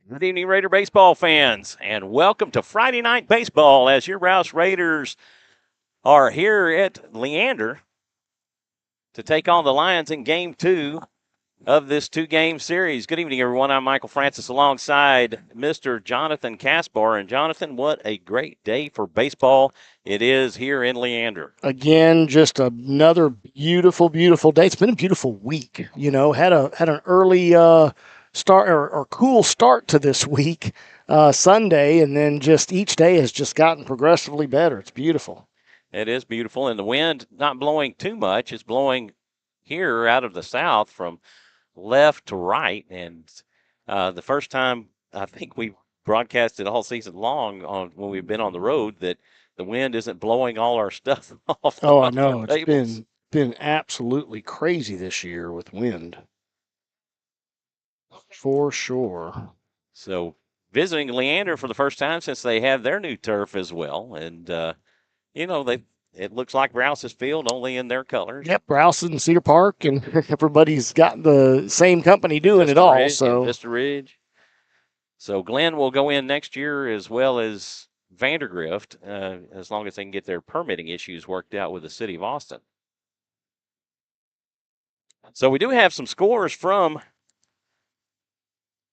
Good evening, Raider baseball fans, and welcome to Friday Night Baseball as your Rouse Raiders are here at Leander to take on the Lions in Game 2 of this two-game series. Good evening, everyone. I'm Michael Francis alongside Mr. Jonathan Kaspar. And, Jonathan, what a great day for baseball it is here in Leander. Again, just another beautiful, beautiful day. It's been a beautiful week. You know, had an early start or cool start to this week, Sunday, and then just each day has just gotten progressively better. It's beautiful. It is beautiful, and the wind not blowing too much. It's blowing here out of the south from left to right, and the first time I think we broadcasted all season long on when we've been on the road that the wind isn't blowing all our stuff off. Oh, I off our know. It's tables. been absolutely crazy this year with wind. For sure. So visiting Leander for the first time since they have their new turf as well, and they it looks like Rouse's field only in their colors. Yep, Rouse and Cedar Park, and everybody's got the same company doing it Vista all. Ridge, So Vista Ridge. So Glenn will go in next year as well as Vandergrift, as long as they can get their permitting issues worked out with the city of Austin. So we do have some scores from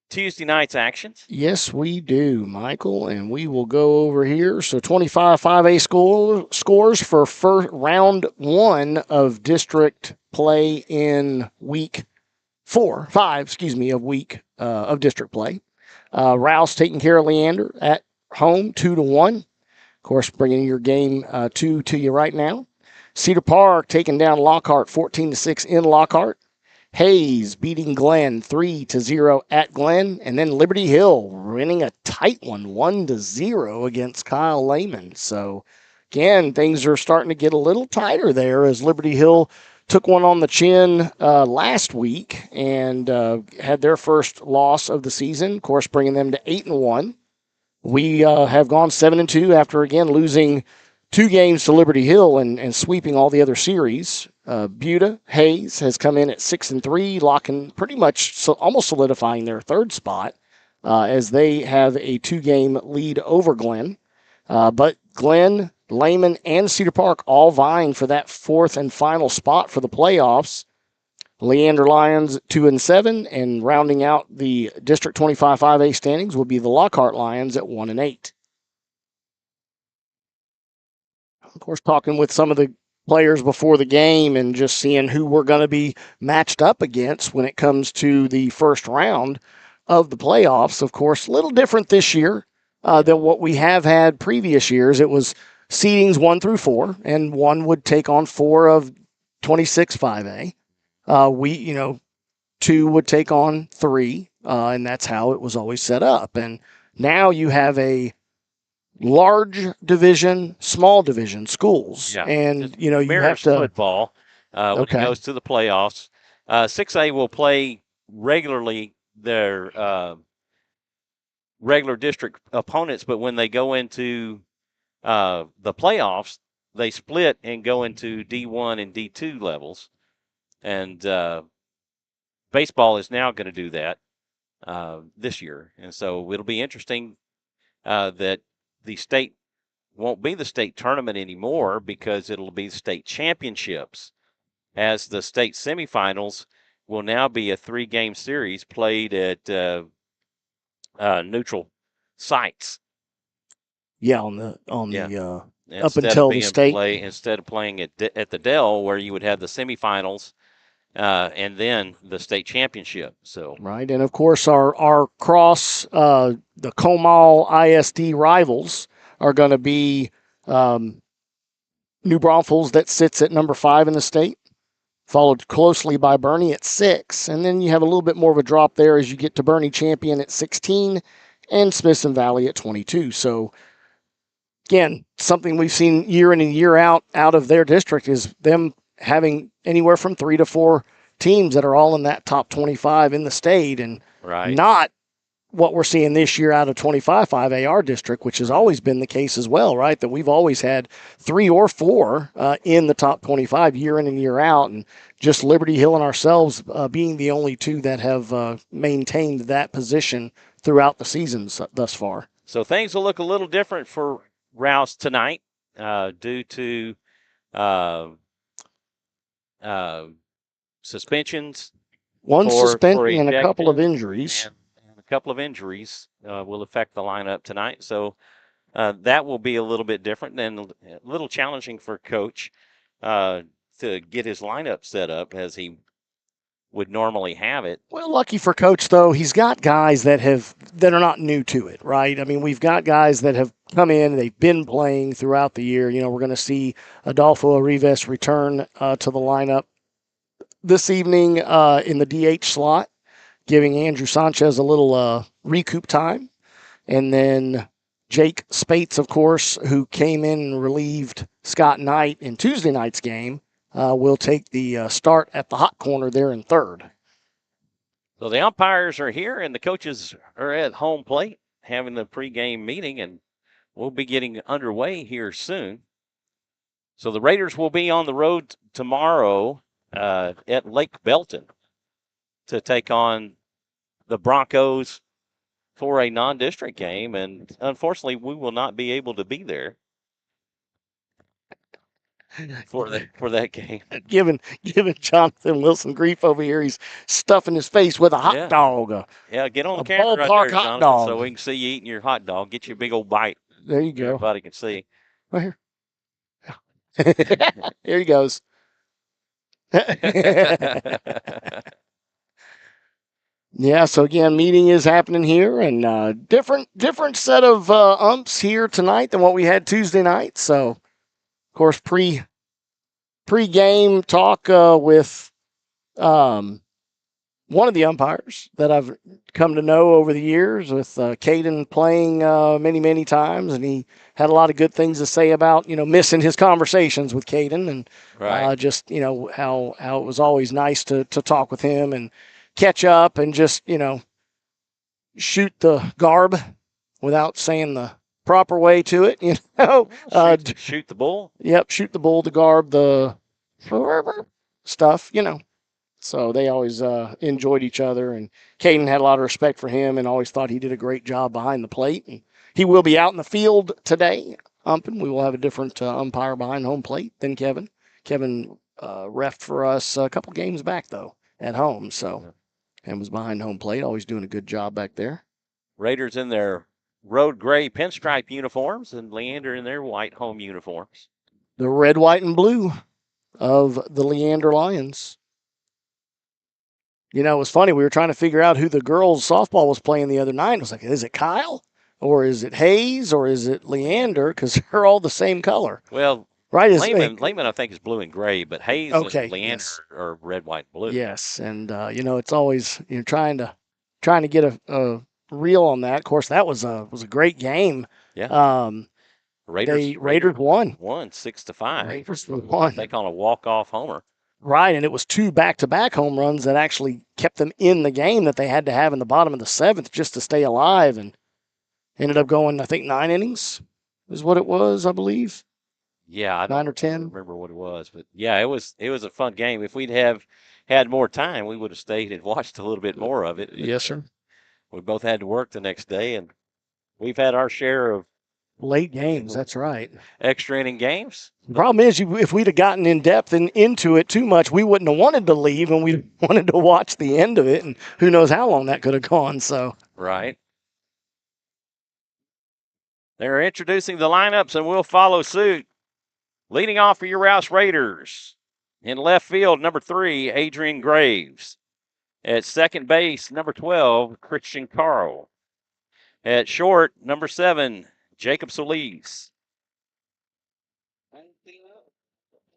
Tuesday night's actions. yes, we do, Michael, and we will go over here. So 25 5A scores for first round one of district play in week 5, of district play. Rouse taking care of Leander at home 2-1. Of course, bringing your game 2 to you right now. Cedar Park taking down Lockhart 14-6 in Lockhart. Hayes beating Glenn 3-0 at Glenn, and then Liberty Hill winning a tight one 1-0 against Kyle Lehman. So again, things are starting to get a little tighter there as Liberty Hill took one on the chin last week and had their first loss of the season. Of course, bringing them to 8-1. We have gone 7-2 after again losing 2 games to Liberty Hill and sweeping all the other series. Buda Hayes has come in at 6-3, locking pretty much almost solidifying their third spot as they have a 2-game lead over Glenn. But Glenn, Lehman, and Cedar Park all vying for that 4th and final spot for the playoffs. Leander Lions 2-7, and rounding out the District 25 5A standings will be the Lockhart Lions at 1-8. Of course, talking with some of the players before the game and just seeing who we're going to be matched up against when it comes to the first round of the playoffs. Of course, a little different this year than what we have had previous years. It was seedings 1 through 4, and one would take on 4 of 26 5A. 2 would take on 3, and that's how it was always set up. And now you have a large division, small division schools, Yeah, and you have to football when it goes to the playoffs. 6A will play regularly their regular district opponents, but when they go into the playoffs, they split and go into D1 and D2 levels. And baseball is now going to do that this year. And so it'll be interesting that the state won't be the state tournament anymore because it'll be state championships, as the state semifinals will now be a 3-game series played at neutral sites. Yeah, on the up Instead until of the state. instead of playing at the Dell, where you would have the semifinals and then the state championship. So Right, and of course our cross the Comal ISD rivals are going to be New Braunfels, that sits at number 5 in the state, followed closely by Bernie at 6, and then you have a little bit more of a drop there as you get to Bernie Champion at 16 and Smithson Valley at 22. So again, something we've seen year in and year out of their district is them having anywhere from 3 to 4 teams that are all in that top 25 in the state, and right. not what we're seeing this year out of 25-5 AR district, which has always been the case as well, right? That we've always had 3 or 4 in the top 25 year in and year out, and just Liberty Hill and ourselves being the only 2 that have maintained that position throughout the seasons thus far. So things will look a little different for Rouse tonight due to suspensions. One suspension and a couple of injuries. And a couple of injuries will affect the lineup tonight. So that will be a little bit different and a little challenging for Coach to get his lineup set up as he would normally have it. Well, lucky for Coach, though, he's got guys that are not new to it, right? I mean, we've got guys that have come in, they've been playing throughout the year. We're going to see Adolfo Arrives return to the lineup this evening in the DH slot, giving Andrew Sanchez a little recoup time. And then Jake Spates, of course, who came in and relieved Scott Knight in Tuesday night's game, will take the start at the hot corner there in third. So the umpires are here and the coaches are at home plate having the pregame meeting, and we'll be getting underway here soon. So the Raiders will be on the road tomorrow at Lake Belton to take on the Broncos for a non-district game, and unfortunately we will not be able to be there for that game. Giving Jonathan Wilson grief over here. He's stuffing his face with a hot dog. Yeah, get on the camera right there, Jonathan, dog. So we can see you eating your hot dog. Get you a big old bite. There you go. Everybody can see. Right here. Here he goes. Yeah, so again, meeting is happening here, and different set of umps here tonight than what we had Tuesday night. So, of course, pre-game talk with one of the umpires that I've come to know over the years, with Caden playing many times, and he had a lot of good things to say about missing his conversations with Caden, and just how it was always nice to talk with him and catch up and just shoot the garb without saying the proper way to it. Shoot the bull. Yep, shoot the bull, the garb, the stuff. So they always enjoyed each other, and Caden had a lot of respect for him and always thought he did a great job behind the plate. And he will be out in the field today umping. We will have a different umpire behind home plate than Kevin. Kevin reffed for us a couple games back, though, at home, and was behind home plate, always doing a good job back there. Raiders in their road gray pinstripe uniforms, and Leander in their white home uniforms. The red, white, and blue of the Leander Lions. It was funny. We were trying to figure out who the girls' softball was playing the other night. I was like, is it Kyle? Or is it Hayes? Or is it Leander? Because they're all the same color. Well, right? Lehman, I think, is blue and gray, but Hayes and Leander are red, white, and blue. Yes, and, it's always trying to get a reel on that. Of course, that was a great game. Yeah. Raiders won. 6-5. Raiders won. They call a walk-off homer. Right, and it was 2 back-to-back home runs that actually kept them in the game that they had to have in the bottom of the 7th just to stay alive, and ended up going, I think, 9 innings is what it was, I believe. Yeah, I 9 or 10. don't remember what it was, but yeah, it was a fun game. If we'd have had more time, we would have stayed and watched a little bit more of it. Yes, sir. We both had to work the next day, and we've had our share of late games. That's right. Extra inning games. The problem is, if we'd have gotten in depth and into it too much, we wouldn't have wanted to leave, and we wanted to watch the end of it, and who knows how long that could have gone. So right. They're introducing the lineups, and we'll follow suit. Leading off for your Rouse Raiders. In left field, number 3, Adrian Graves. At second base, number 12, Christian Carl. At short, number 7, Jacob Solis.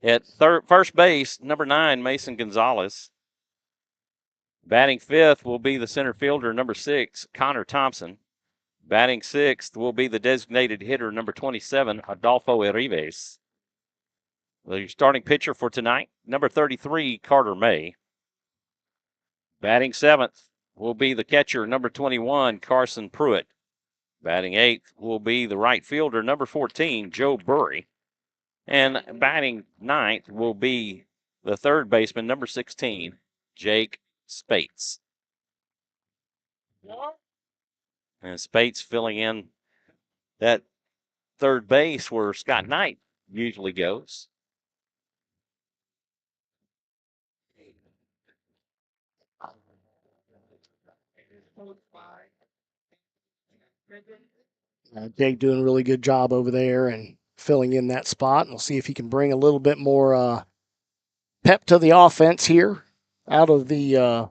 At first base, number 9, Mason Gonzalez. Batting fifth will be the center fielder, number 6, Connor Thompson. Batting sixth will be the designated hitter, number 27, Adolfo Arrives. The starting pitcher for tonight, number 33, Carter May. Batting seventh will be the catcher, number 21, Carson Pruitt. Batting 8th will be the right fielder, number 14, Joe Burry. And batting 9th will be the third baseman, number 16, Jake Spates. And Spates filling in that third base where Scott Knight usually goes. Jake doing a really good job over there and filling in that spot. And we'll see if he can bring a little bit more pep to the offense here out of the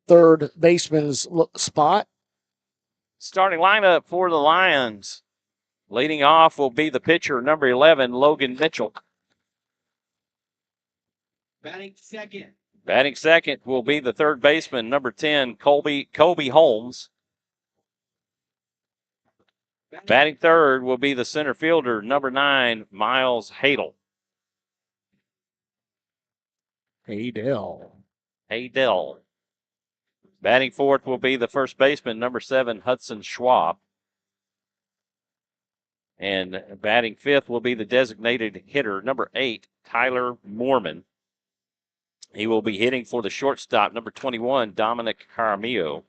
third baseman's spot. Starting lineup for the Lions. Leading off will be the pitcher, number 11, Logan Mitchell. Batting second will be the third baseman, number 10, Colby Holmes. Batting third will be the center fielder, number 9, Miles Hadel. Hadel. Batting fourth will be the first baseman, number 7, Hudson Schwab. And batting fifth will be the designated hitter, number 8, Tyler Moorman. He will be hitting for the shortstop, number 21, Dominic Caramillo.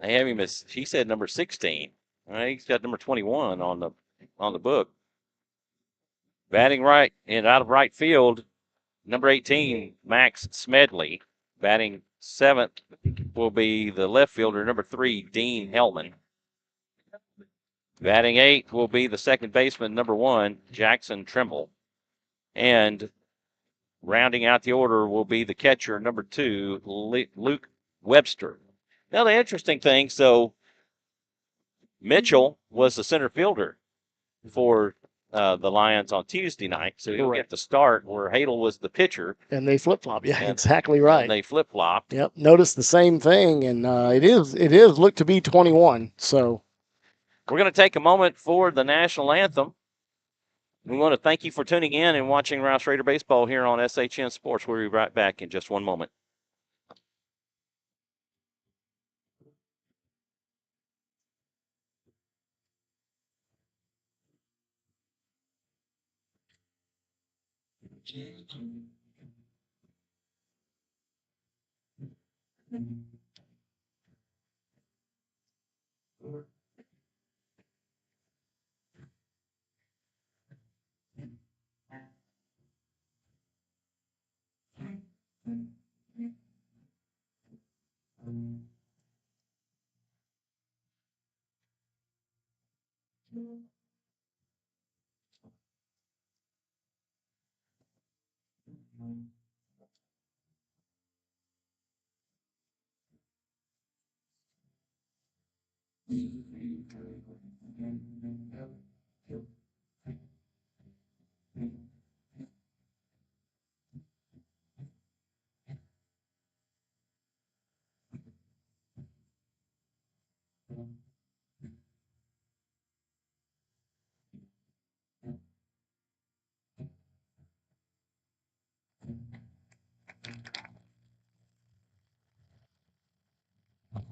I have him as, he said number 16. All right, he's got number 21 on the book. Batting right and out of right field, number 18, Max Smedley. Batting seventh will be the left fielder, number 3, Dean Hellman. Batting eighth will be the second baseman, number 1, Jackson Trimble. And rounding out the order will be the catcher, number 2, Luke Webster. Now, the interesting thing, so Mitchell was the center fielder for the Lions on Tuesday night, so he'll get the start where Hadel was the pitcher. And they flip-flop. Yeah, exactly right. And they flip-flopped. Yep, notice the same thing, and it is looked to be 21, so. We're going to take a moment for the national anthem. We want to thank you for tuning in and watching Rouse Raider Baseball here on SHN Sports. We'll be right back in just one moment.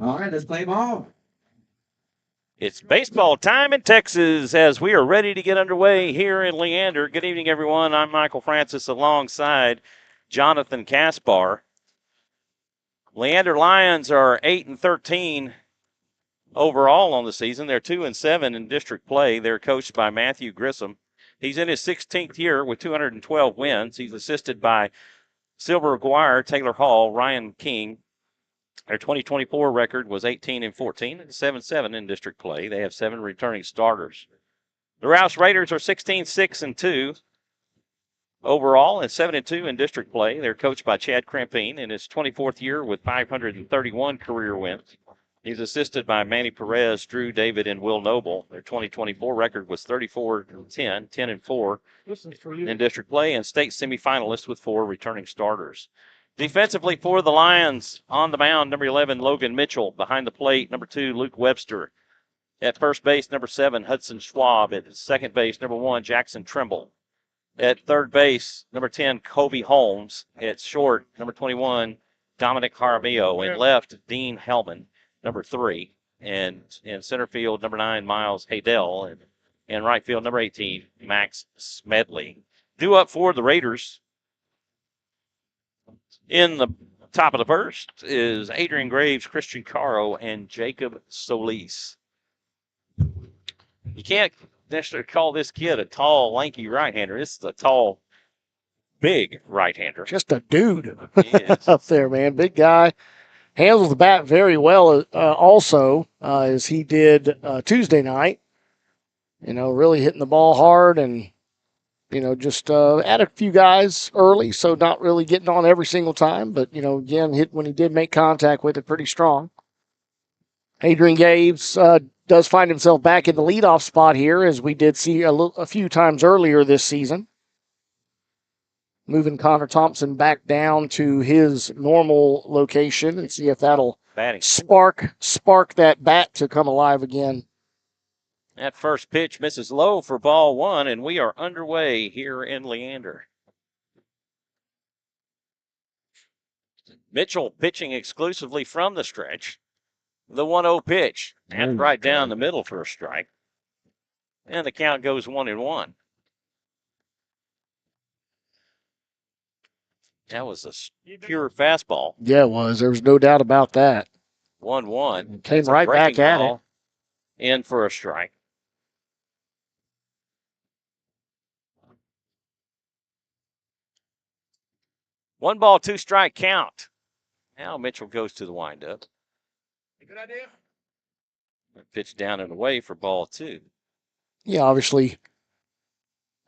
All right, let's play ball. It's baseball time in Texas as we are ready to get underway here in Leander. Good evening, everyone. I'm Michael Francis alongside Jonathan Kaspar. Leander Lions are 8-13 overall on the season. They're 2-7 in district play. They're coached by Matthew Grissom. He's in his 16th year with 212 wins. He's assisted by Silver Aguirre, Taylor Hall, Ryan King. Their 2024 record was 18-14 and 7-7 in district play. They have 7 returning starters. The Rouse Raiders are 16-6-2 overall and 7-2 in district play. They're coached by Chad Crampine in his 24th year with 531 career wins. He's assisted by Manny Perez, Drew David, and Will Noble. Their 2024 record was 34-10, 10-4 in district play, and state semifinalists with 4 returning starters. Defensively for the Lions, on the mound, number 11, Logan Mitchell. Behind the plate, number 2, Luke Webster. At first base, number 7, Hudson Schwab. At second base, number 1, Jackson Trimble. At third base, number 10, Kobe Holmes. At short, number 21, Dominic Jaramillo. And left, Dean Hellman, number 3. And in center field, number 9, Miles Haydell. And in right field, number 18, Max Smedley. Due up for the Raiders in the top of the first is Adrian Graves, Christian Caro, and Jacob Solis. You can't necessarily call this kid a tall, lanky right-hander. This is a tall, big right-hander. Just a dude up there, man. Big guy. Handles the bat very well also, as he did Tuesday night. Really hitting the ball hard and, just add a few guys early, so not really getting on every single time. But, again, when he did make contact with it, pretty strong. Adrian Graves does find himself back in the leadoff spot here, as we did see a few times earlier this season. Moving Connor Thompson back down to his normal location and see if that'll spark that bat to come alive again. That first pitch misses low for ball 1, and we are underway here in Leander. Mitchell pitching exclusively from the stretch. The 1-0 pitch. That's right down the middle for a strike. And the count goes 1-1. That was a pure fastball. Yeah, it was. There was no doubt about that. 1-1. Came right back at it. In for a strike. One ball, 2 strike count. Now Mitchell goes to the windup. Good idea. Pitch down and away for ball 2. Yeah, obviously,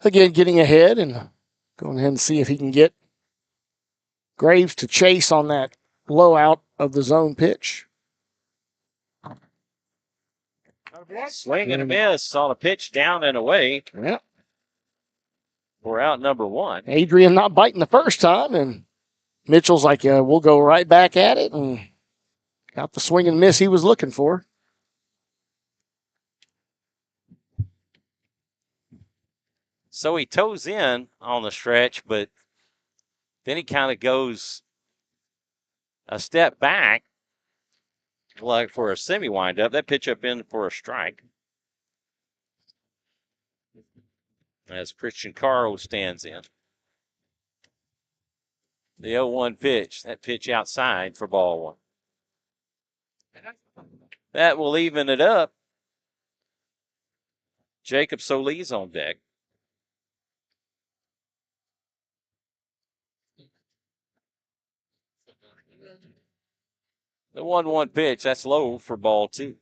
again, getting ahead and going ahead and see if he can get Graves to chase on that blowout of the zone pitch. Swing and a miss on a pitch down and away. Yeah. We're out number 1. Adrian not biting the first time, and Mitchell's like, we'll go right back at it, and got the swing and miss he was looking for. So he toes in on the stretch, but then he kind of goes a step back, like for a semi-windup. That pitch up in for a strike. As Christian Caro stands in. The 0-1 pitch. That pitch outside for ball 1. That will even it up. Jacob Solis on deck. The 1-1 pitch. That's low for ball 2.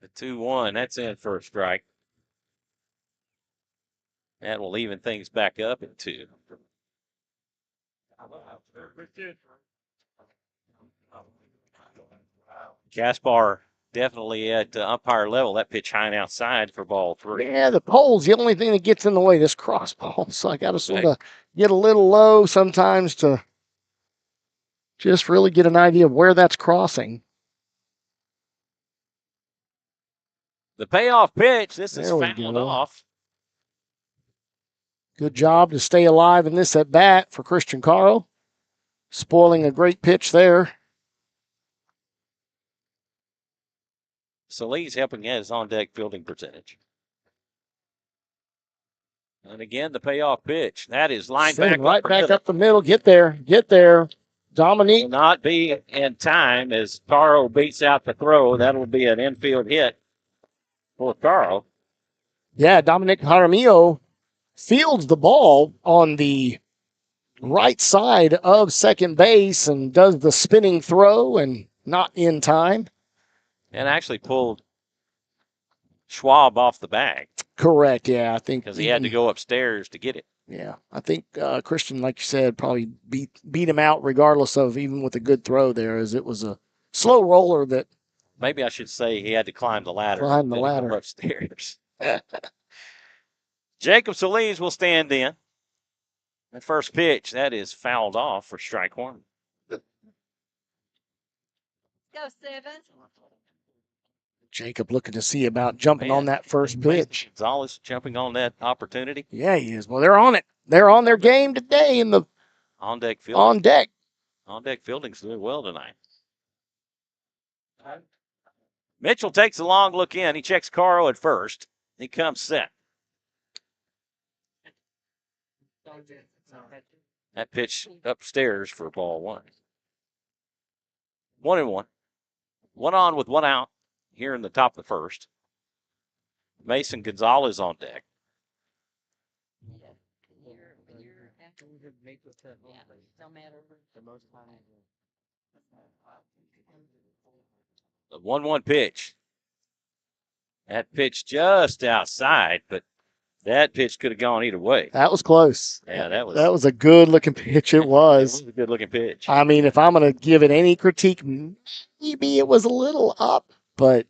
The 2-1, that's in for a strike. That will even things back up at 2. Kaspar definitely at umpire level. That pitch high and outside for ball 3. Yeah, the pole's the only thing that gets in the way, this cross ball. So I got to sort of get a little low sometimes to just really get an idea of where that's crossing. The payoff pitch. This is fouled off. Good job to stay alive in this at bat for Christian Caro. Spoiling a great pitch there. Solis helping his on deck fielding percentage. And again, the payoff pitch. That is lined back right back up the middle. Get there. Dominique will not be in time as Caro beats out the throw. That'll be an infield hit for Caro. Yeah, Dominic Jaramillo fields the ball on the right side of second base and does the spinning throw and not in time. And actually pulled Schwab off the bag. Correct, yeah. I think because he had to go upstairs to get it. Yeah, I think Christian, like you said, probably beat him out regardless of even with a good throw there, as it was a slow roller that. Maybe I should say he had to climb the ladder. Go upstairs. Jacob Solis will stand in. The first pitch, that is fouled off for strike one. Go 7. Jacob looking to see about jumping on that first pitch. Gonzalez jumping on that opportunity. Yeah, he is. Well, they're on it. They're on their game today in the on-deck fielding. On-deck fielding's doing well tonight. Mitchell takes a long look in. He checks Caro at first. He comes set. That pitch upstairs for ball one. 1-1. 1 on with 1 out here in the top of the first. Mason Gonzalez on deck. The 1-1 pitch. That pitch just outside, but that pitch could have gone either way. That was close. Yeah, that was a good-looking pitch. It was. It was a good-looking pitch. I mean, if I'm going to give it any critique, maybe it was a little up, but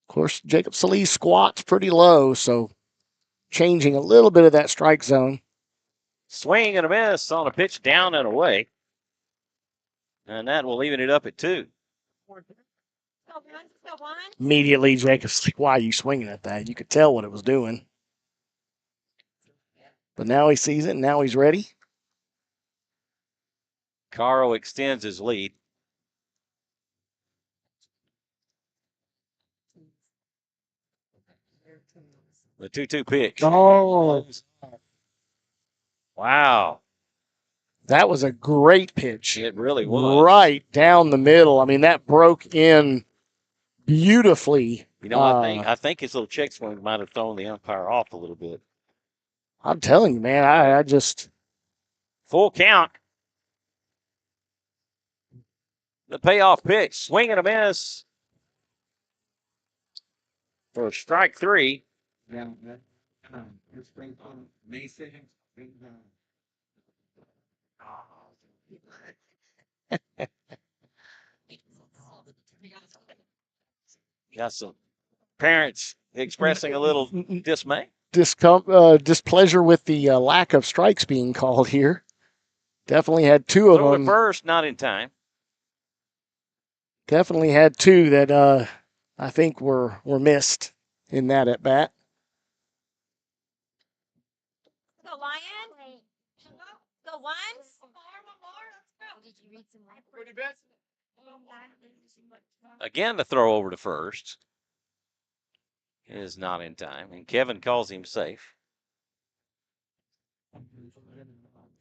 of course, Jacob Solis squats pretty low, so changing a little bit of that strike zone. Swing and a miss on a pitch down and away. And that will even it up at 2. Immediately, Jacob's like, why are you swinging at that? You could tell what it was doing. But now he sees it, and now he's ready. Caro extends his lead. The 2-2 pitch. Oh. Wow. That was a great pitch. It really was. Right down the middle. I mean, that broke in beautifully. You know, I think his little check swing might have thrown the umpire off a little bit. I'm telling you, man, I just... Full count. The payoff pitch. Swing and a miss. For strike 3. Yeah, Got some parents expressing a little dismay. Displeasure with the lack of strikes being called here. Definitely had 2 of them. First, not in time. Definitely had 2 that I think were missed in that at bat. Go Lion. Go Lions. Did you read some Again, the throw over to first is not in time, and Kevin calls him safe.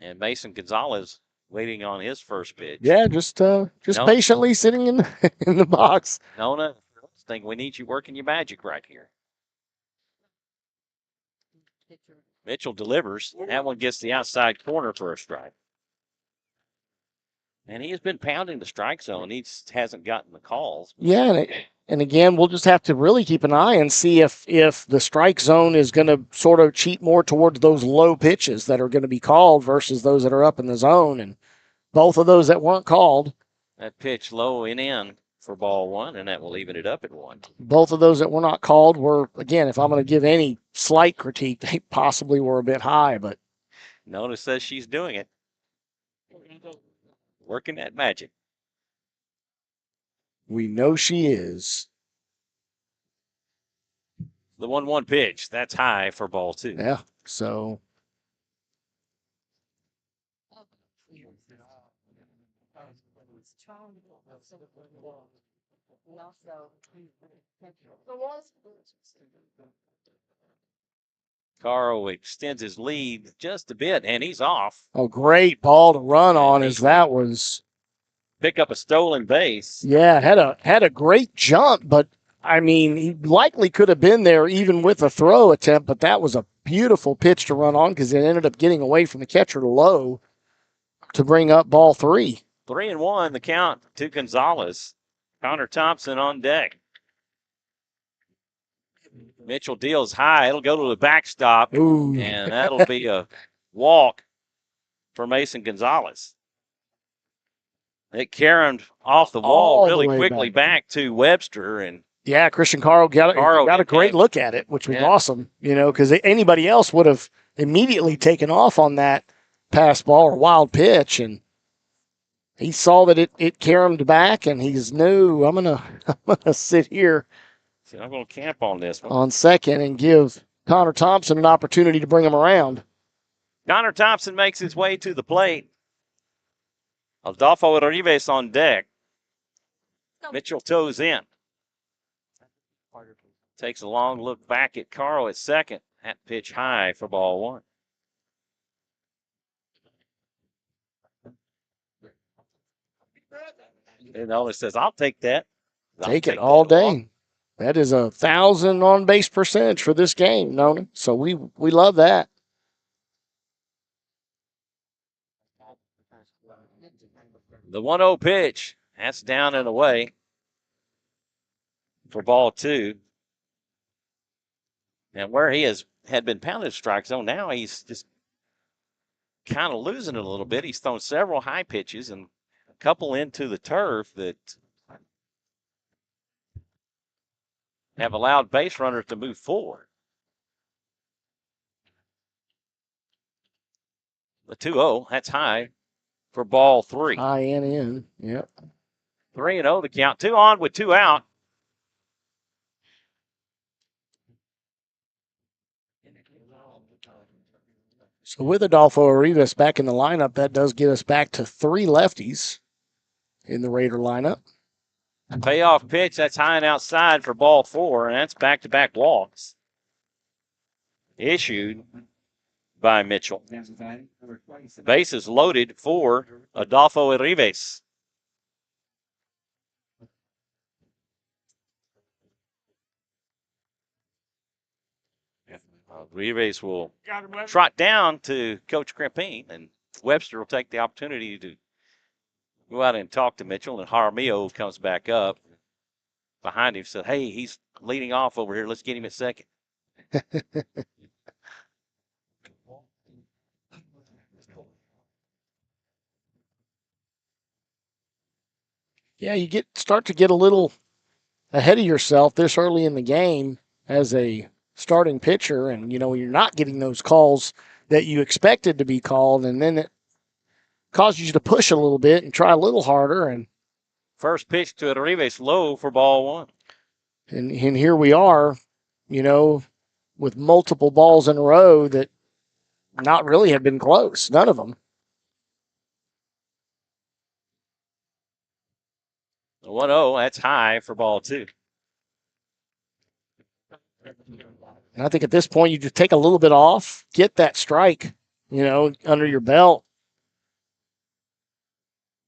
And Mason Gonzalez waiting on his first pitch. Yeah, just patiently sitting in the box. Nona, I think we need you working your magic right here. Mitchell delivers. That one gets the outside corner for a strike. And he has been pounding the strike zone. He hasn't gotten the calls. Yeah, and again, we'll just have to really keep an eye and see if the strike zone is going to sort of cheat more towards those low pitches that are going to be called versus those that are up in the zone. And both of those that weren't called. That pitch low and in for ball 1, and that will even it up at 1. Both of those that were not called were, again, if I'm going to give any slight critique, they possibly were a bit high. But Nona says she's doing it. Working that magic. We know she is. The 1-1 pitch. That's high for ball 2. Yeah, so. Caro extends his lead just a bit, and he's off. A great ball to run on as that was. Pick up a stolen base. Yeah, had a great jump, but I mean, he likely could have been there even with a throw attempt, but that was a beautiful pitch to run on because it ended up getting away from the catcher low to bring up ball 3. 3-1, the count to Gonzalez. Connor Thompson on deck. Mitchell deals high. It'll go to the backstop, Ooh. And that'll be a walk for Mason Gonzalez. It carried off the wall really quickly back to Webster, and yeah, Christian Caro got a great look at it, which was awesome. You know, because anybody else would have immediately taken off on that pass ball or wild pitch, and he saw that it caromed back, and he's I'm gonna sit here. So I'm going to camp on this one. On second and give Connor Thompson an opportunity to bring him around. Connor Thompson makes his way to the plate. Adolfo Rivas on deck. Mitchell toes in. Takes a long look back at Carl at second. That pitch high for ball one. And Analyst says, I'll take that. Take it all day. That is 1,000 on base percentage for this game, Nona. So we love that. The 1-0 pitch. That's down and away for ball two. And where he had been pounded strike zone, now he's just kind of losing it a little bit. He's thrown several high pitches and a couple into the turf that have allowed base runners to move forward. The 2-0, that's high for ball three. High and in, yep. 3-0 the count. 2 on with 2 out. So with Adolfo Rivas back in the lineup, that does get us back to 3 lefties in the Raider lineup. Payoff pitch, that's high and outside for ball 4, and that's back-to-back walks. Issued by Mitchell. Base is loaded for Adolfo Rivas. Rivas will trot down to Coach Crimpine, and Webster will take the opportunity to go out and talk to Mitchell, and Jaramillo comes back up behind him, said, hey, he's leading off over here. Let's get him at second. Yeah, you start to get a little ahead of yourself this early in the game as a starting pitcher, and you're not getting those calls that you expected to be called, and then it causes you to push a little bit and try a little harder. And first pitch to Rivas low for ball 1. And here we are, with multiple balls in a row that not really have been close, none of them. The 1-0, that's high for ball 2. And I think at this point, you just take a little bit off, get that strike, under your belt,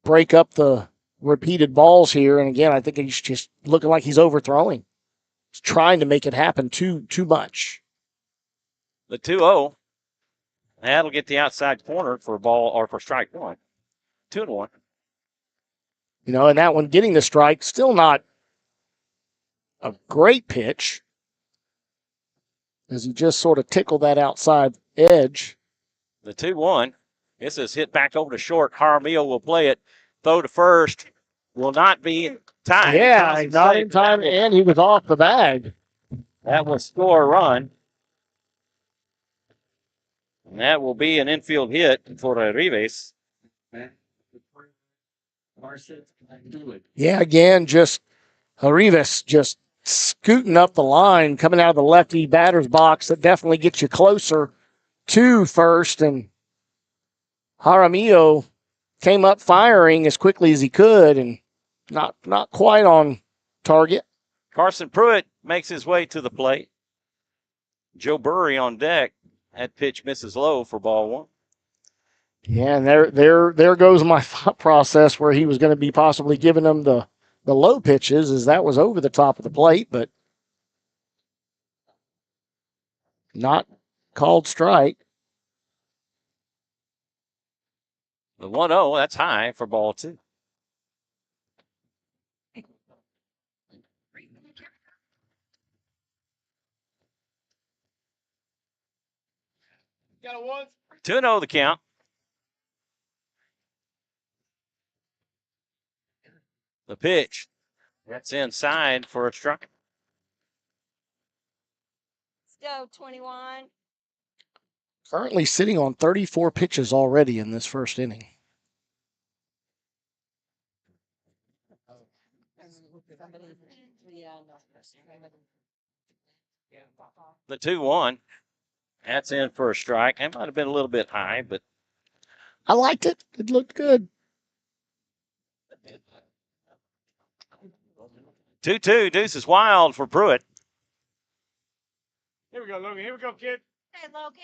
break up the repeated balls here. And again, I think he's just looking like he's overthrowing. He's trying to make it happen too much. The 2-0, that'll get the outside corner for ball or for strike 1. 2-1. And that one getting the strike, still not a great pitch, as he just sort of tickled that outside edge. The 2-1. This is hit back over to short. Jaramillo will play it. Throw to first. Will not be in time. Yeah, not in time, and he was off the bag. That will score a run. And that will be an infield hit for Rivas. Yeah, again, just Rivas just scooting up the line, coming out of the lefty batter's box. That definitely gets you closer to first. And Jaramillo came up firing as quickly as he could, and not quite on target. Carson Pruitt makes his way to the plate. Joe Burry on deck. That pitch misses low for ball 1. Yeah, and there goes my thought process where he was going to be possibly giving them the low pitches, as that was over the top of the plate, but not called strike. The 1-0, that's high for ball 2. Got a 1. 2-0 the count. The pitch. That's inside for a strike. Let's go, 21. Currently sitting on 34 pitches already in this first inning. The 2-1. That's in for a strike. That might have been a little bit high, but I liked it. It looked good. 2-2. Deuce is wild for Pruitt. Here we go, Logan. Here we go, kid. Hey, Logan.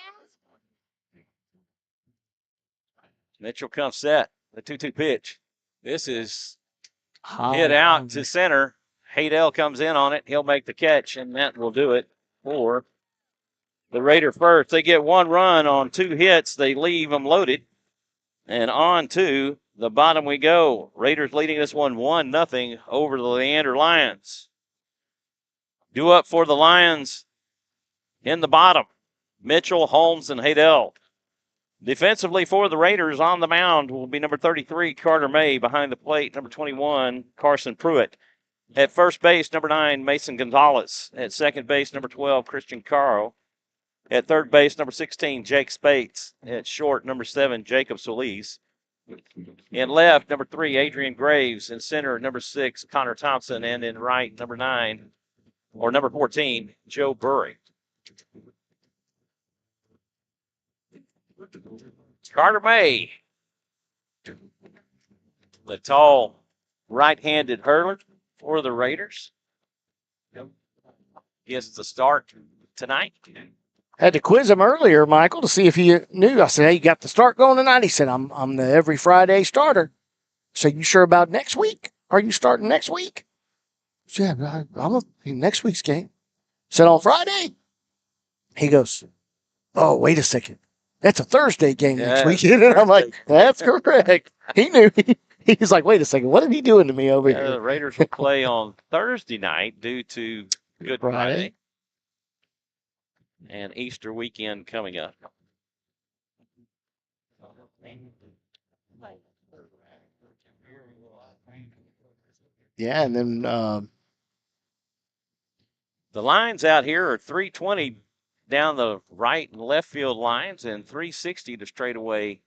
Mitchell comes set. The 2-2 pitch. This is High. hit out to center. Haydell comes in on it. He'll make the catch, and that will do it for the Raider first. They get 1 run on 2 hits. They leave them loaded. And on to the bottom we go. Raiders leading this one 1-0 over the Leander Lions. Due up for the Lions in the bottom. Mitchell, Holmes, and Haydell. Defensively for the Raiders on the mound will be number 33, Carter May. Behind the plate, number 21, Carson Pruitt. At first base, number 9, Mason Gonzalez. At second base, number 12, Christian Caro. At third base, number 16, Jake Spates. At short, number 7, Jacob Solis. In left, number 3, Adrian Graves. In center, number 6, Connor Thompson. And in right, number 14, Joe Burry. Carter May, the tall right-handed hurler for the Raiders, gets the start tonight. Had to quiz him earlier, Michael, to see if he knew. I said, hey, you got the start going tonight? He said, I'm the every Friday starter. So you sure about next week? Are you starting next week? I said, yeah, I'm next week's game. I said, on Friday? He goes, oh, wait a second. That's a Thursday game next week. And I'm like, that's correct. He knew. He's like, wait a second. What are he doing to me over here? The Raiders will play on Thursday night due to Good Friday and Easter weekend coming up. Yeah, and then the lines out here are 320 down the right and left field lines and 360 to straightaway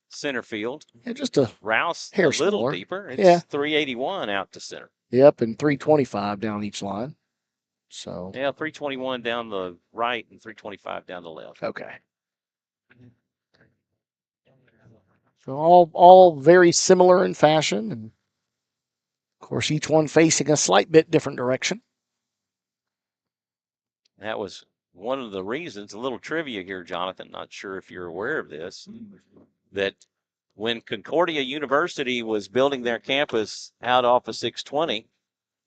center field. Yeah, just a Rouse hair a little smaller. deeper. It's 381 out to center. Yep, and 325 down each line. So 321 down the right and 325 down the left. Okay. So all very similar in fashion, and of course each one facing a slight bit different direction. That was one of the reasons, a little trivia here, Jonathan, not sure if you're aware of this, that when Concordia University was building their campus out off of 620,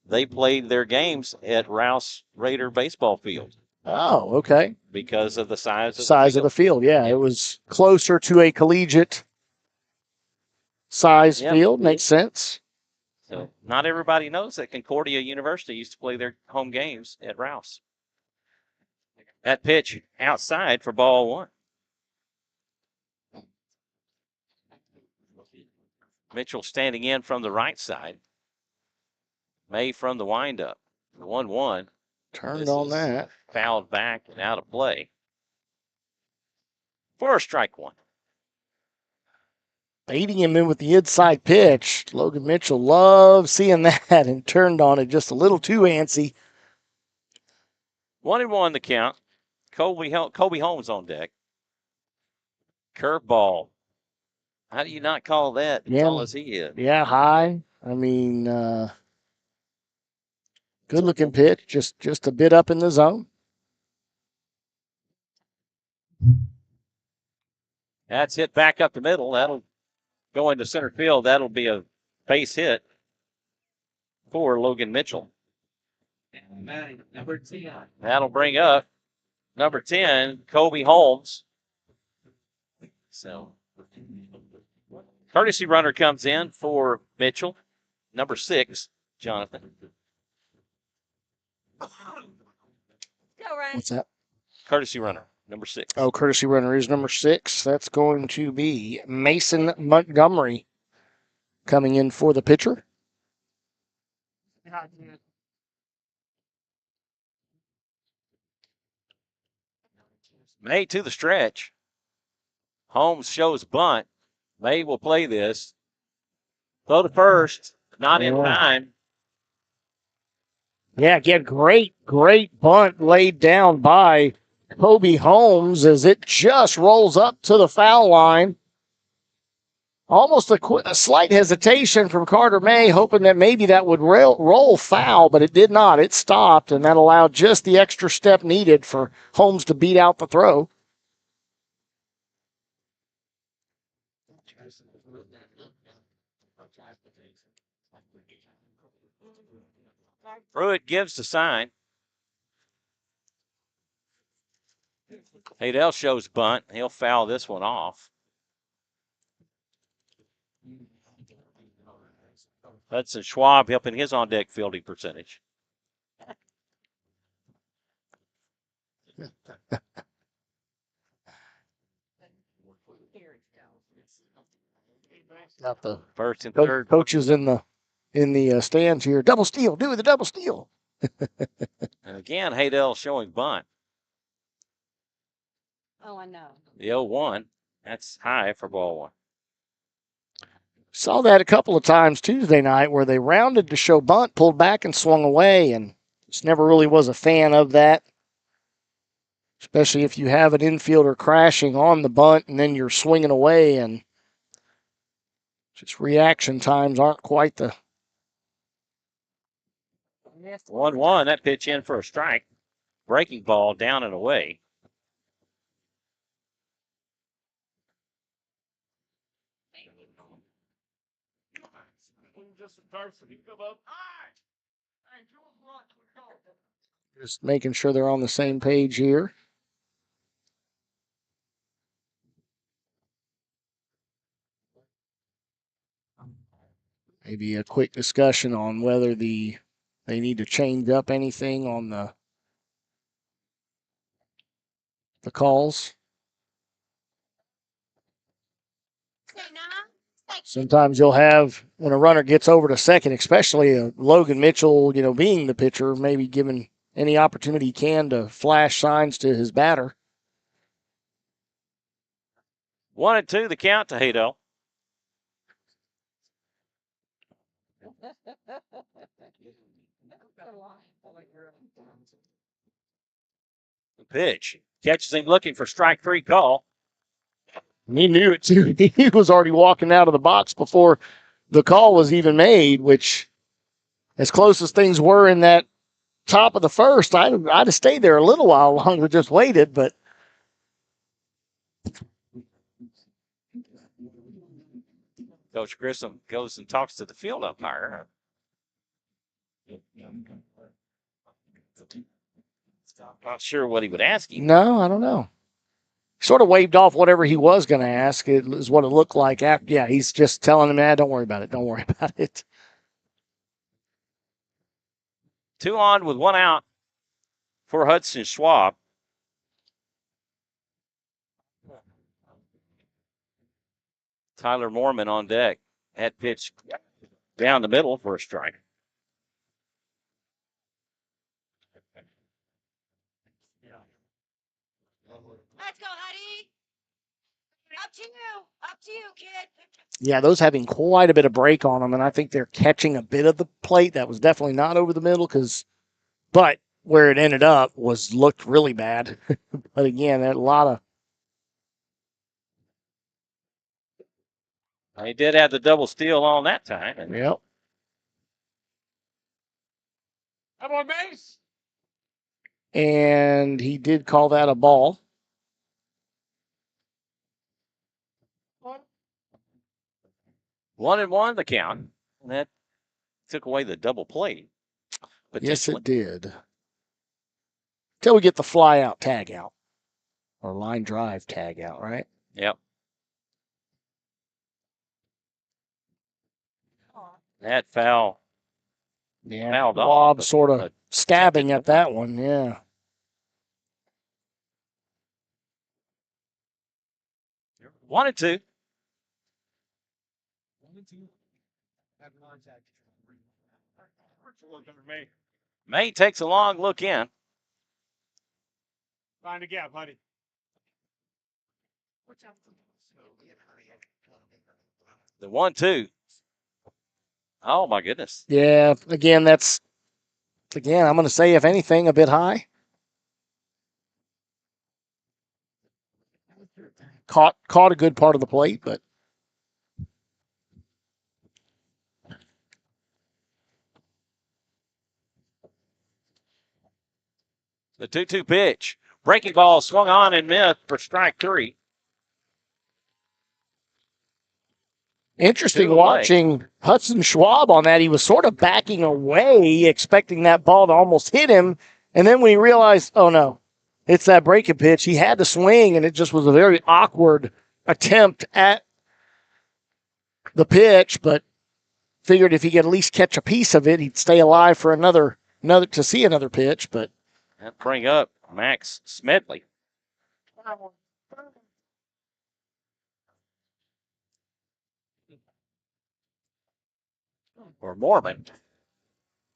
they played their games at Rouse Raider baseball field. Oh, okay. Because of the size of the field. Yeah, it was closer to a collegiate size field. Makes sense. So not everybody knows that Concordia University used to play their home games at Rouse. That pitch outside for ball 1. Mitchell standing in from the right side. May from the windup. 1-1. Turned on that. Fouled back and out of play. For a strike 1. Baiting him in with the inside pitch. Logan Mitchell loved seeing that and turned on it just a little too antsy. 1-1 the count. Kobe Holmes on deck. Curveball. How do you not call that as tall as he is? Yeah, high. I mean, good looking pitch, just a bit up in the zone. That's hit back up the middle. That'll go into center field. That'll be a base hit for Logan Mitchell. Number 10. That'll bring up number 10, Kobe Holmes. So, courtesy runner comes in for Mitchell. Number 6, Jonathan. Go, Ryan. What's that? Courtesy runner, number 6. Oh, courtesy runner is number 6. That's going to be Mason Montgomery coming in for the pitcher. May to the stretch. Holmes shows bunt. May will play this. Throw to first. Not in time. Yeah, again, great bunt laid down by Kobe Holmes as it just rolls up to the foul line. Almost a slight hesitation from Carter May, hoping that maybe that would roll foul, but it did not. It stopped, and that allowed just the extra step needed for Holmes to beat out the throw. Pruitt gives the sign. Haydell shows bunt. He'll foul this one off. Hudson Schwab helping his on-deck fielding percentage. Got the first and third coaches in the stands here. Double steal, do the double steal. And again, Haydell showing bunt. Oh, I know. The 0-1. That's high for ball one. Saw that a couple of times Tuesday night where they rounded to show bunt, pulled back and swung away, and just never really was a fan of that. Especially if you have an infielder crashing on the bunt and then you're swinging away, and just reaction times aren't quite the. 1-1. That pitch in for a strike. Breaking ball down and away. Just making sure they're on the same page here. Maybe a quick discussion on whether they need to change up anything on the calls. Sometimes you'll have, when a runner gets over to second, especially Logan Mitchell, being the pitcher, maybe given any opportunity he can to flash signs to his batter. 1-2, the count to Haydell. The pitch. Catches him looking for strike three call. He knew it too. He was already walking out of the box before the call was even made, which, as close as things were in that top of the first, I'd have stayed there a little while longer, just waited, but. Coach Grissom goes and talks to the field umpire. Not sure what he would ask him. No, I don't know. Sort of waved off whatever he was going to ask. It is what it looked like. Yeah, he's just telling him, don't worry about it. Don't worry about it. 2 on with 1 out for Hudson Schwab. Tyler Moorman on deck. That pitch down the middle for a strike. Let's go, Huddy. Up to you. Up to you, kid. Yeah, those having quite a bit of break on them, and I think they're catching a bit of the plate. That was definitely not over the middle, but where it ended up looked really bad. But again, a lot of. He did have the double steal on that time. Yep. I'm on base. And he did call that a ball. One and one, the count. And that took away the double play. Yes, it did. Till we get the fly out tag out. Or line drive tag out, right? Yep. That foul. Yeah. Fouled Bob off, sort of stabbing at that one, yeah. One and two. May takes a long look in. Find a gap, honey. The 1-2. Oh, my goodness. Yeah, again, I'm going to say, if anything, a bit high. Caught a good part of the plate, but. The 2-2 pitch. Breaking ball swung on and missed for strike 3. Interesting watching Hudson Schwab on that. He was sort of backing away, expecting that ball to almost hit him. And then when he realized, oh no, it's that breaking pitch, he had to swing, and it just was a very awkward attempt at the pitch, but figured if he could at least catch a piece of it, he'd stay alive for another to see another pitch. But that bring up Max Smedley. Or Mormon.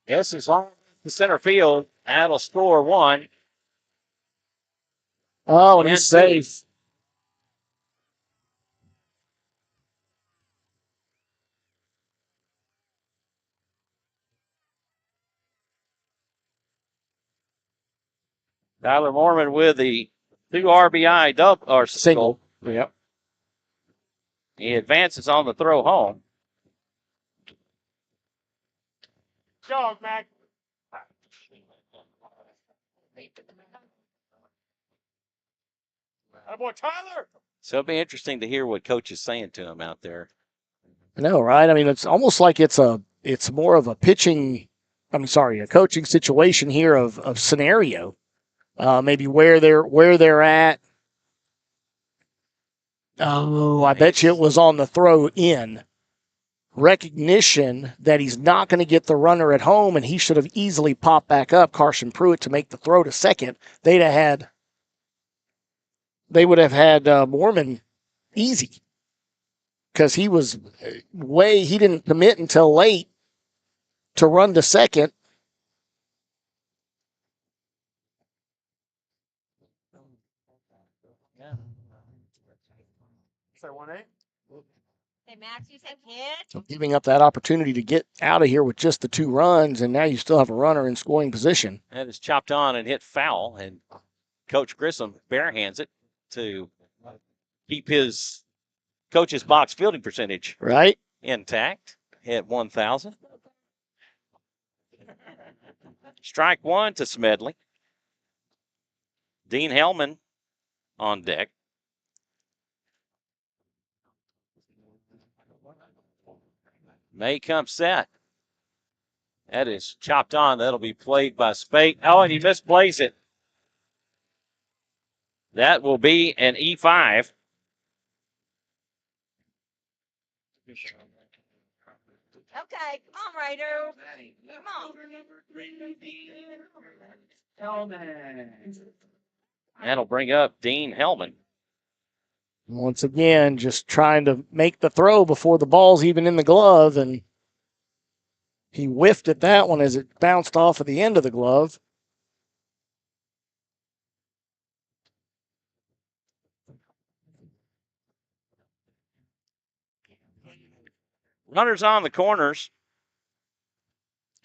This is on the center field. That'll score 1. Oh, and he's safe. Tyler Mormon with the 2 RBI double or single. Yep. He advances on the throw home. Dog, Mac. That boy Tyler. So it'll be interesting to hear what coach is saying to him out there. I know, right? I mean, it's almost like it's more of a coaching situation here of scenario. Maybe where they're at. Oh, I bet you it was on the throw in. Recognition that he's not going to get the runner at home, and he should have easily popped back up Carson Pruitt to make the throw to second. They would have had Mormon easy because he didn't commit until late to run to second. Hey, Max, you said kid? So giving up that opportunity to get out of here with just the 2 runs, and now you still have a runner in scoring position. That is chopped on and hit foul, and Coach Grissom barehands it to keep his coach's box fielding percentage intact at 1,000. Strike 1 to Smedley. Dean Hellman on deck. May comes set. That is chopped on. That'll be played by Spate. Oh, and he misplays it. That will be an E5. Okay, come on, Ryder. Come on. That'll bring up Dean Hellman. Once again, just trying to make the throw before the ball's even in the glove, and he whiffed at that one as it bounced off at the end of the glove. Runners on the corners.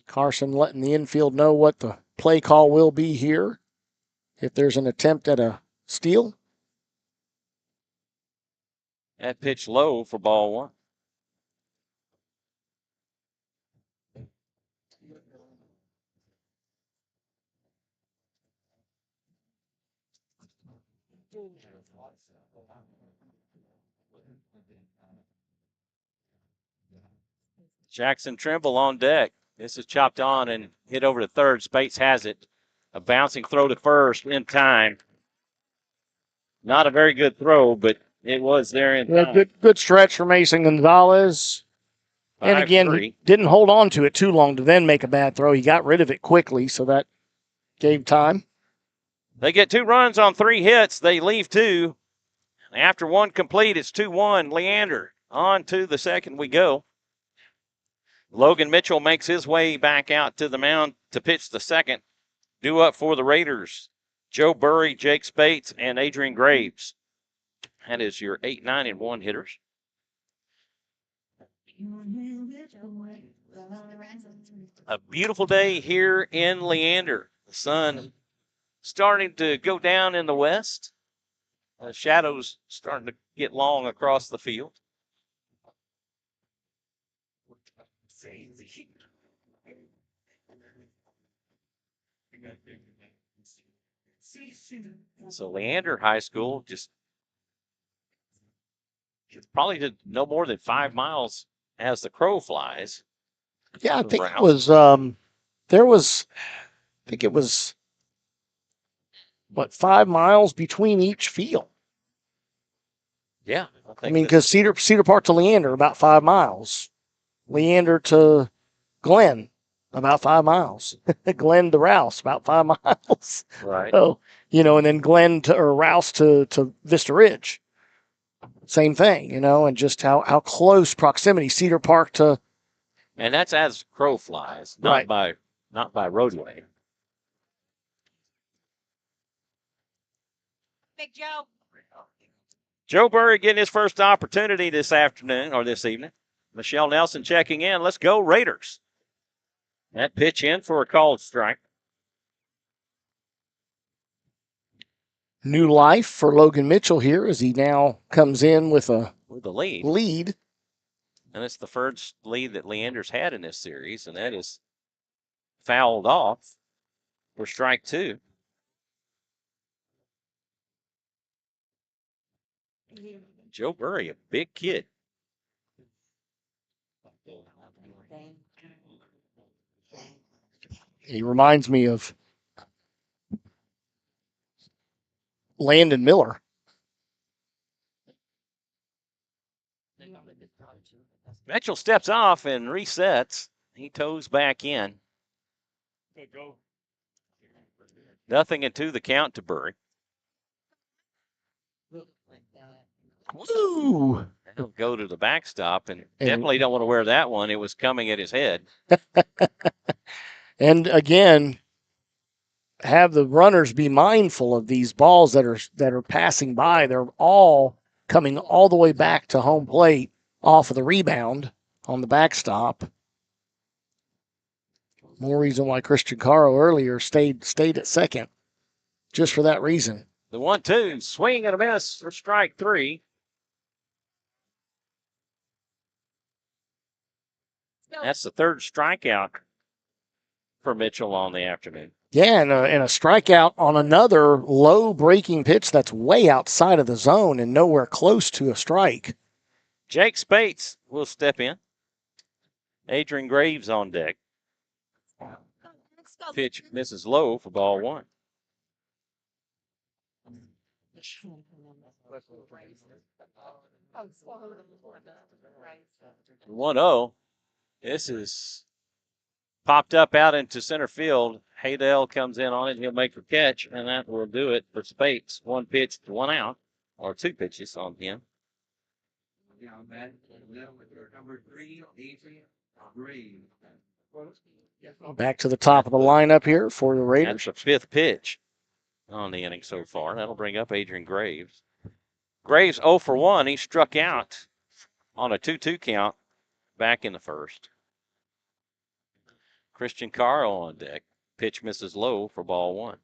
Carson letting the infield know what the play call will be here if there's an attempt at a steal. That pitch low for ball 1. Jackson Trimble on deck. This is chopped on and hit over to third. Spates has it. A bouncing throw to first in time. Not a very good throw, but it was there in time. Good stretch for Mason Gonzalez. And again, he didn't hold on to it too long to then make a bad throw. He got rid of it quickly, so that gave time. They get 2 runs on 3 hits. They leave 2. After 1 complete, it's 2-1. Leander on to the second we go. Logan Mitchell makes his way back out to the mound to pitch the second. Due up for the Raiders, Joe Burry, Jake Spates, and Adrian Graves. That is your 8, 9, and 1 hitters. A beautiful day here in Leander. The sun starting to go down in the west. Shadows starting to get long across the field. So Leander High School just probably did no more than 5 miles as the crow flies. Yeah, I think it was I think it was 5 miles between each field. Yeah, I mean, because Cedar Park to Leander about 5 miles, Leander to Glen about 5 miles, Glen to Rouse about 5 miles. Right. So and then Glen to or Rouse to Vista Ridge, same thing. And just how close proximity Cedar Park to. And that's as crow flies, not by roadway. Big Joe. Joe Burry getting his first opportunity this afternoon or this evening. Michelle Nelson checking in. Let's go Raiders. That pitch in for a called strike. New life for Logan Mitchell here as he now comes in with a lead. And it's the first lead that Leander's had in this series, and that is fouled off for strike 2. Joe Burry, a big kid. He reminds me of Landon Miller. Mitchell steps off and resets. He toes back in. Nothing into the count to Burry. Woo! He'll go to the backstop and definitely don't want to wear that one. It was coming at his head. And again, have the runners be mindful of these balls that are passing by. They're all coming all the way back to home plate off of the rebound on the backstop. More reason why Christian Caro earlier stayed at second, just for that reason. The 1-2, swing and a miss for strike 3. That's the third strikeout for Mitchell on the afternoon. Yeah, and a strikeout on another low breaking pitch that's way outside of the zone and nowhere close to a strike. Jake Spates will step in. Adrian Graves on deck. Pitch misses low for ball 1. 1-0. This is popped up out into center field. Haydell comes in on it. He'll make the catch, and that will do it for Spates. 1 pitch, 1 out, or 2 pitches on him. Back to the top of the lineup here for the Raiders. That's the 5th pitch on the inning so far. That'll bring up Adrian Graves. Graves 0 for 1. He struck out on a 2-2 count back in the first. Christian Caro on deck. Pitch misses low for ball 1.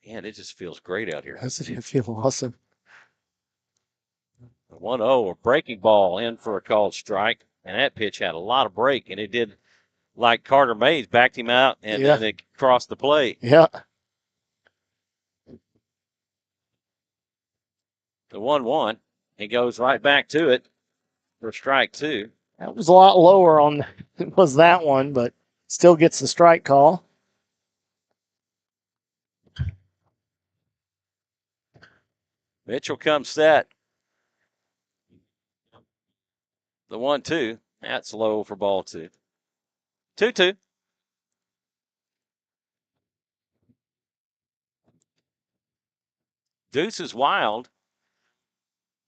Man, it just feels great out here. Doesn't it feel awesome? 1-0, a breaking ball in for a called strike. And that pitch had a lot of break, and it did like Carter Mays backed him out, and then it crossed the plate. Yeah. The 1-1. He goes right back to it for strike 2. That was a lot lower on was that one, but still gets the strike call. Mitchell comes set. The 1-2. That's low for ball 2. 2-2. Deuce is wild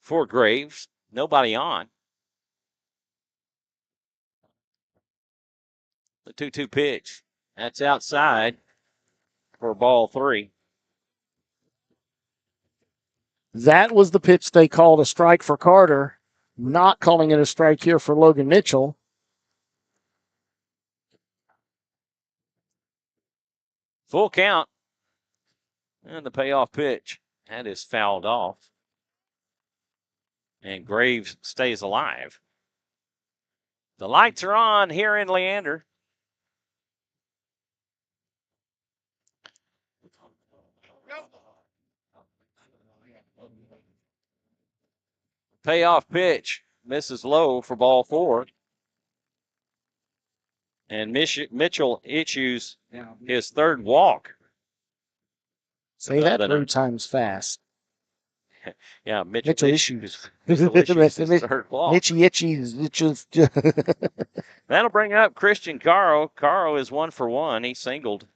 for Graves. Nobody on. The 2-2 pitch. That's outside for ball 3. That was the pitch they called a strike for Carter, not calling it a strike here for Logan Mitchell. Full count. And the payoff pitch. That is fouled off. And Graves stays alive. The lights are on here in Leander. Payoff pitch misses low for ball 4. And Mitchell issues his third walk. Say that 3 times fast. Yeah, Mitchell issues his third walk. Mitchell. That'll bring up Christian Caro. Caro is 1 for 1. He singled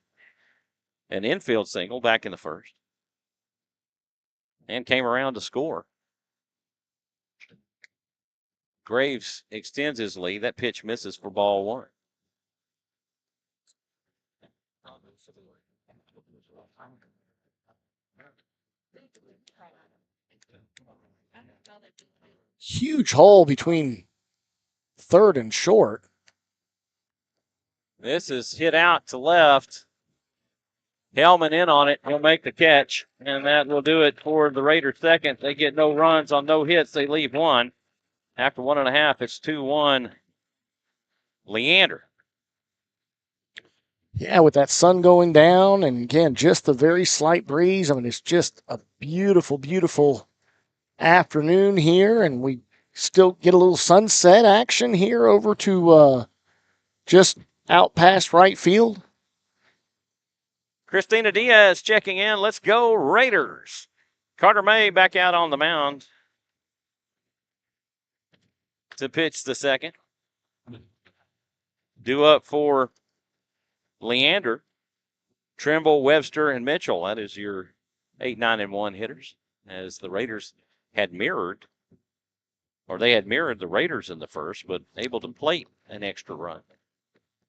an infield single back in the first and came around to score. Graves extends his lead. That pitch misses for ball 1. Huge hole between third and short. This is hit out to left. Hellman in on it. He'll make the catch, and that will do it for the Raiders' second. They get no runs on no hits. They leave 1. After 1.5, it's 2-1 Leander. Yeah, with that sun going down, and again, just the very slight breeze. I mean, it's just a beautiful, beautiful afternoon here, and we still get a little sunset action here over to just out past right field. Christina Diaz checking in. Let's go Raiders. Carter May back out on the mound to pitch the second. Due up for Leander, Trimble, Webster, and Mitchell. That is your 8, 9, and 1 hitters, as the Raiders had mirrored, or they had mirrored the Raiders in the first, but able to plate an extra run.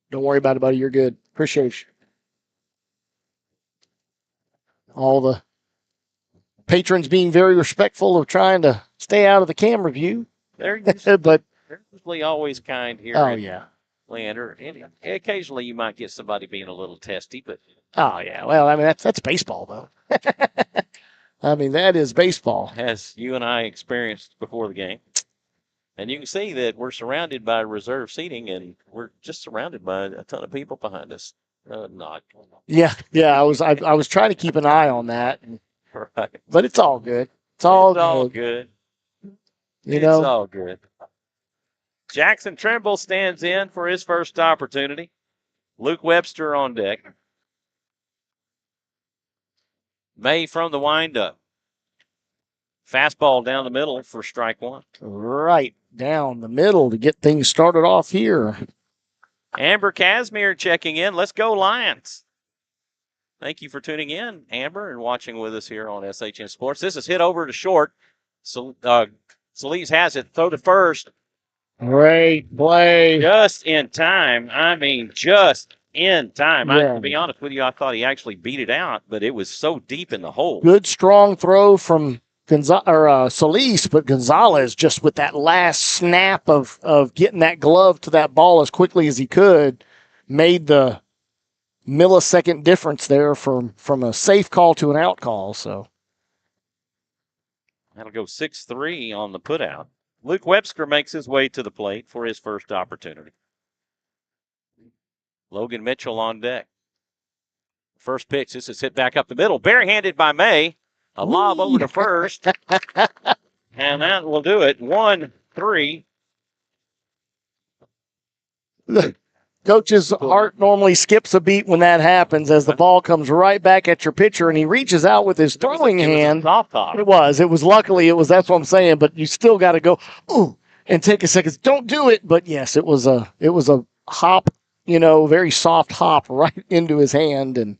Don't worry about it, buddy. You're good. Appreciate you. All the patrons being very respectful of trying to stay out of the camera view. They're usually always kind here. Oh, yeah. Leander. And occasionally you might get somebody being a little testy, but. Oh, yeah. Well, I mean, that's baseball, though. I mean, that is baseball. As you and I experienced before the game. And you can see that we're surrounded by reserve seating, and we're just surrounded by a ton of people behind us. Not. Yeah. I was trying to keep an eye on that. Right. But it's all good. It's all good. You know? It's all good. Jackson Trimble stands in for his first opportunity. Luke Webster on deck. May from the windup. Fastball down the middle for strike 1. Right down the middle to get things started off here. Amber Casimir checking in. Let's go Lions. Thank you for tuning in, Amber, and watching with us here on SHN Sports. This is hit over to short. So Solis has it. Throw to first. Great play. Just in time. I mean, just in time. Yeah. To be honest with you, I thought he actually beat it out, but it was so deep in the hole. Good, strong throw from Solis, but Gonzalez just with that last snap of getting that glove to that ball as quickly as he could made the millisecond difference there from a safe call to an out call. So that'll go 6-3 on the putout. Luke Webster makes his way to the plate for his first opportunity. Logan Mitchell on deck. First pitch, this is hit back up the middle. Barehanded by May. A lob over to first. And that will do it. 1-3. Coach's heart normally skips a beat when that happens as the ball comes right back at your pitcher and he reaches out with his throwing hand. It was. Luckily, that's what I'm saying, but you still got to go, ooh, and take a second. Don't do it. But yes, it was a hop, very soft hop right into his hand and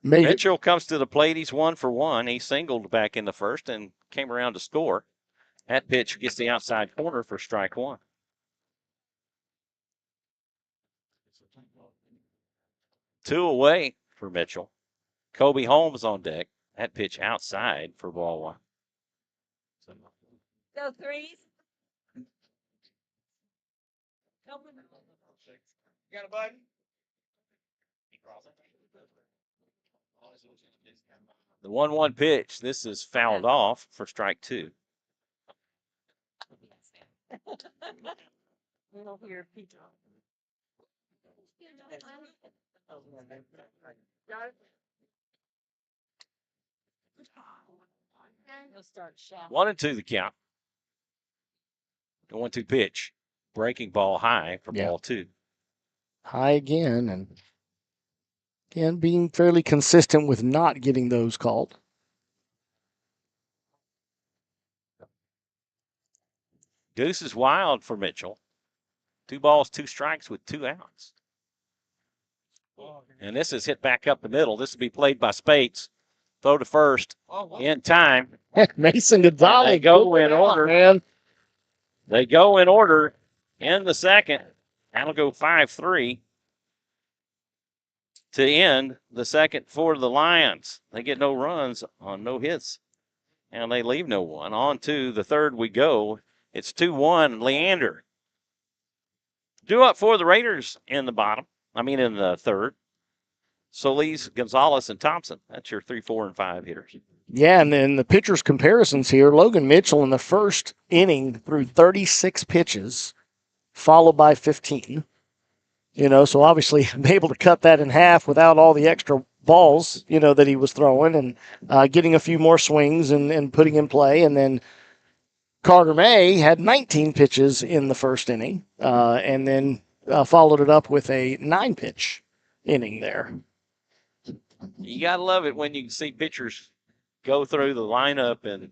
Mitchell comes to the plate. He's 1 for 1. He singled back in the first and came around to score. That pitch gets the outside corner for strike 1. Two away for Mitchell. Kobe Holmes on deck. That pitch outside for ball one. Go threes. You got a button? The 1-1 pitch. This is fouled off for strike two. One and two the count. The 1-2 pitch. Breaking ball high for ball two. High again, and again being fairly consistent with not getting those called. Deuce is wild for Mitchell. 2 balls, 2 strikes with 2 outs. And this is hit back up the middle. This will be played by Spates. Throw to first in time. Mason Gonzalez. They go in order. Man. They go in order in the second. That'll go 5-3 to end the second for the Lions. They get no runs on no hits, and they leave no one. On to the third we go. It's 2-1, Leander. Due up for the Raiders in the third. Solis, Gonzalez, and Thompson. That's your 3, 4, and 5 hitters. Yeah, and then the pitchers' comparisons here. Logan Mitchell in the first inning threw 36 pitches, followed by 15. So obviously I'm able to cut that in half without all the extra balls, that he was throwing, and getting a few more swings and putting in play. And then Carter May had 19 pitches in the first inning, and then followed it up with a 9-pitch inning there. You got to love it when you can see pitchers go through the lineup and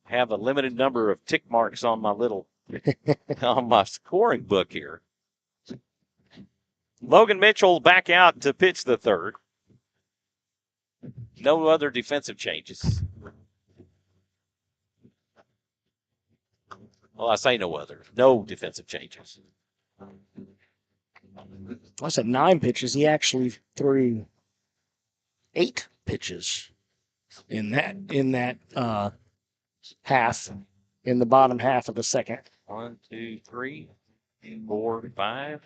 have a limited number of tick marks on my on my scoring book here. Logan Mitchell back out to pitch the third. No other defensive changes. Well, I say no other. No defensive changes. I said 9 pitches. He actually threw 8 pitches in that half, in the bottom half of the second. 1, 2, 3, 4, 5.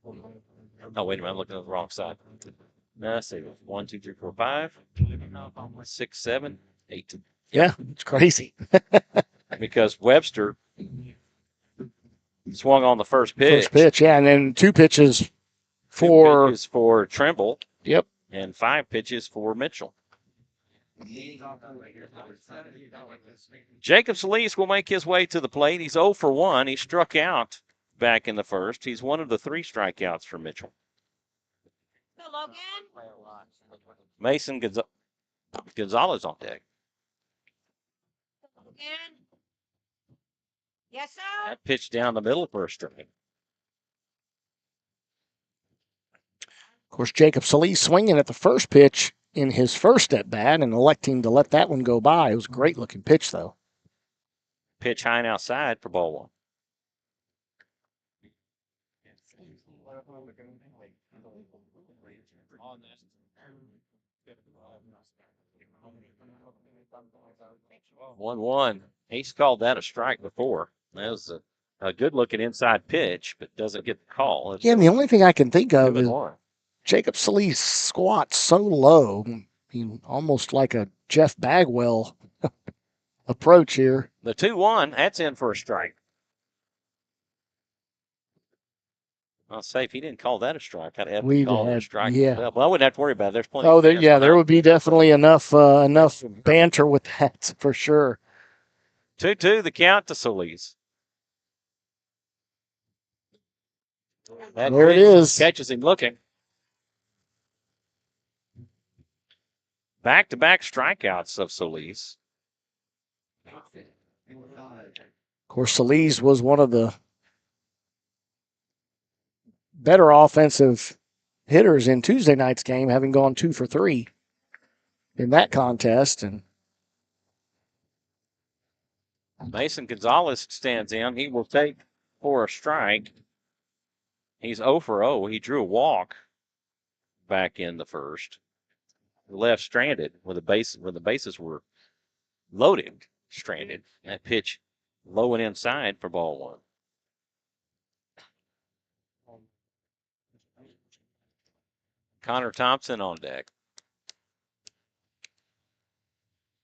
Oh, wait a minute. I'm looking at the wrong side. No, let's see. 1, 2, 3, 4, 5, 6, 7, 8. Yeah, it's crazy. Because Webster swung on the first pitch. First pitch, yeah, and then 2 pitches for 2 pitches for Trimble. Yep. And 5 pitches for Mitchell. Jacob Solis will make his way to the plate. He's 0 for 1. He struck out back in the first. He's one of the 3 strikeouts for Mitchell. Go, Logan. Mason Gonzalez on deck. Logan. Yes, sir. That pitch down the middle for a strike. Of course, Jacob Solis swinging at the first pitch in his first at bat and electing to let that one go by. It was a great looking pitch, though. Pitch high and outside for ball one. One. He's called that a strike before. That was a good-looking inside pitch, but doesn't get the call. Yeah, and the only thing I can think of is 2-1. Jacob Solis squats so low, almost like a Jeff Bagwell approach here. The 2-1, that's in for a strike. I'll say if he didn't call that a strike, I'd have to call it a strike. Yeah. Well, I wouldn't have to worry about it. There's plenty. Oh, there would be definitely enough banter with that for sure. 2-2, the count to Solis. There it is. Catches him looking. Back-to-back strikeouts of Solis. Of course, Solis was one of the better offensive hitters in Tuesday night's game, having gone 2 for 3 in that contest. And Mason Gonzalez stands in. He will take for a strike. He's 0 for 0. He drew a walk back in the first. left stranded where the bases were loaded, stranded. That pitch low and inside for ball one. Connor Thompson on deck.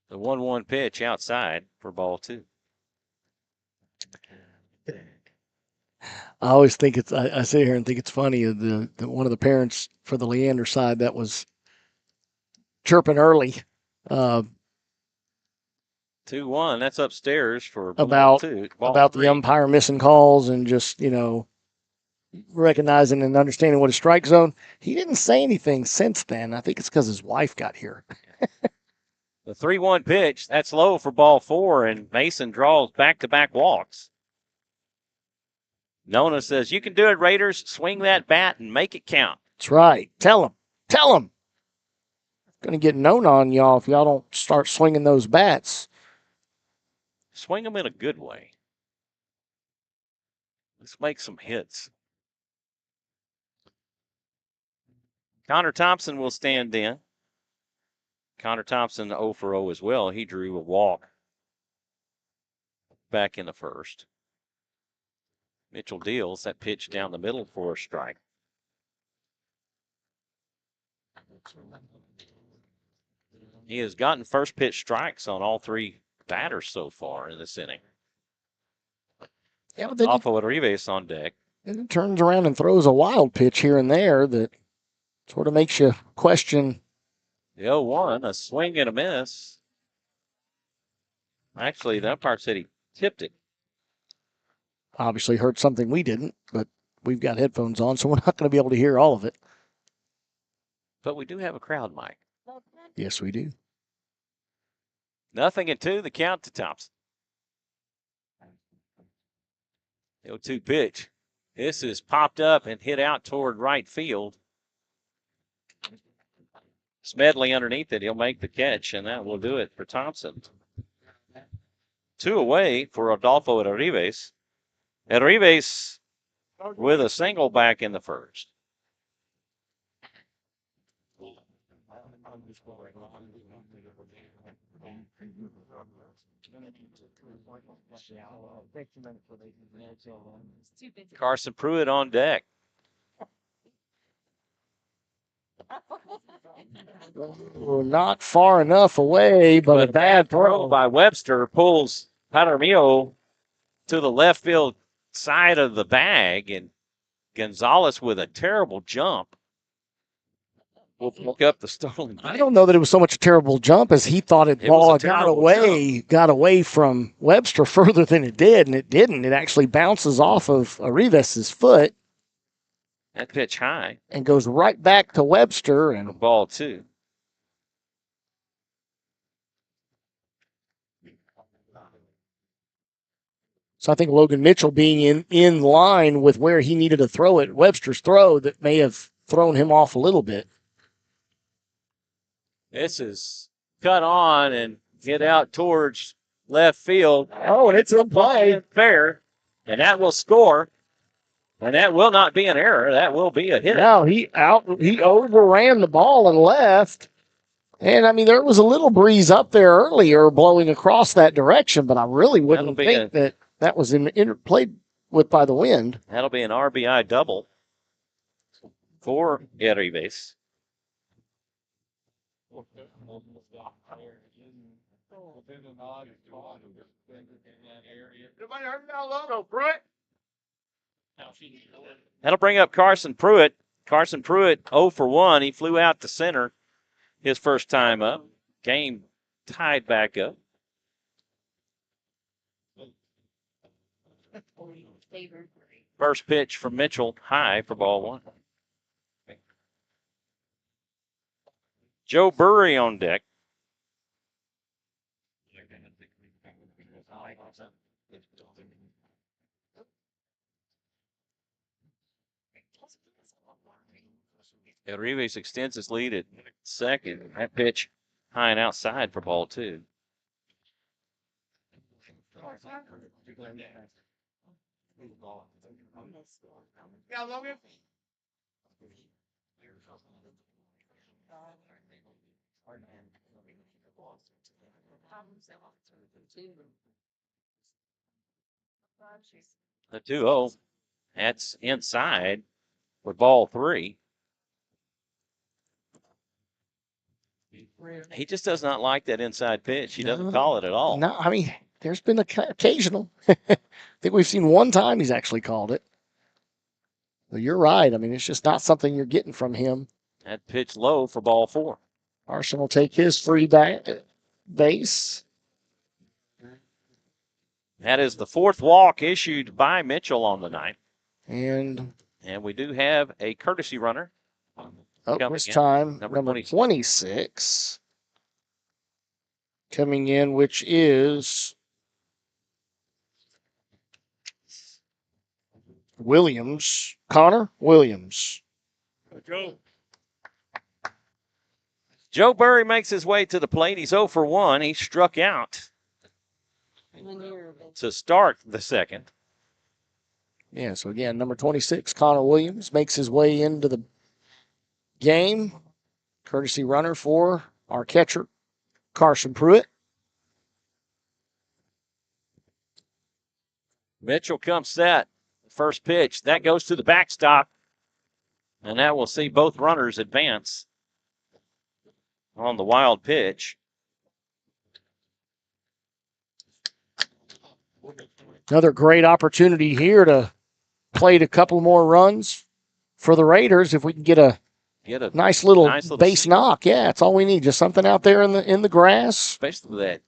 The 1-1 pitch outside for ball two. I always think I sit here and think it's funny. The one of the parents for the Leander side that was chirping early 2-1. That's upstairs for about the umpire missing calls and just recognizing and understanding what a strike zone. He didn't say anything since then. I think it's because his wife got here. The 3-1 pitch, that's low for ball four, and Mason draws back-to-back walks. Nona says, you can do it, Raiders. Swing that bat and make it count. That's right. Tell him. Going to get known on y'all if y'all don't start swinging those bats. Swing them in a good way. Let's make some hits. Connor Thompson will stand in. Connor Thompson 0 for 0 as well. He drew a walk back in the first. Mitchell deals that pitch down the middle for a strike. He has gotten first pitch strikes on all three batters so far in this inning. Yeah, but then Alfo Rodriguez on deck. And he turns around and throws a wild pitch here and there that sort of makes you question. The 0-1, a swing and a miss. Actually, the umpire said he tipped it. Obviously heard something we didn't, but we've got headphones on, so we're not going to be able to hear all of it. But we do have a crowd mic. Yes, we do. 0-2, the count to Thompson. The 0-2 pitch. This is popped up and hit out toward right field. Smedley underneath it. He'll make the catch, and that will do it for Thompson. 2 away for Adolfo Rodriguez. Rodriguez with a single back in the first. Carson Pruitt on deck. Not far enough away, but a bad throw by Webster pulls Patermio to the left field side of the bag, and Gonzalez with a terrible jump will pick up the stolen base. I don't know that it was so much a terrible jump as he thought it ball got away from Webster further than it did, and it didn't. It actually bounces off of Arribas' foot. That pitch high. And goes right back to Webster. And ball two. So I think Logan Mitchell being in line with where he needed to throw it, Webster's throw, that may have thrown him off a little bit. This is cut on and get out towards left field. Oh, and it's a play. Fair. And that will score. And that will not be an error. That will be a hit. No, he overran the ball and left. And, I mean, there was a little breeze up there earlier blowing across that direction, but I really wouldn't think that was played with by the wind. That'll be an RBI double for Arribas. That'll bring up Carson Pruitt. Carson Pruitt 0 for 1. He flew out to center his first time up. Game tied back up. First pitch from Mitchell, high for ball one. Joe Burry on deck. Arribas extends his lead at second. That pitch high and outside for ball two. Yeah, Logan. The 2-0. That's inside for ball 3. He just does not like that inside pitch. He doesn't call it at all. No, I mean, there's been occasional. I think we've seen one time he's actually called it. But you're right. I mean, it's just not something you're getting from him. That pitch low for ball 4. Arson will take his free base. That is the 4th walk issued by Mitchell on the night. And we do have a courtesy runner. This time, number 26 coming in, which is Williams. Connor Williams. Joe Burry makes his way to the plate. He's 0 for 1. He struck out to start the second. Yeah, so again, number 26, Connor Williams, makes his way into the game. Courtesy runner for our catcher, Carson Pruitt. Mitchell comes set. First pitch. That goes to the backstop. And that will see both runners advance on the wild pitch. Another great opportunity here to plate a couple more runs for the Raiders if we can get a nice little base knock. Yeah, that's all we need. Just something out there in the grass. Especially that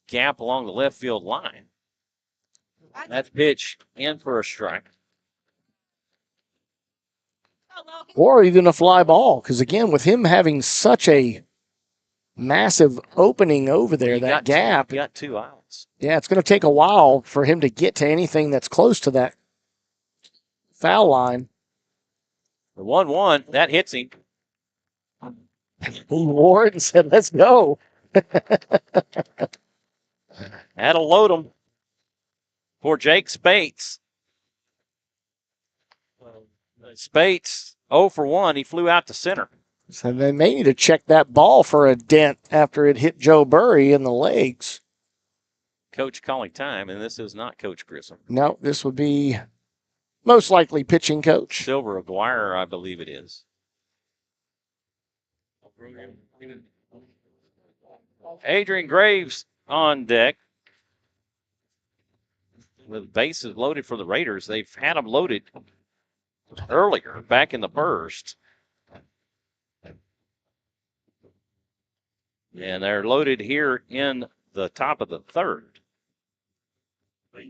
gap along the left field line. That pitch in for a strike. Or even a fly ball, because again, with him having such a massive opening over there, that gap. You got 2 outs. Yeah, it's going to take a while for him to get to anything that's close to that foul line. The 1-1, that hits him. He wore it and said, let's go. That'll load him for Jake Spates. Spates 0 for 1. He flew out to center. So they may need to check that ball for a dent after it hit Joe Burry in the legs. Coach calling time, and this is not Coach Grissom. No, this would be most likely pitching coach. Silver Aguirre, I believe it is. Adrian Graves on deck. With bases loaded for the Raiders. They've had them loaded earlier, back in the first. And they're loaded here in the top of the third. Of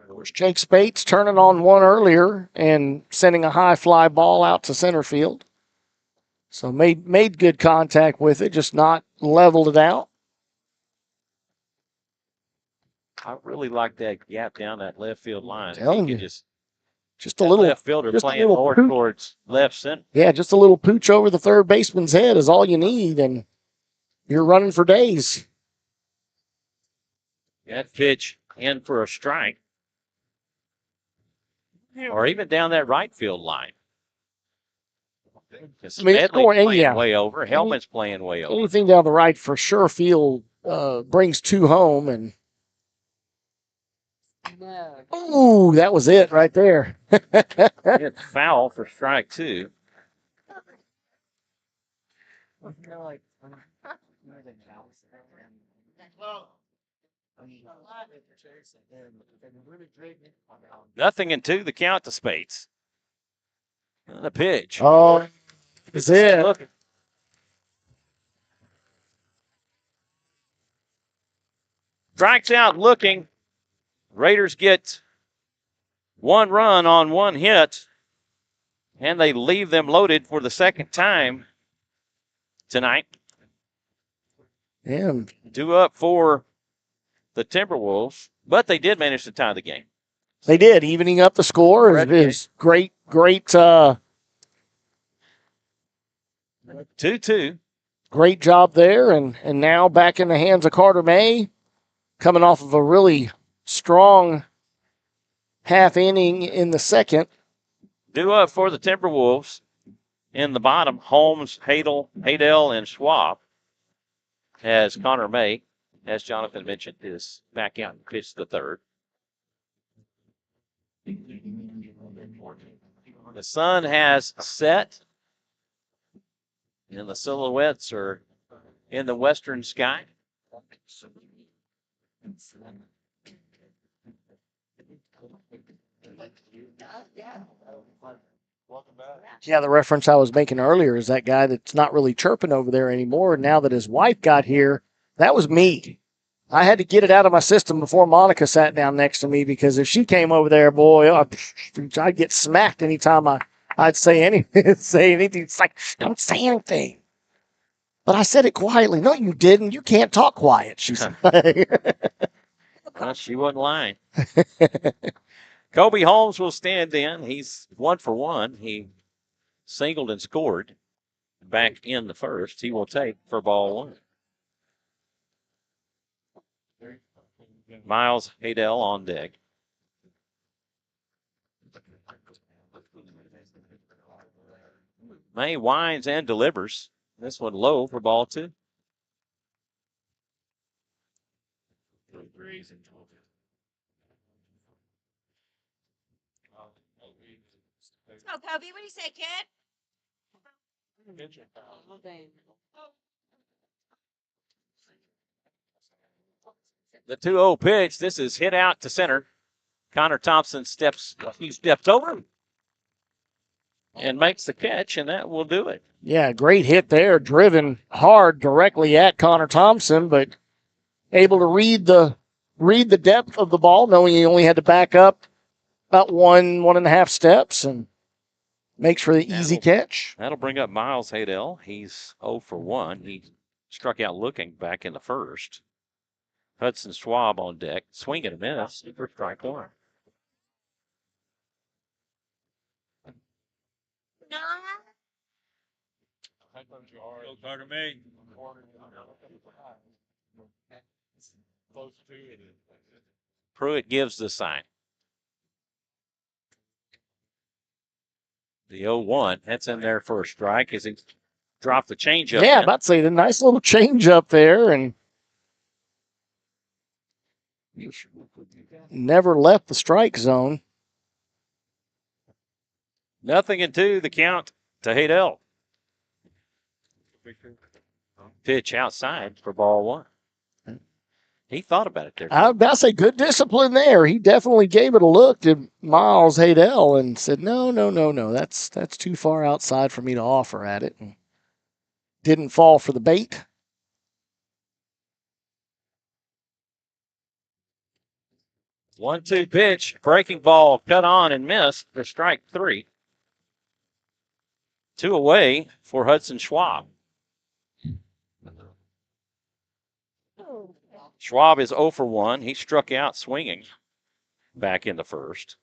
course, Jake Spates turning on one earlier and sending a high fly ball out to center field. So made good contact with it, just not leveled it out. I really like that gap down that left field line. Telling you. Just a little left fielder playing more towards left center. Yeah, just a little pooch over the third baseman's head is all you need, and you're running for days. That pitch in for a strike. Or even down that right field line. Smedley's playing way over. Hellman's playing way over. Anything down the right for sure field brings 2 home, and ooh, that was it right there. It's foul for strike 2. Nothing in 2, the count to Spates. The pitch. Oh, that's it. Look. Strikes out looking. Raiders get 1 run on 1 hit, and they leave them loaded for the second time tonight. And 2 up for the Timberwolves, but they did manage to tie the game. They did, evening up the score. Is great 2-2. Great job there, and now back in the hands of Carter May, coming off of a really strong half inning in the second. 2 up for the Timberwolves. In the bottom, Holmes, Hadell, and Schwab. As Connor May, as Jonathan mentioned, is back out and pitched the third. The sun has set, and the silhouettes are in the western sky. Yeah, the reference I was making earlier is that guy that's not really chirping over there anymore. Now that his wife got here, that was me. I had to get it out of my system before Monica sat down next to me, because if she came over there, boy, I'd get smacked anytime I'd say anything. Say anything. It's like, don't say anything. But I said it quietly. No, you didn't. You can't talk quiet, she said. Well, she wasn't lying. Kobe Holmes will stand in. He's 1 for 1. He singled and scored back in the first. He will take for ball 1. Miles Hadell on deck. May winds and delivers. This one low for ball 2. Let's go, Kobe. What do you say, kid? The 2-0 pitch. This is hit out to center. Connor Thompson steps over and makes the catch, and that will do it. Yeah, great hit there. Driven hard directly at Connor Thompson, but able to read the depth of the ball, knowing he only had to back up about one and a half steps, and makes for the easy catch. That'll bring up Miles Hadell. He's 0 for 1. He struck out looking back in the first. Hudson Schwab on deck. Swing and a miss for strike 1. No. Carter May. Pruitt gives the sign. The 0-1. That's in there for a strike as he dropped the changeup. Yeah, about to say the nice little change up there, and never left the strike zone. 0-2, the count to Hadell. Pitch outside for ball 1. He thought about it there. I was about to say good discipline there. He definitely gave it a look to Miles Hadell and said, no. That's too far outside for me to offer at it. And didn't fall for the bait. One-two pitch, breaking ball, cut on and missed for strike 3. 2 away for Hudson Schwab. Schwab is 0 for 1. He struck out swinging back in the first.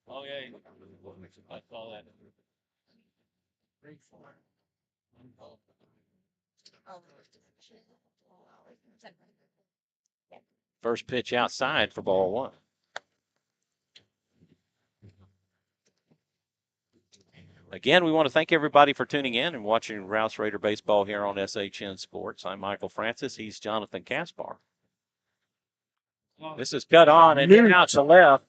Oh, yeah. I saw that. First pitch outside for ball 1. Again, we want to thank everybody for tuning in and watching Rouse Raider Baseball here on SHN Sports. I'm Michael Francis. He's Jonathan Kaspar. This is cut on and out to left.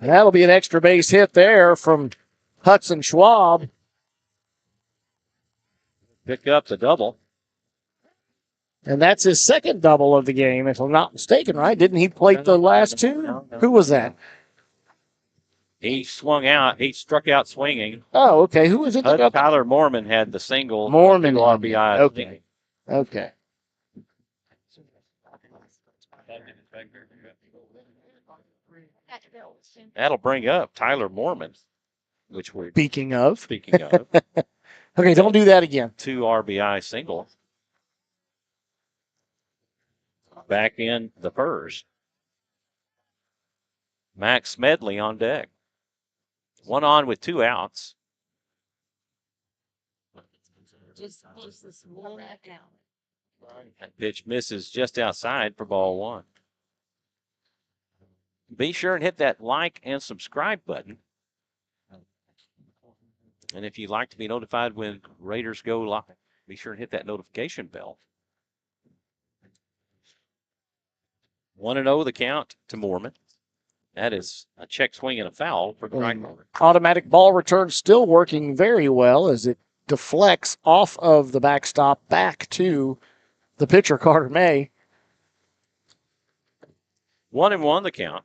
And that'll be an extra base hit there from Hudson Schwab. Pick up the double. And that's his second double of the game, if I'm not mistaken, right? Didn't he plate the last two? No. Who was that? He swung out. He struck out swinging. Oh, okay. Who was it? Tyler Mormon had the single. Mormon. RBI. Okay. That'll bring up Tyler Mormon, which we're Speaking of. Okay, don't do that again. 2 RBI single. Back in the first. Max Smedley on deck. 1 on with 2 outs. Just slow that down. That pitch misses just outside for ball 1. Be sure and hit that like and subscribe button. And if you'd like to be notified when Raiders go live, be sure and hit that notification bell. 1-0 the count to Mormon. That is a check swing and a foul for strike. Automatic ball return still working very well as it deflects off of the backstop back to the pitcher, Carter May. 1-1 the count.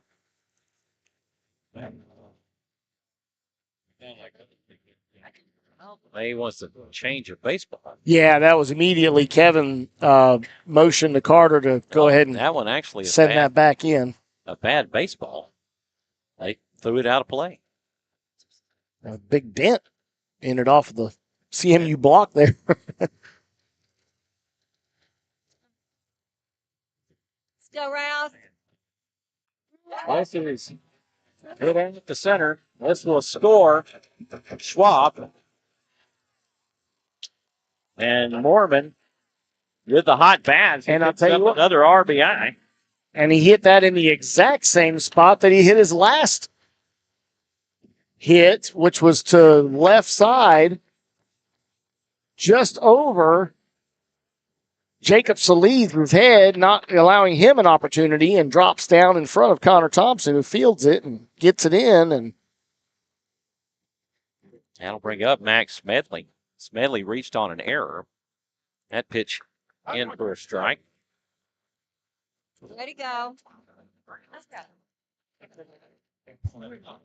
May wants to change of baseball. Yeah, that was immediately Kevin motioned to Carter to go ahead and that one actually send that back in. A bad baseball. They threw it out of play. A big dent in it off of the CMU block there. Let's go, Rouse. This is hit in at the center. This will score. Schwab. And Mormon with the hot bat. And I'll tell you what, another RBI. And he hit that in the exact same spot that he hit his last hit, which was to left side, just over Jacob Salee's head, not allowing him an opportunity, and drops down in front of Connor Thompson, who fields it and gets it in. And that'll bring up Max Smedley. Smedley reached on an error. That pitch in for a strike. Ready to go. Let's go.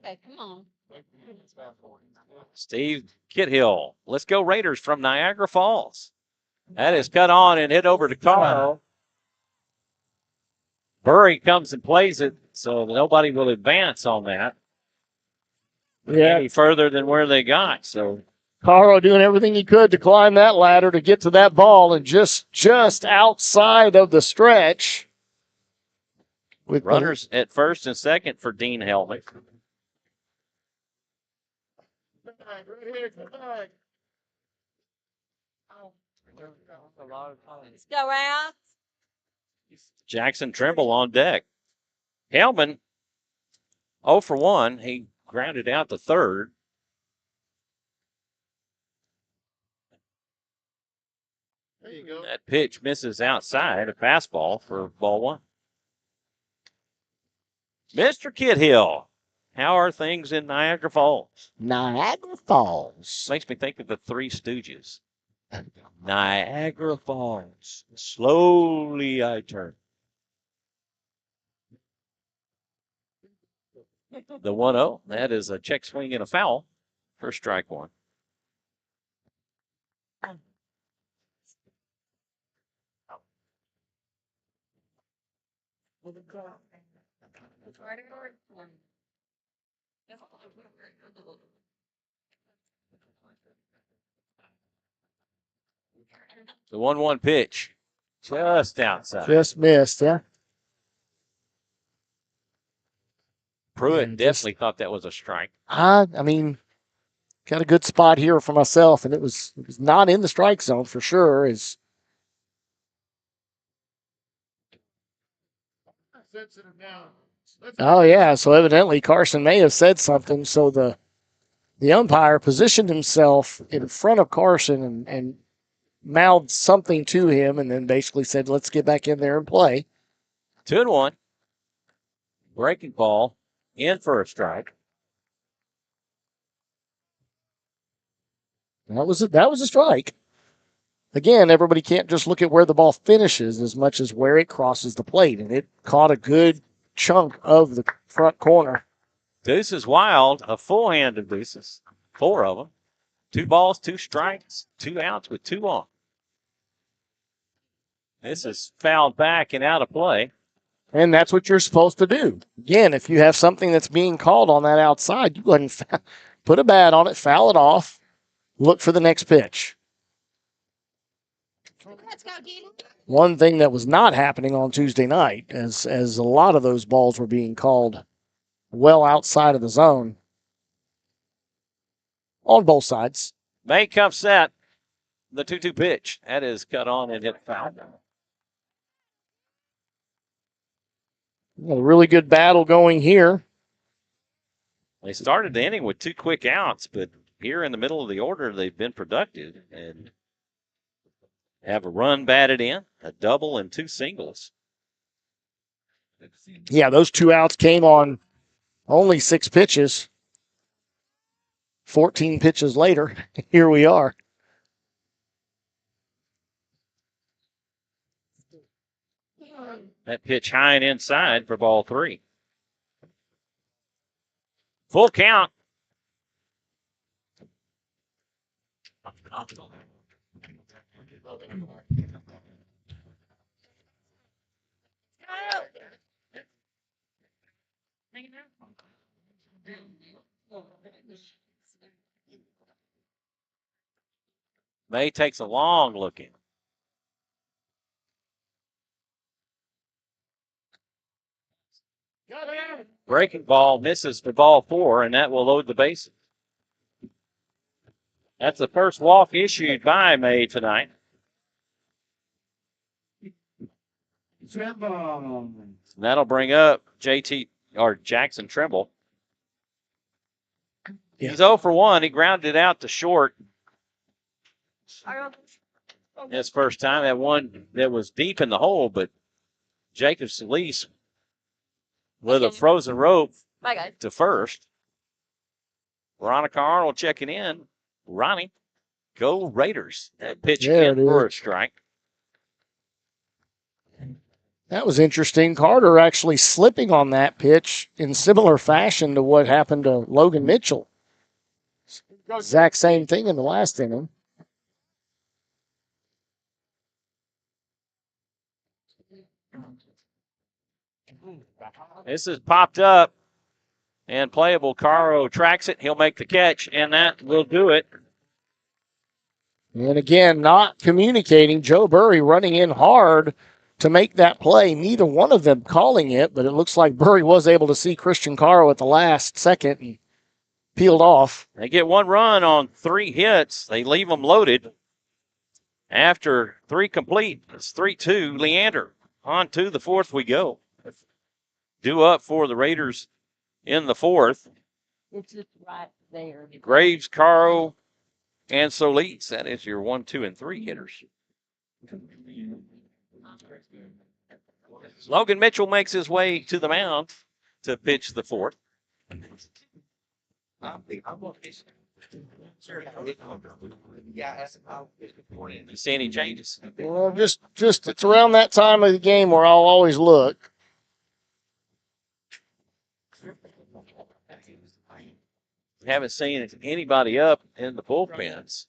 Okay, come on. Steve Kithill. Let's go Raiders from Niagara Falls. That is cut on and hit over to Carl. Burry comes and plays it, so nobody will advance on that. Any further than where they got. So Carl doing everything he could to climb that ladder to get to that ball, and just outside of the stretch. With runners at first and second for Dean Helmick. Let's go, Rouse. Jackson Trimble on deck. Hellman 0 for 1. He grounded out the third. There you go. That pitch misses outside, a fastball for ball one. Mr. Kithill, how are things in Niagara Falls? Niagara Falls. Makes me think of the Three Stooges. Niagara Falls. Slowly I turn. The 1-0. That is a check swing and a foul for strike one. The 1-1 pitch. Just outside. Just missed, yeah. Pruitt definitely thought that was a strike. I mean, got a good spot here for myself, and it was not in the strike zone for sure. Oh yeah, so evidently Carson may have said something. So the umpire positioned himself in front of Carson and mouthed something to him, and then basically said, "Let's get back in there and play." 2-1. Breaking ball in for a strike. That was a strike. Again, everybody can't just look at where the ball finishes as much as where it crosses the plate, and it caught a good chunk of the front corner. Deuces Wild, a full hand of deuces, 4 of them. 2 balls, 2 strikes, 2 outs with 2 on. This is fouled back and out of play. And that's what you're supposed to do. Again, if you have something that's being called on that outside, you go ahead and put a bat on it, foul it off, look for the next pitch. Let's go, Dean. One thing that was not happening on Tuesday night, as a lot of those balls were being called well outside of the zone on both sides. May comes set. The 2-2 pitch. That is cut on and hit foul. A really good battle going here. They started the inning with 2 quick outs, but here in the middle of the order, they've been productive and have a run batted in, a double, and 2 singles. Yeah, those 2 outs came on only 6 pitches. 14 pitches later, here we are. That pitch high and inside for ball 3. Full count. May takes a long look in. Breaking ball misses for ball 4, and that will load the bases. That's the first walk issued by May tonight. And that'll bring up Jackson Trimble. Yeah. He's 0 for 1. He grounded out to short his first time. That one that was deep in the hole, but Jacob Solis with a frozen rope to first. Veronica Arnold checking in. Ronnie, go Raiders. That pitch again for a strike. That was interesting. Carter actually slipping on that pitch in similar fashion to what happened to Logan Mitchell. Exact same thing in the last inning. This is popped up and playable. Caro tracks it. He'll make the catch, and that will do it. And again, not communicating. Joe Burry running in hard to make that play. Neither one of them calling it, but it looks like Burry was able to see Christian Caro at the last second and peeled off. They get 1 run on 3 hits. They leave them loaded. After 3 complete, it's 3-2. Leander on to the 4th we go. Due up for the Raiders in the 4th. It's just right there. Graves, Caro, and Solis. That is your 1, 2, and 3 hitters. Logan Mitchell makes his way to the mound to pitch the 4th. You see any changes? Well, just it's around that time of the game where I'll always look. Haven't seen anybody up in the bullpens.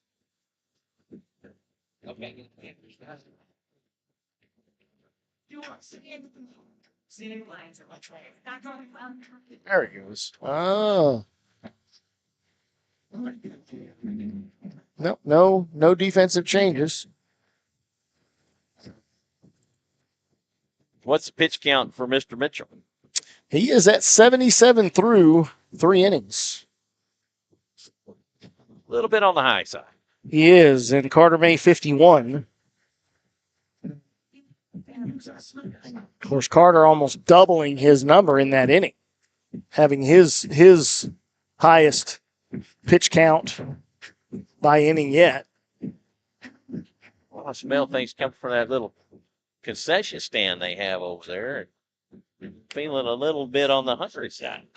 There he goes. Oh. No defensive changes. What's the pitch count for Mr. Mitchell? He is at 77 through 3 innings. A little bit on the high side. He is, and Carter May 51. Of course, Carter almost doubling his number in that inning, having his highest pitch count by inning yet. Well, I smell things coming from that little concession stand they have over there. Feeling a little bit on the hungry side.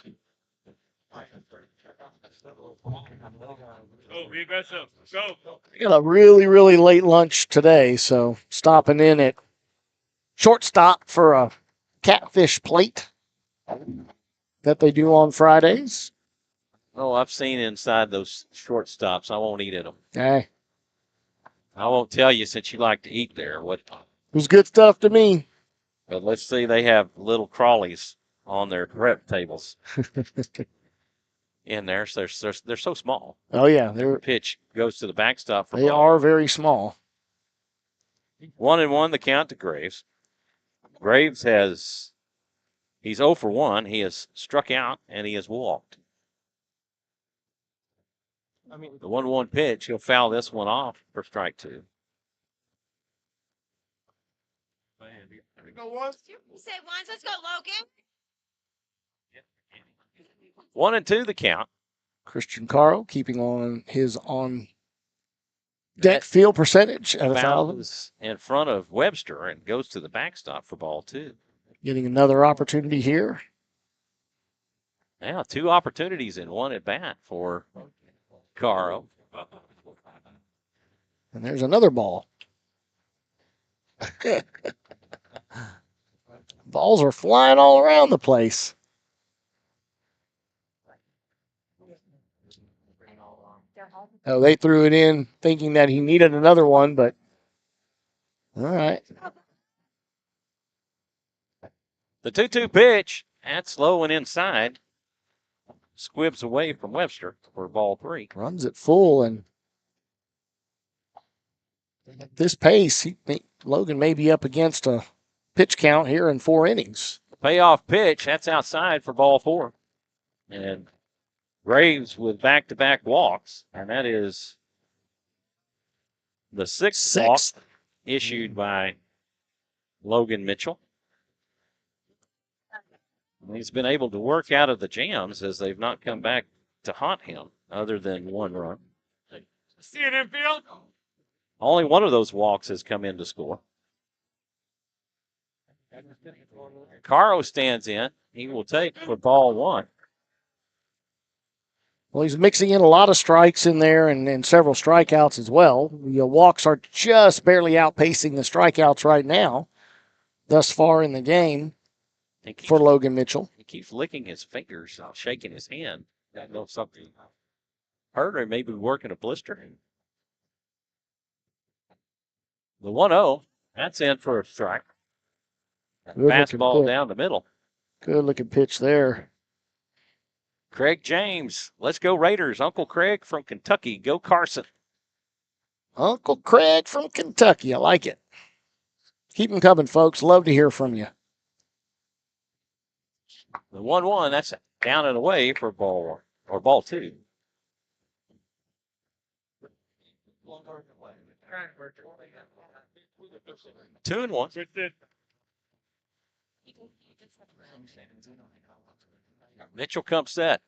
Go, be aggressive. Go. We got a really late lunch today, so stopping in at shortstop for a catfish plate that they do on Fridays. Oh, I've seen inside those shortstops. I won't eat at them. Hey, I won't tell you since you like to eat there. What? it was good stuff to me. But let's see, they have little crawlies on their prep tables in there. So they're so small. Oh yeah, The pitch goes to the backstop. they are very small. 1-1 the count to Graves. Graves he's 0 for 1. He has struck out and he has walked. The 1-1 pitch, he'll foul this one off for strike 2. You say once, let's go, Logan. 1-2 the count. Christian Caro keeping on his on-deck field percentage at 1,000. Bounces in front of Webster and goes to the backstop for ball 2. Getting another opportunity here. Now 2 opportunities in 1 at bat for Caro. And there's another ball. Balls are flying all around the place. Oh, they threw it in thinking that he needed another one, but all right. The 2-2 pitch. That's low and inside. Squibs away from Webster for ball 3. Runs it full, and at this pace, Logan may be up against a pitch count here in 4 innings. Payoff pitch. That's outside for ball 4. And Graves with back-to-back walks, and that is the 6th walk issued by Logan Mitchell. And he's been able to work out of the jams as they've not come back to haunt him other than 1 run. See it infield. Only one of those walks has come in to score. Caro stands in. He will take for ball 1. Well, he's mixing in a lot of strikes in there and several strikeouts as well. The walks are just barely outpacing the strikeouts right now, thus far in the game for Logan Mitchell. He keeps licking his fingers, shaking his hand. I don't know if something hurt or maybe working a blister. The 1-0, that's in for a strike. Fastball down the middle. Good looking pitch there. Craig James, let's go Raiders. Uncle Craig from Kentucky, go Carson. Uncle Craig from Kentucky, I like it. Keep them coming, folks. Love to hear from you. The 1-1, that's down and away for ball 2. Two and 1. Mitchell comes set.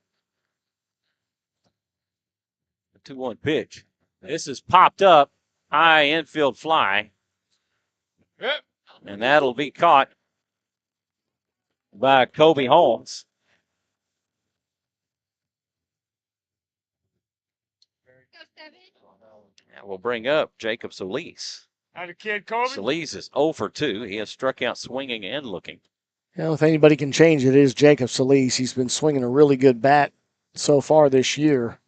The 2-1 pitch. This is popped up. High infield fly. And that'll be caught by Kobe Holmes. And we'll bring up Jacob Solis. How's the kid, Kobe? Solis is 0 for 2. He has struck out swinging and looking. You know, if anybody can change it, is Jacob Solis. He's been swinging a really good bat so far this year.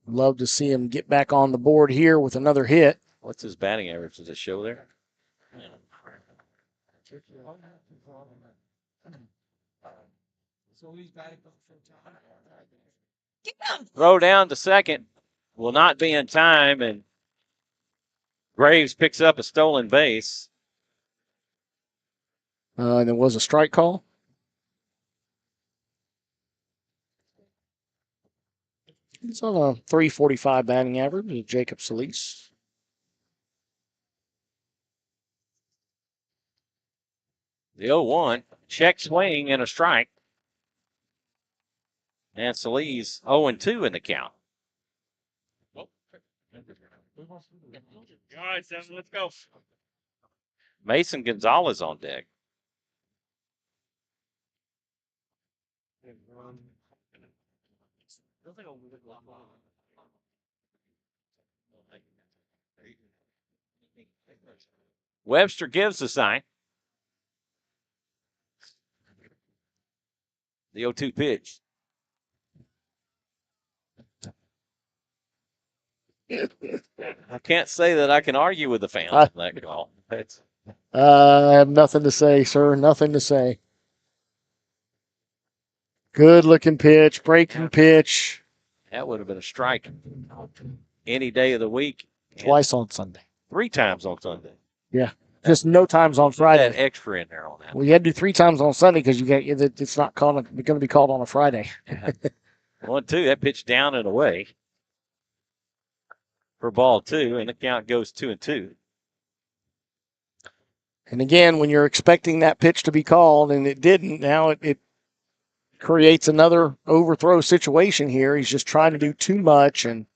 Love to see him get back on the board here with another hit. What's his batting average? Does it show there? Throw down to second. Will not be in time, and Graves picks up a stolen base. And there was a strike call. He's on a .345 batting average with Jacob Solis. The 0-1, check swing and a strike. And Solis 0-2 in the count. All right, Seven, let's go. Mason Gonzalez on deck. Webster gives the sign. The 0-2 pitch. I can't say that I can argue with the fans on that call. I have nothing to say, sir. Nothing to say. Good looking pitch, breaking pitch. That would have been a strike any day of the week. Twice on Sunday. 3 times on Sunday. Yeah, just no times on Friday. That extra in there on that. Well, you had to do 3 times on Sunday because it's not going to be called on a Friday. 1-2. That pitch down and away for ball 2, and the count goes 2-2. And again, when you're expecting that pitch to be called and it didn't, now it creates another overthrow situation here. He's just trying to do too much. And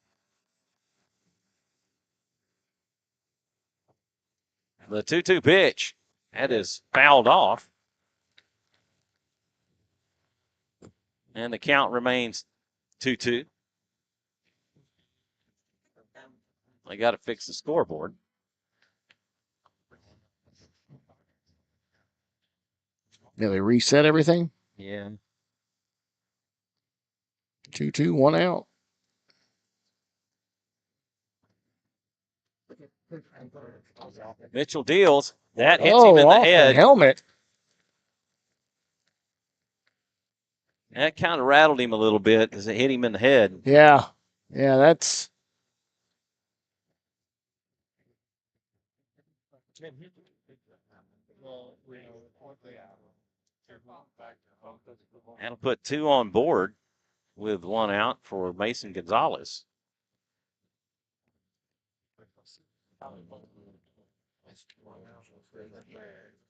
the 2-2 pitch. That is fouled off. And the count remains 2-2. They got to fix the scoreboard. Yeah, they reset everything. Yeah. 2-2, 1 out. Mitchell deals. That hits him in the head. The helmet. That kind of rattled him a little bit as it hit him in the head. Yeah. Yeah, that's. That'll put 2 on board with 1 out for Mason Gonzalez.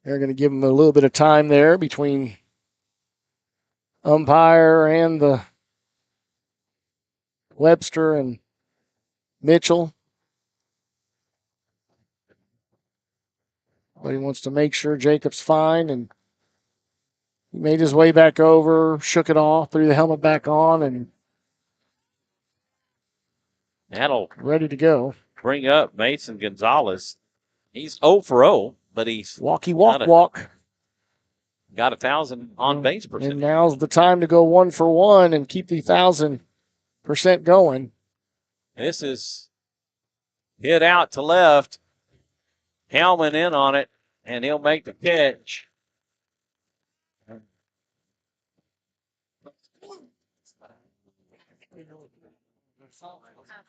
They're going to give him a little bit of time there between umpire and the Webster and Mitchell. But he wants to make sure Jacob's fine, and he made his way back over, shook it off, threw the helmet back on, and that'll ready to go. Bring up Mason Gonzalez. He's 0 for 0, but he's walk. Got 1,000 on base percentage. And now's the time to go 1 for 1 and keep the 1,000% going. This is hit out to left. Hellman in on it, and he'll make the catch.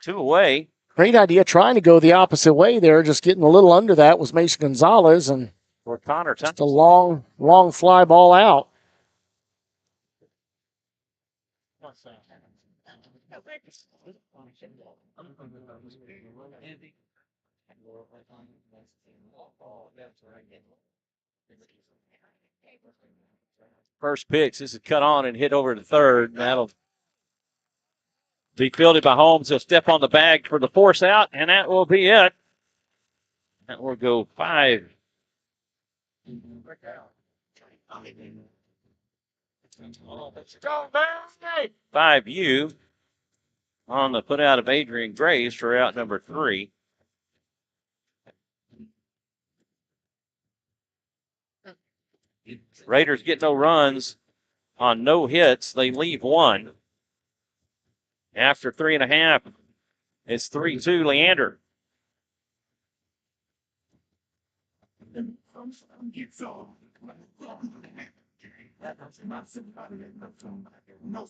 Two away. Great idea trying to go the opposite way there. Just getting a little under that was Mason Gonzalez, and for Connor, just a long fly ball out. First pitch. This is cut on and hit over to third. And that'll be fielded by Holmes. He'll step on the bag for the force out, and that will be it. That will go 5. 5U on the put out of Adrian Graves for out number 3. Raiders get no runs on no hits. They leave 1. After 3.5, it's 3-2 Leander.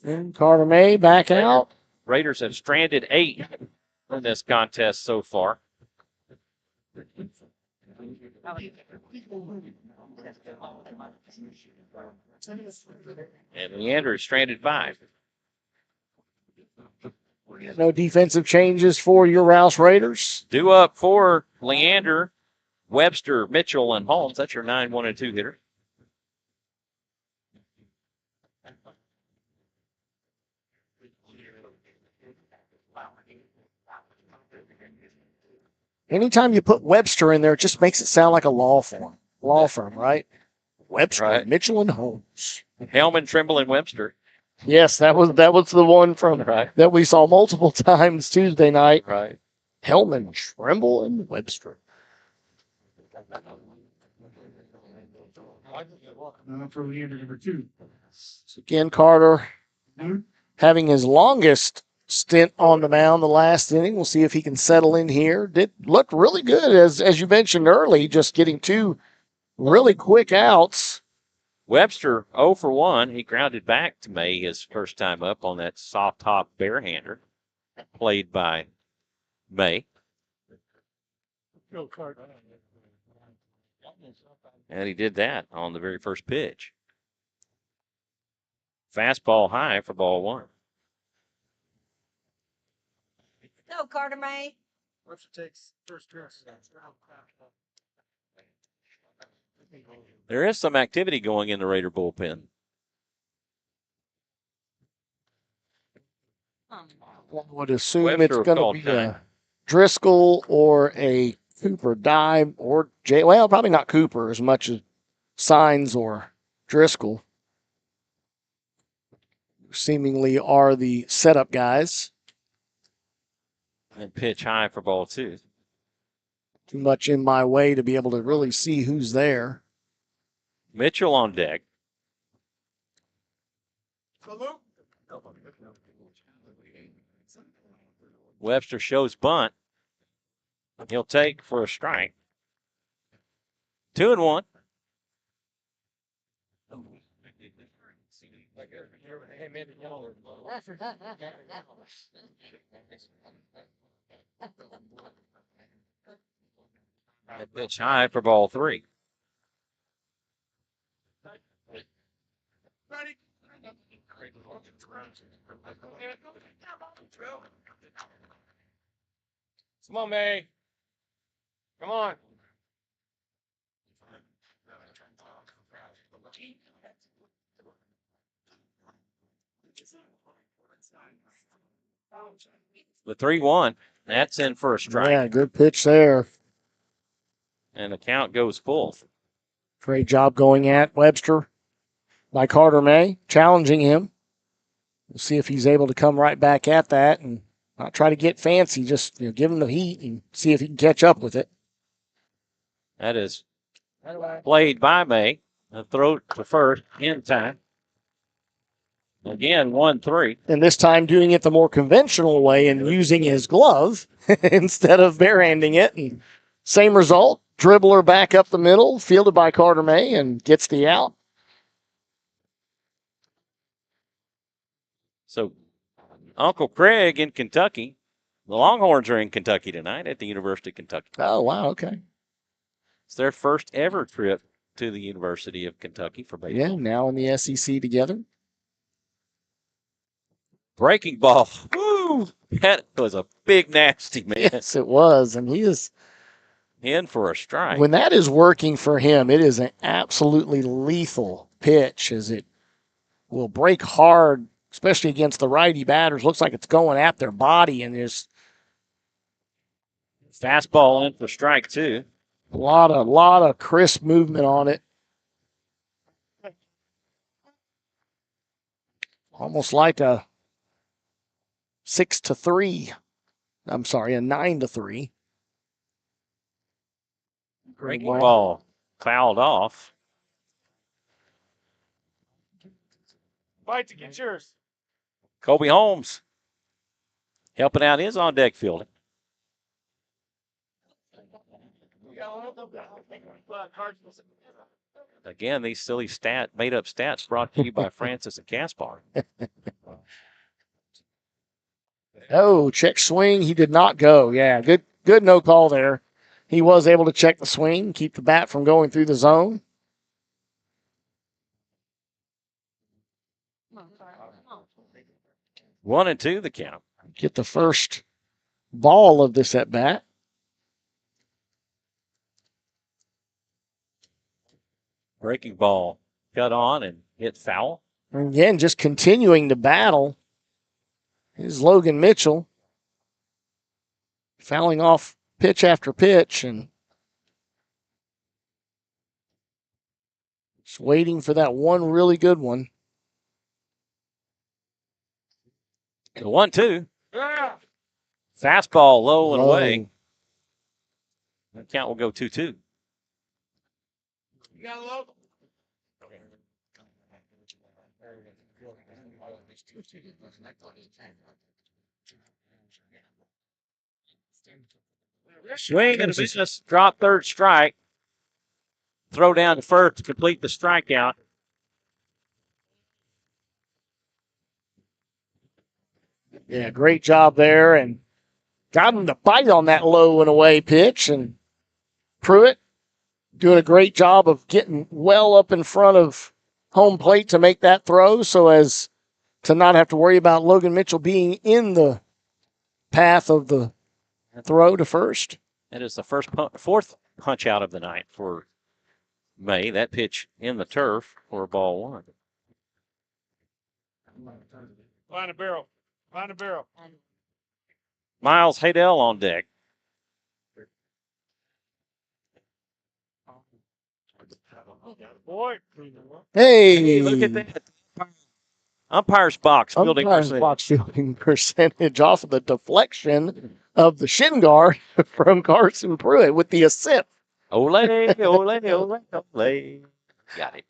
And Carter May back out. Raiders have stranded 8 in this contest so far. And Leander is stranded 5. No defensive changes for your Rouse Raiders. Due up for Leander, Webster, Mitchell, and Holmes. That's your 9, 1, and 2 hitter. Anytime you put Webster in there, it just makes it sound like a law firm, right? Webster, right. Mitchell, and Holmes. Hellman, Trimble, and Webster. Yes, that was the one from that we saw multiple times Tuesday night. Right. Hellman, Trimble, and Webster. For Leander number 2. So again, Carter having his longest stint on the mound the last inning. We'll see if he can settle in here. Did look really good as you mentioned early, just getting 2 really quick outs. Webster 0 for 1. He grounded back to May his first time up on that soft top barehander played by May. And he did that on the very first pitch. Fastball high for ball 1. Go, Carter May. Webster takes first pitch. There is some activity going in the Raider bullpen. One would assume Webster it's going to called be time. a Driscoll or a Cooper dive or well, probably not Cooper as much as Signs or Driscoll. Seemingly are the setup guys. And pitch high for ball 2. Too much in my way to be able to really see who's there. Mitchell on deck. Webster shows bunt. He'll take for a strike. 2-1. And pitch high for ball 3. Come on, May. Come on. The 3-1. That's in for a strike. Yeah, good pitch there. And the count goes full. Great job going at Webster by Carter May, challenging him. We'll see if he's able to come right back at that and not try to get fancy, just give him the heat and see if he can catch up with it. That is played by May. A throw to first in time. Again, 1-3. And this time doing it the more conventional way and using his glove instead of barehanding it. And same result, dribbler back up the middle, fielded by Carter May and gets the out. So Uncle Craig in Kentucky. The Longhorns are in Kentucky tonight at the University of Kentucky. Oh, wow, okay. It's their first ever trip to the University of Kentucky for baseball. Yeah, now in the SEC together. Breaking ball. Woo! That was a big, nasty man. Yes, it was. And he is in for a strike. When that is working for him, it is an absolutely lethal pitch as it will break hard, especially against the righty batters. Looks like it's going at their body, and there's fastball in for strike 2. A lot of crisp movement on it. Almost like a 6-3. I'm sorry, a 9-3. Breaking ball fouled off. Fight to get yours. Kobe Holmes helping out his on deck fielding. Again, these silly made up stats brought to you by Francis and Kaspar. Oh, check swing. He did not go. Yeah, good no call there. He was able to check the swing, keep the bat from going through the zone. One and 2 the count. Get the first ball of this at bat. Breaking ball cut on and hit foul. And again, just continuing to battle is Logan Mitchell, fouling off pitch after pitch and just waiting for that one really good one. The 1-2. Fastball low and away. The count will go 2-2. You got a low. Swing and a miss. Drop third strike. Throw down to first to complete the strikeout. Yeah, great job there, and got him to bite on that low and away pitch. And Pruitt doing a great job of getting well up in front of home plate to make that throw so as to not have to worry about Logan Mitchell being in the path of the throw to first. That is the fourth punch out of the night for May. That pitch in the turf for ball 1. Line of barrel. Find a barrel. Miles Haydell on deck. Boy. Hey, Look at that. Umpire's box fielding umpire's percentage. box fielding percentage off of the deflection of the shin guard from Carson Pruitt with the assist. Ole, ole, ole, ole. Got it.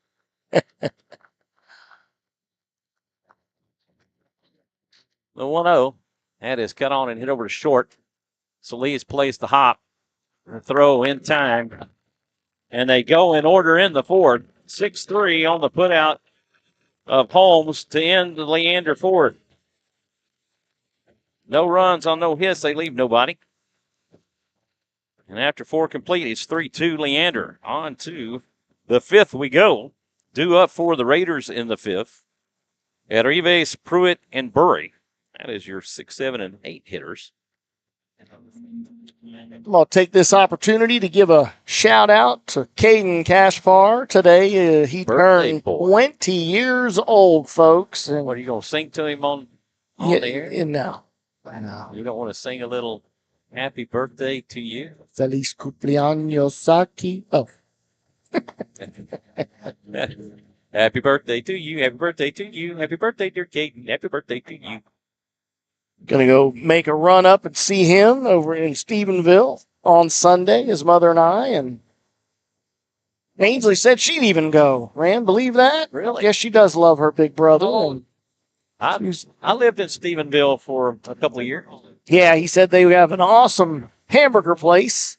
The 1-0. That is cut on and hit over to short. So Lee has placed the hop. The throw in time. And they go in order in the fourth. 6-3 on the putout of Holmes to end the Leander fourth. No runs on no hits. They leave nobody. And after 4 complete, it's 3-2 Leander. On to the fifth we go. Due up for the Raiders in the fifth. Arrives, Pruitt, and Burry. That is your 6, 7, and 8 hitters. I'm going to take this opportunity to give a shout out to Caden Kaspar. Today he Birthday turned boy. 20 years old, folks. And What, are you going to sing to him on yeah, the air? No. I know. You don't want to sing a little happy birthday to you? Feliz cumpleaños aquí. Oh, Happy birthday to you. Happy birthday to you. Happy birthday, dear Caden. Happy birthday to you. going to go make a run up and see him over in Stephenville on Sunday, his mother and I. And Ainsley said she'd even go. Rand, believe that? Really? Yes, she does love her big brother. Oh. And I lived in Stephenville for a couple of years. yeah, he said they have an awesome hamburger place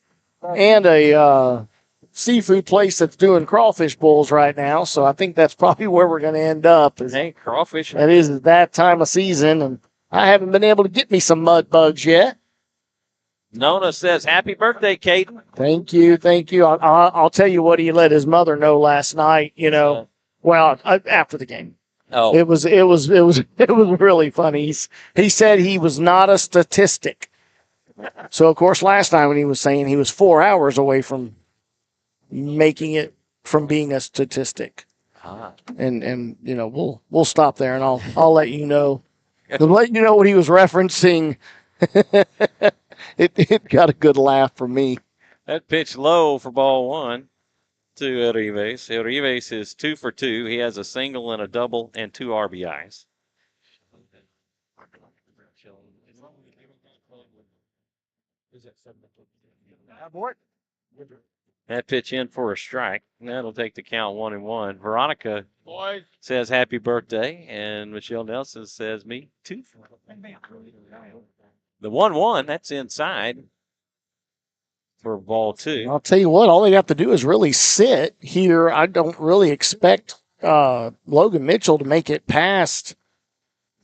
and a seafood place that's doing crawfish bowls right now. So I think that's probably where we're going to end up. Hey, crawfish. That is that time of season, and I haven't been able to get me some mud bugs yet. Nona says, happy birthday, Caden. Thank you, thank you. I'll tell you what he let his mother know last night. You know, after the game. Oh, It was really funny. He said he was not a statistic. So of course, last time when he was saying he was 4 hours away from making it from being a statistic, and you know we'll stop there and I'll let you know. To let you know what he was referencing. It got a good laugh from me. that pitch low for ball 1 to Arrives. Arrives is 2 for 2. He has a single and a double and 2 RBIs. That pitch in for a strike. That'll take the count 1-1. Veronica Boy. says happy birthday, and Michelle Nelson says me too. The 1-1, that's inside for ball 2. I'll tell you what, all they have to do is really sit here. I don't really expect Logan Mitchell to make it past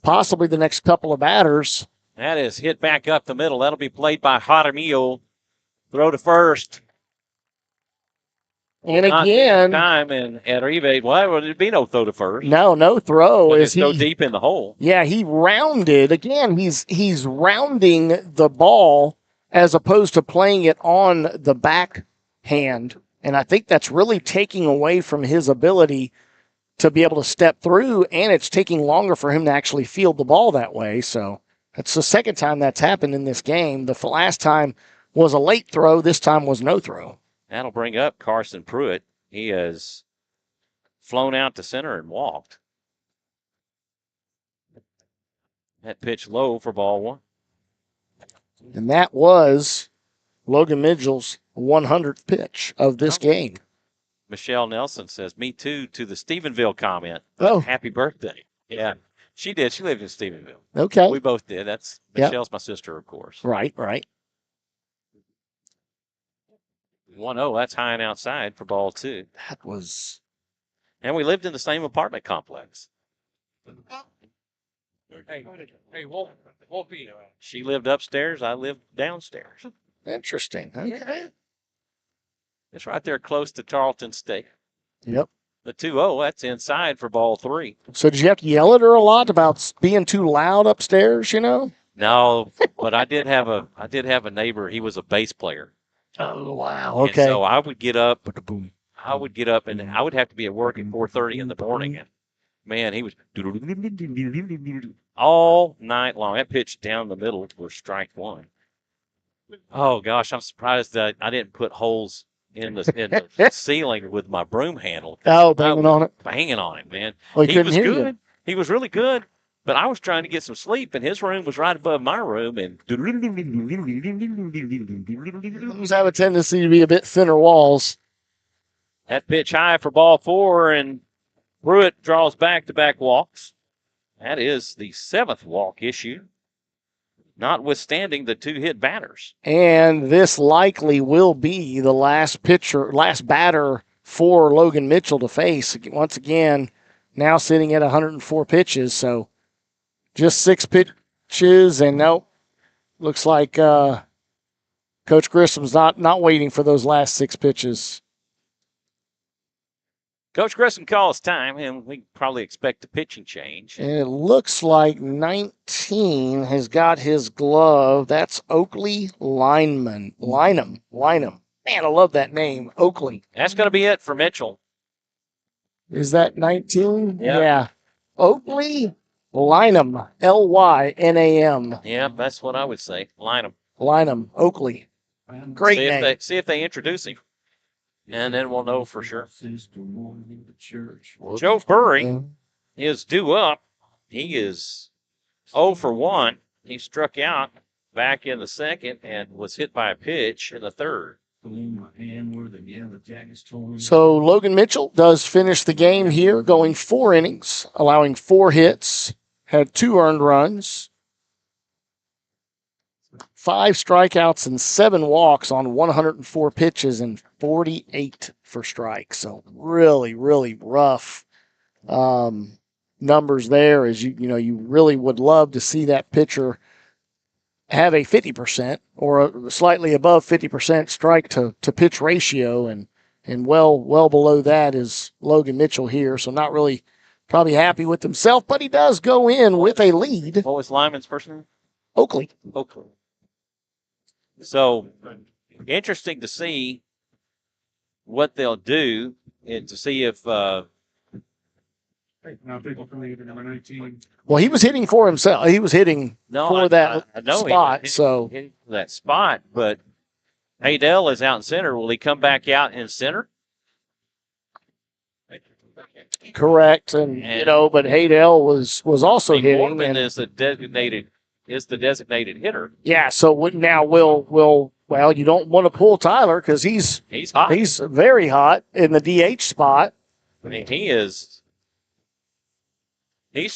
possibly the next couple of batters. That is hit back up the middle. That'll be played by Jaramillo. Throw to first. And Not again, time and Arrive. Well, there'd be no throw to first. no throw. But Is it's he? so deep in the hole. Yeah, he rounded again. He's rounding the ball as opposed to playing it on the backhand, and I think that's really taking away from his ability to be able to step through, and it's taking longer for him to actually field the ball that way. So that's the second time that's happened in this game. The last time was a late throw. This time was no throw. That'll bring up Carson Pruitt. He has flown out to center and walked. That pitch low for ball 1. And that was Logan Mitchell's 100th pitch of this game. Michelle Nelson says, me too, to the Stephenville comment. Oh. Happy birthday. Yeah, she did. She lived in Stephenville. Okay. We both did. That's Michelle's my sister, of course. Right. 1-0, that's high and outside for ball 2. That was. And we lived in the same apartment complex. Hey, Wolfie. She lived upstairs. I lived downstairs. Interesting. Okay. It's right there close to Tarleton State. Yep. The 2-0, that's inside for ball 3. So did you have to yell at her a lot about being too loud upstairs, you know? No, but I did have a neighbor. He was a bass player. Oh, wow. And Okay. so I would get up and I would have to be at work at 4:30 in the morning. And Man, he was all night long. That pitch down the middle for strike one. Oh gosh, I'm surprised that I didn't put holes in the ceiling with my broom handle. Oh, banging on it. Banging on it, man. Well, He was hear good. You. He was really good. But I was trying to get some sleep, and his room was right above my room. And Those have a tendency to be a bit thinner walls. That pitch high for ball 4, and Pruitt draws back-to-back walks. That is the 7th walk issue, notwithstanding the 2 hit batters. And this likely will be the last batter for Logan Mitchell to face. Once again, now sitting at 104 pitches. So just 6 pitches, and nope. Looks like Coach Grissom's not waiting for those last 6 pitches. Coach Grissom calls time, and we probably expect a pitching change. And it looks like 19 has got his glove. That's Oakley Lynham. Man, I love that name, Oakley. That's going to be it for Mitchell. Is that 19? Yeah. Oakley Lynham, Lynam. Yeah, that's what I would say. Lynham, Oakley. Great name. See if they introduce him, and then we'll know for sure. Joe Furry is due up. He is 0 for 1. He struck out back in the 2nd and was hit by a pitch in the 3rd. So Logan Mitchell does finish the game here, going 4 innings, allowing 4 hits, had 2 earned runs, 5 strikeouts and 7 walks on 104 pitches and 48 for strikes. So really, really rough numbers there. As you really would love to see that pitcher have a 50% or a slightly above 50% strike to pitch ratio, and well below that is Logan Mitchell here. So not really probably happy with himself, but he does go in with a lead. What was Lyman's first name? Oakley. So interesting to see what they'll do and to see if Now people from Leander, number 19. Well, he was hitting for himself. He was hitting for that spot. So that spot, but Haydell is out in center. Will he come back out in center? Correct, and but Haydell was also hitting. Morgan is the designated hitter. Yeah, so now well, you don't want to pull Tyler because he's hot. He's very hot in the DH spot. I mean, he's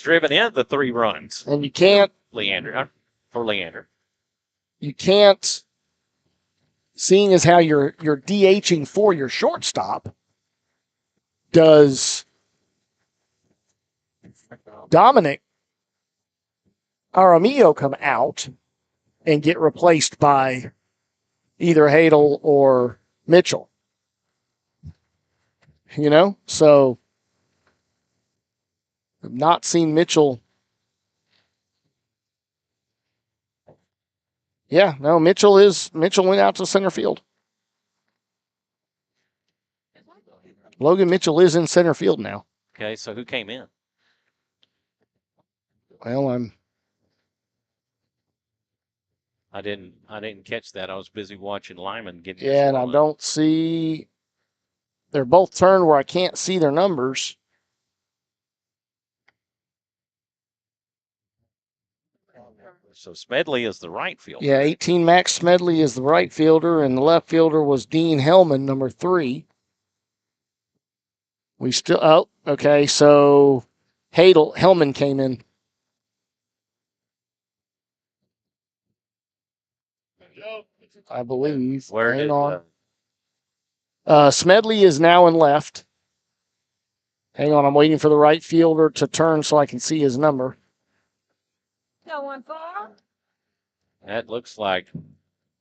driven in the 3 runs. And you can't Leander. You can't, seeing as how you're DHing for your shortstop, does Dominic Aramillo come out and get replaced by either Haydell or Mitchell? So I've not seen Mitchell. Yeah, no, Mitchell went out to center field. Logan Mitchell is in center field now. Okay, so who came in? Well, I didn't catch that. I was busy watching Lyman get. Yeah, and I don't see. They're both turned where I can't see their numbers. So Smedley is the right fielder. Yeah, 18 Max Smedley is the right fielder, and the left fielder was Dean Hellman, number 3. Okay, so Hellman came in. I believe. Hang on. Smedley is now in left. Hang on, I'm waiting for the right fielder to turn so I can see his number. No one for. That looks like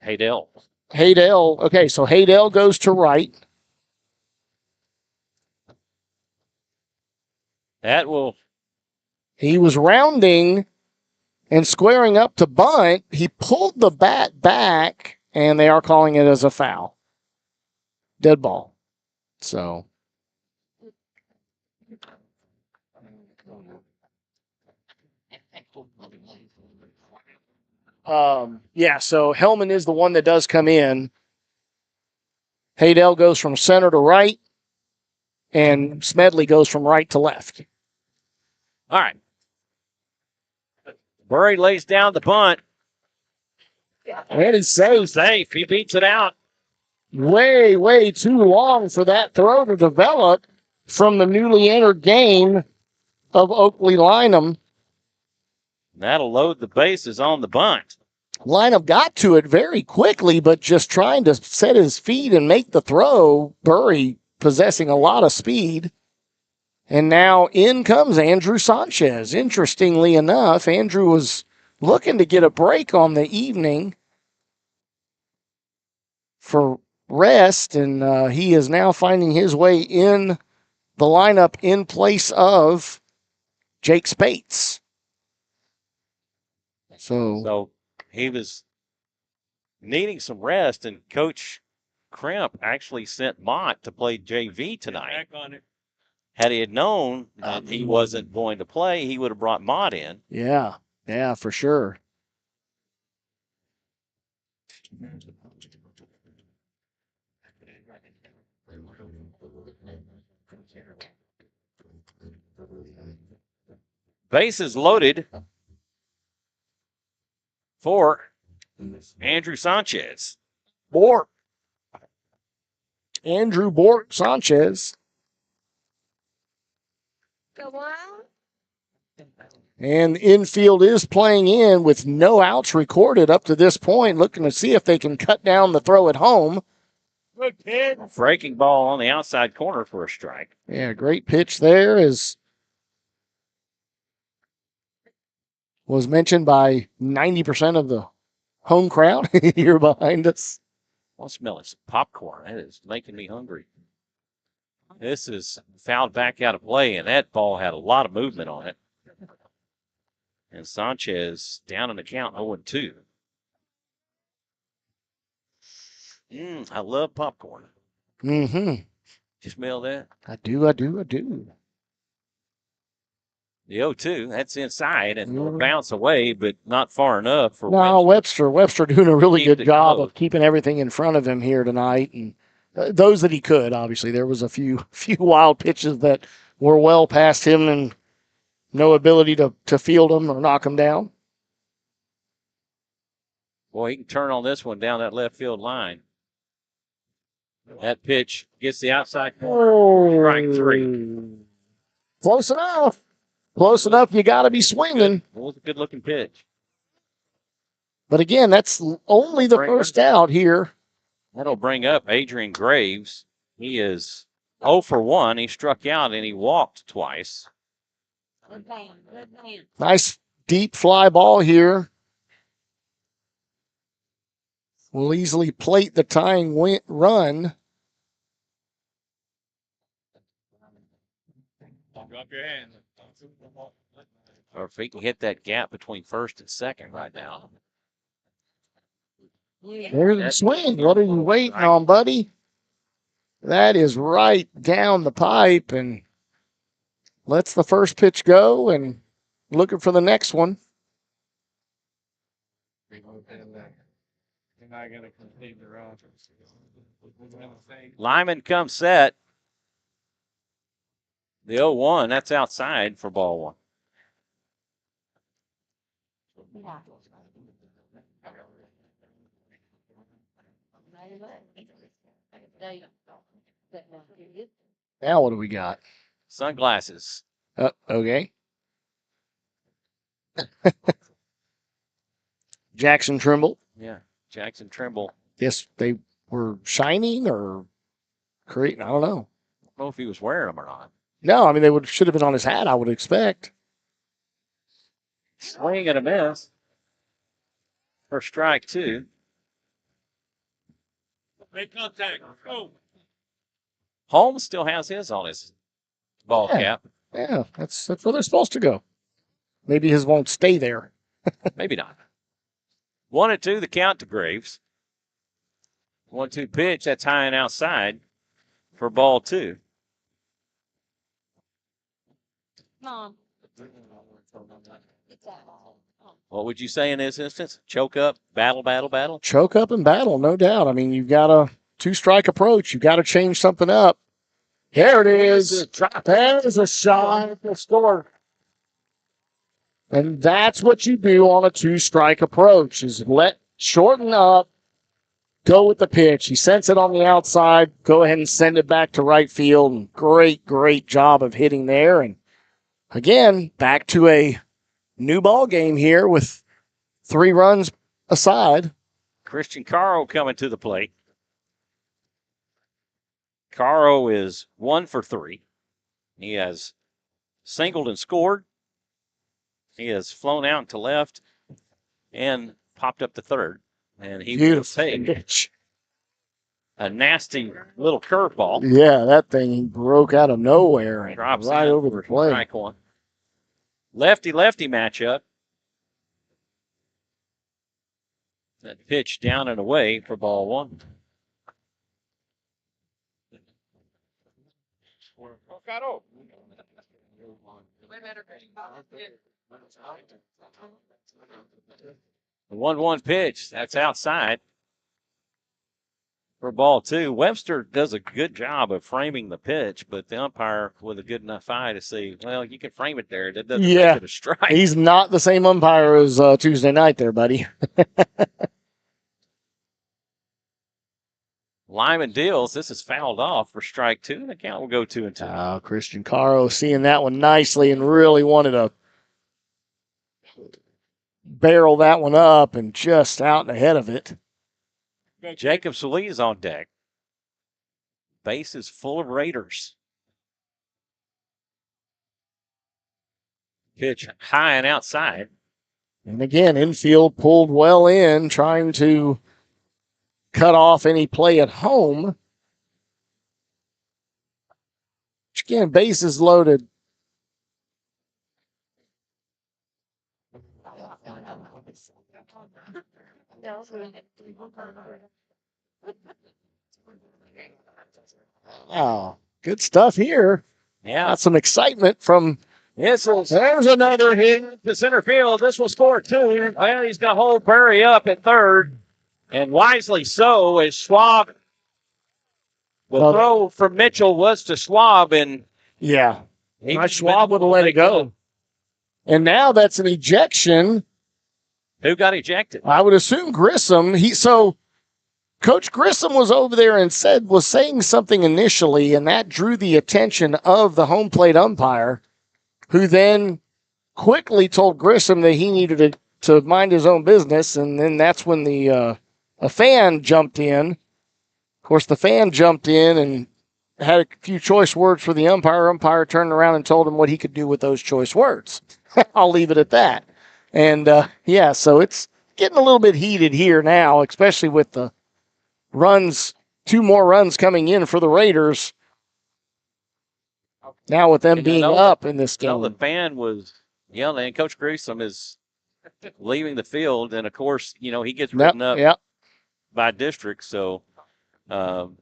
Haydell. Okay, so Haydell goes to right. He was rounding and squaring up to bunt. He pulled the bat back, and they are calling it as a foul. Dead ball. So Yeah, so Hellman is the one that does come in. Haydell goes from center to right, and Smedley goes from right to left. All right. Burry lays down the bunt. That is safe. Safe. He beats it out. Way, way too long for that throw to develop from the newly entered game of Oakley Lynham. That'll load the bases on the bunt. Lynham got to it very quickly, but just trying to set his feet and make the throw. Burry possessing a lot of speed. And now in comes Andrew Sanchez. Interestingly enough, Andrew was looking to get a break on the evening for rest, and he is now finding his way in the lineup in place of Jake Spates. So he was needing some rest, and Coach Crimp actually sent Mott to play JV tonight. Had he had known that he wasn't going to play, he would have brought Mott in. Yeah, for sure. Bases loaded for Andrew Sanchez. Bork. Andrew Bork Sanchez. Go on. And infield is playing in with no outs recorded up to this point, looking to see if they can cut down the throw at home. Good pitch. Breaking ball on the outside corner for a strike. Yeah, great pitch there, as was mentioned by 90% of the home crowd here behind us. I'm smelling some popcorn. That is making me hungry. This is fouled back out of play, and that ball had a lot of movement on it. And Sanchez down in the count 0-2. I love popcorn. Mm-hmm. You smell that? I do. The 0-2, that's inside, and will bounce away, but not far enough for Webster doing a really good job of keeping everything in front of him here tonight, and those that he could. Obviously, there was a few wild pitches that were well past him, and no ability to field them or knock them down. Boy, he can turn on this one down that left field line. That pitch gets the outside corner. Strike 3. Close enough. You got to be swinging. It was a good-looking pitch. But again, that's only the first out here. That'll bring up Adrian Graves. He is 0 for 1. He struck out and he walked twice. Good man. Nice deep fly ball here. Will easily plate the tying run. Drop your hand. Or if he can hit that gap between first and second right now. There's the swing. What are you waiting on, buddy? That is right down the pipe, and lets the first pitch go, and looking for the next one. Lyman comes set. The 0-1, that's outside for ball 1. Now what do we got? Sunglasses. Okay. Jackson Trimble. Yeah, Jackson Trimble. Yes, they were shining or creating. I don't know. I don't know if he was wearing them or not. No, I mean, they should have been on his hat, I would expect. Swing and a miss for strike 2. Make contact. Go. Holmes still has his on his ball cap. Yeah, that's where they're supposed to go. Maybe his won't stay there. Maybe not. 1-2, the count to Graves. 1-2 pitch, that's high and outside for ball 2. Mom. What would you say in this instance? Choke up, battle, battle, battle? Choke up and battle, no doubt. I mean, you've got a two-strike approach. You've got to change something up. There it is. There's a shot to score. And that's what you do on a two-strike approach is shorten up, go with the pitch. He sends it on the outside, go ahead and send it back to right field. And great, great job of hitting there. And again, back to a new ball game here with 3 runs aside. Christian Caro coming to the plate. Caro is 1 for 3. He has singled and scored. He has flown out to left and popped up to third. And he will take a nasty little curveball. Yeah, that thing broke out of nowhere and drops right over the plate. Strike one. Lefty-lefty matchup. That pitch down and away for ball 1. The 1-1 pitch. That's outside for ball 2. Webster does a good job of framing the pitch, but the umpire with a good enough eye to see, well, you can frame it there. That doesn't make it a strike. He's not the same umpire as Tuesday night there, buddy. Lyman deals. This is fouled off for strike 2. The count will go 2-2. Christian Caro seeing that one nicely and really wanted to barrel that one up and just out and ahead of it. Jacob Solis on deck. Base is full of Raiders. Pitch high and outside. And again, infield pulled well in, trying to cut off any play at home. Which again, bases loaded. Wow, good stuff here. Yeah. Got some excitement from. There's another hit to center field. This will score 2. Well, he's going to hold Prairie up at third. And wisely so, as Schwab, the throw from Mitchell was to Schwab. And yeah, Schwab would have let it go. And now that's an ejection. Who got ejected? I would assume Grissom. Coach Grissom was over there and was saying something initially, and that drew the attention of the home plate umpire, who then quickly told Grissom that he needed to mind his own business, and then that's when a fan jumped in. Of course, the fan jumped in and had a few choice words for the umpire. Umpire turned around and told him what he could do with those choice words. I'll leave it at that. And, so it's getting a little bit heated here now, especially with the runs, 2 more runs coming in for the Raiders. Now with them being up in this game. The fan was yelling, and Coach Grissom is leaving the field. And, of course, he gets written up by district. So, and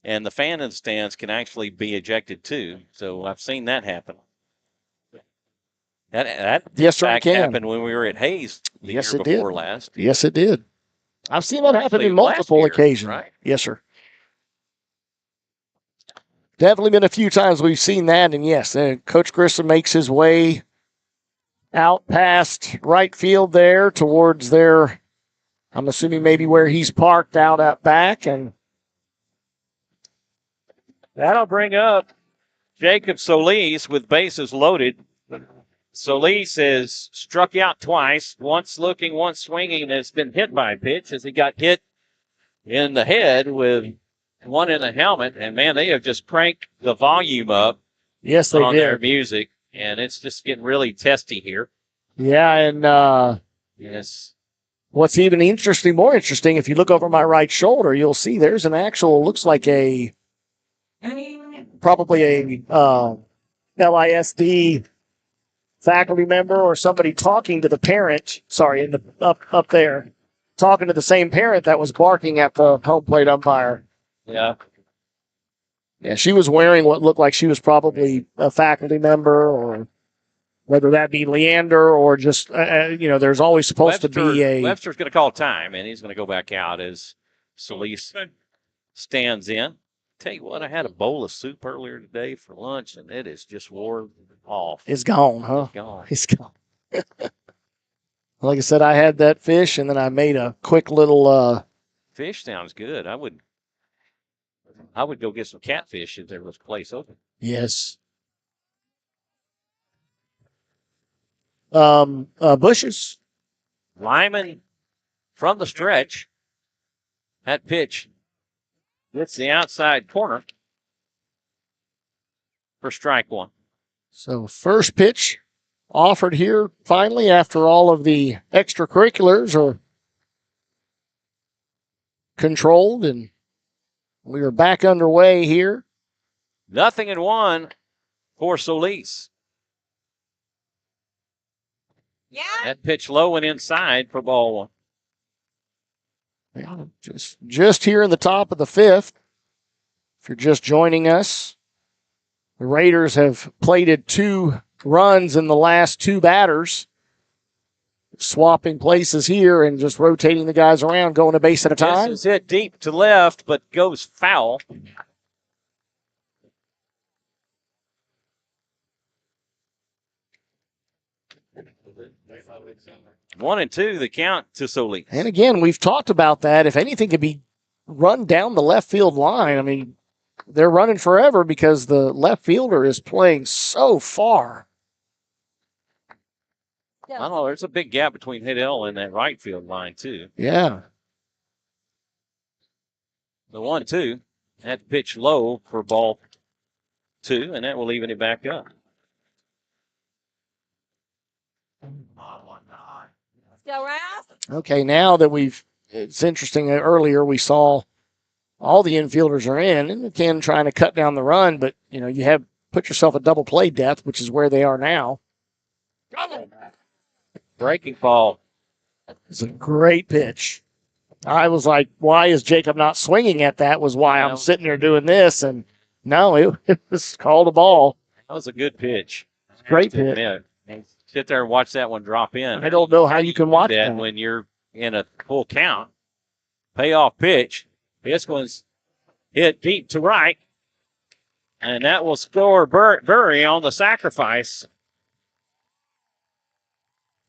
the fan in the stands can actually be ejected too. So I've seen that happen. That yes, sir, happened when we were at Hayes the year before last. Yes, it did. I've seen that happen in multiple occasions. Right? Yes, sir. Definitely been a few times we've seen that. And yes, Coach Grissom makes his way out past right field there towards their, I'm assuming maybe where he's parked out at back. And that'll bring up Jacob Solis with bases loaded. Solis has struck out twice, once looking, once swinging, has been hit by a pitch as he got hit in the head with one in the helmet. And, man, they have just cranked the volume up on their music, and it's just getting really testy here. Yeah, and yes. What's even more interesting, if you look over my right shoulder, you'll see there's an actual, looks like probably a LISD faculty member or somebody talking to the parent, in the up there, talking to the same parent that was barking at the home plate umpire. Yeah. Yeah, she was wearing what looked like she was probably a faculty member, or whether that be Leander or just, there's always supposed to be a. Webster's going to call time, and he's going to go back out as Solis stands in. Tell you what, I had a bowl of soup earlier today for lunch, and it is just wore off. It's gone, huh? It's gone. It's gone. Like I said, I had that fish, and then I made a quick little. Fish sounds good. I would go get some catfish if there was a place open. Yes. Bushes. Lyman from the stretch. That pitch hits the outside corner for strike one. So first pitch offered here finally after all of the extracurriculars are controlled, and we are back underway here. 0-1 for Solis. Yeah. That pitch low and inside for ball one. Just here in the top of the fifth. If you're just joining us, the Raiders have plated 2 runs in the last 2 batters, swapping places here and just rotating the guys around, going a base at a time. This is hit deep to left, but goes foul. 1-2, the count to Solis. And again, we've talked about that. If anything could be run down the left field line, I mean, they're running forever because the left fielder is playing so far. I don't know. There's a big gap between Hiddell and that right field line, too. Yeah. The 1-2. That pitch low for ball 2, and that will even it back up. Still Rouse? Okay, now that it's interesting. Earlier we saw all the infielders are in, and again trying to cut down the run, but you have put yourself at double play depth, which is where they are now. Breaking ball. It's a great pitch. I was like, why is Jacob not swinging at that? Was why I'm sitting there doing this, and no, it was called a ball. That was a good pitch. Great pitch. Sit there and watch that one drop in. I don't know how you can watch that when you're in a full count. Payoff pitch. This one's hit deep to right, and that will score Burry on the sacrifice.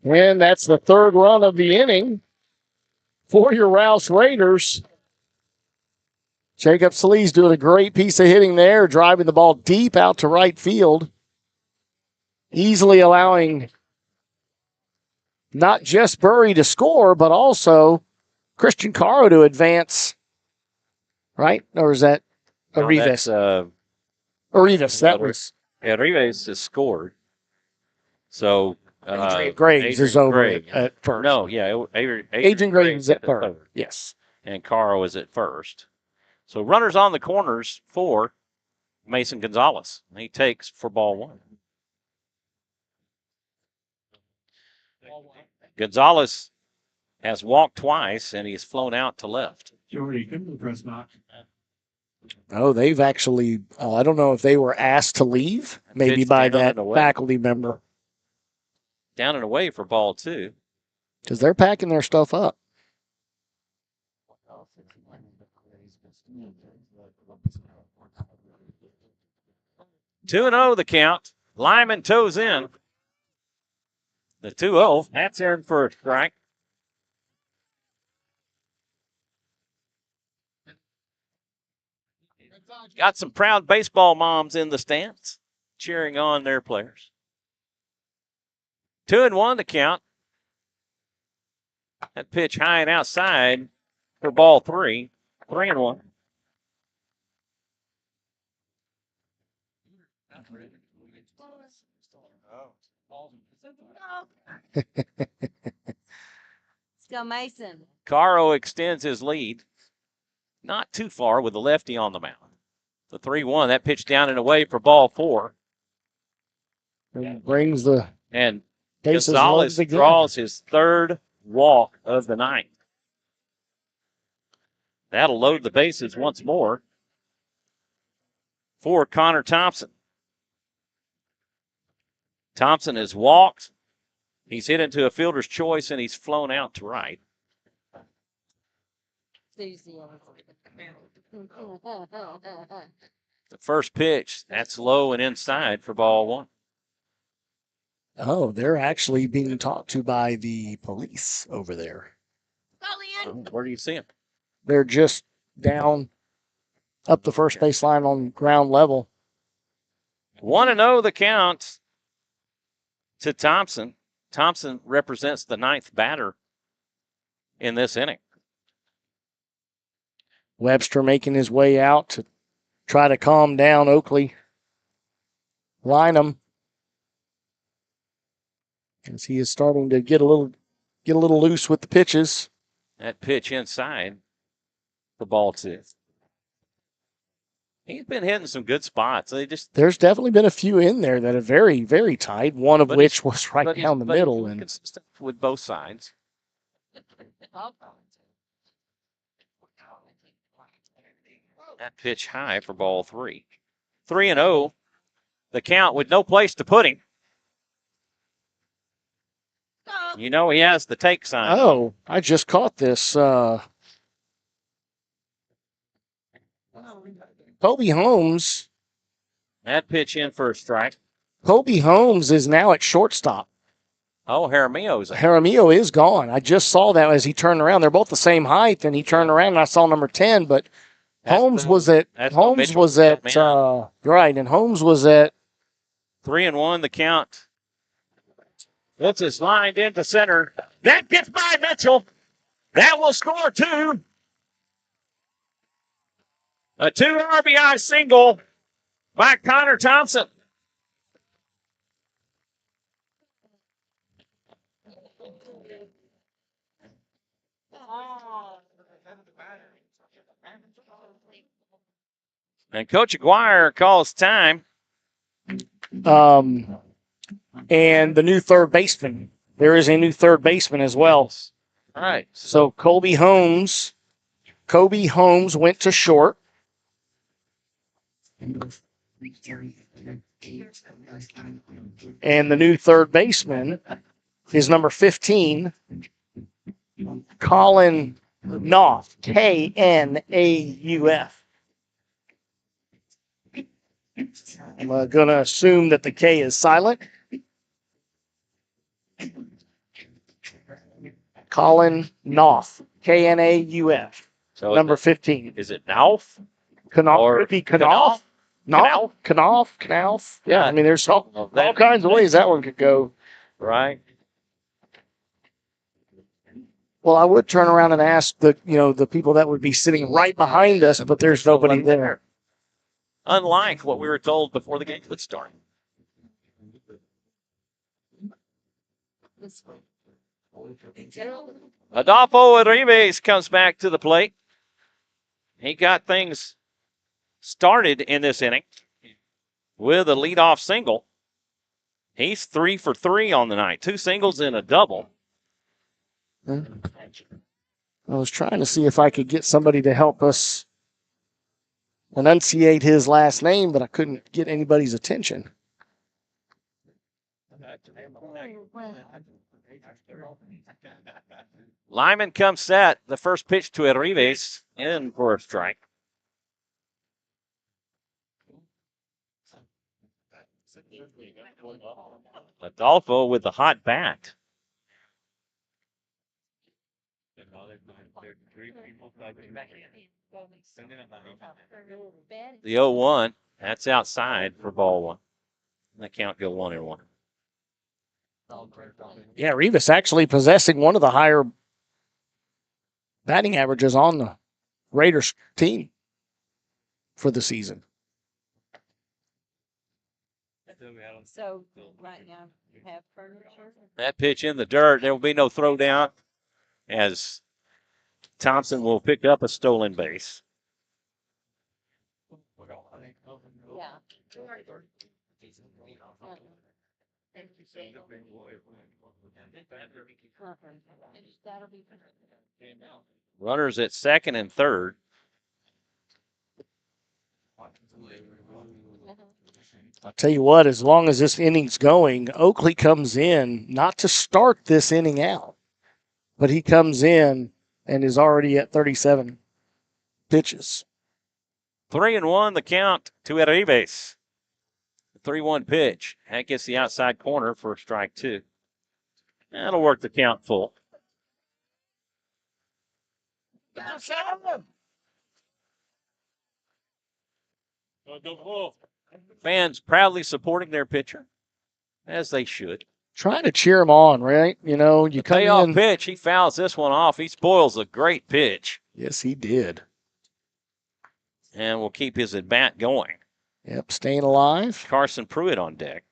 And that's the 3rd run of the inning for your Rouse Raiders. Jacob Solis doing a great piece of hitting there, driving the ball deep out to right field, easily allowing not just Burry to score, but also Christian Caro to advance. Right? Or is that Arribas? Arribas, that was. Yeah, Arribas has scored. So Adrian Graves is over at first. No, yeah. Adrian Graves is at third. Yes. And Caro is at first. So runners on the corners for Mason Gonzalez. He takes for ball 1. Gonzalez has walked twice, and he's flown out to left. Jordy, come to the press box. Oh, they've actually, I don't know if they were asked to leave, maybe by that faculty member. Down and away for ball 2. Because they're packing their stuff up. 2-0 the count. Lyman toes in. The 2-0. That's in for a strike. Got some proud baseball moms in the stands cheering on their players. 2-1 to count. That pitch high and outside for ball 3. 3-1. Let's go, Mason. Caro extends his lead. Not too far with the lefty on the mound. The 3-1. That pitch down and away for ball 4. And brings the. And Gonzalez draws his 3rd walk of the night. That'll load the bases once more. for Connor Thompson. Thompson has walked. He's hit into a fielder's choice, and he's flown out to right. The first pitch, that's low and inside for ball one. Oh, they're actually being talked to by the police over there. Where do you see them? They're just down up the first base line on ground level. 1-0 the count to Thompson. Thompson represents the ninth batter in this inning. Webster making his way out to try to calm down Oakley. Lynham, as he is starting to get a little loose with the pitches. That pitch inside the ball two. He's been hitting some good spots. There's definitely been a few in there that are very, very tight. One of which was right down the middle, and consistent with both sides. That pitch high for ball three. 3-0. The count with no place to put him. You know he has the take sign. Oh, I just caught this. Kobe Holmes. That pitch in for a strike. Kobe Holmes is now at shortstop. Oh, Jaramillo is gone. I just saw that as he turned around. They're both the same height, and he turned around and I saw number 10, but Holmes was at right, and Holmes was at 3-1 the count. This is lined into center. That gets by Mitchell. That will score two. A 2 RBI single by Connor Thompson. And Coach Aguirre calls time. And the new third baseman. There is a new third baseman as well. All right. So Kobe Holmes went to short. And the new third baseman is number 15, Colin Knopf, Knauf. I'm going to assume that the K is silent. Colin Knopf, Knauf, so number 15. Is it Knopf? Knopf? Could be Knopf. Knopf. Yeah, I mean, there's all kinds of ways that one could go. Right. Well, I would turn around and ask the people that would be sitting right behind us, but there's nobody there. Unlike what we were told before the game would start. Adolfo Arribas comes back to the plate. He got things started in this inning with a leadoff single. He's 3 for 3 on the night. 2 singles and a double. I was trying to see if I could get somebody to help us enunciate his last name, but I couldn't get anybody's attention. Lyman comes set. The first pitch to Arribas in for a strike. Adolfo with the hot bat. The 0-1. That's outside for ball one. That count go 1-1. Yeah, Rivas actually possessing one of the higher batting averages on the Raiders team for the season. So right now you have furniture. That pitch in the dirt. There will be no throwdown as Thompson will pick up a stolen base. Yeah. Runners at second and third. I'll tell you what, as long as this inning's going, Oakley comes in not to start this inning out, but he comes in and is already at 37 pitches. 3-1 the count to Arribas. 3-1 pitch. That gets the outside corner for strike two. That'll work the count full. Fans proudly supporting their pitcher, as they should. Trying to cheer him on, right? You know, you come Payoff in. pitch. He fouls this one off. He spoils a great pitch. Yes, he did. And will keep his at bat going. Yep, staying alive. Carson Pruitt on deck.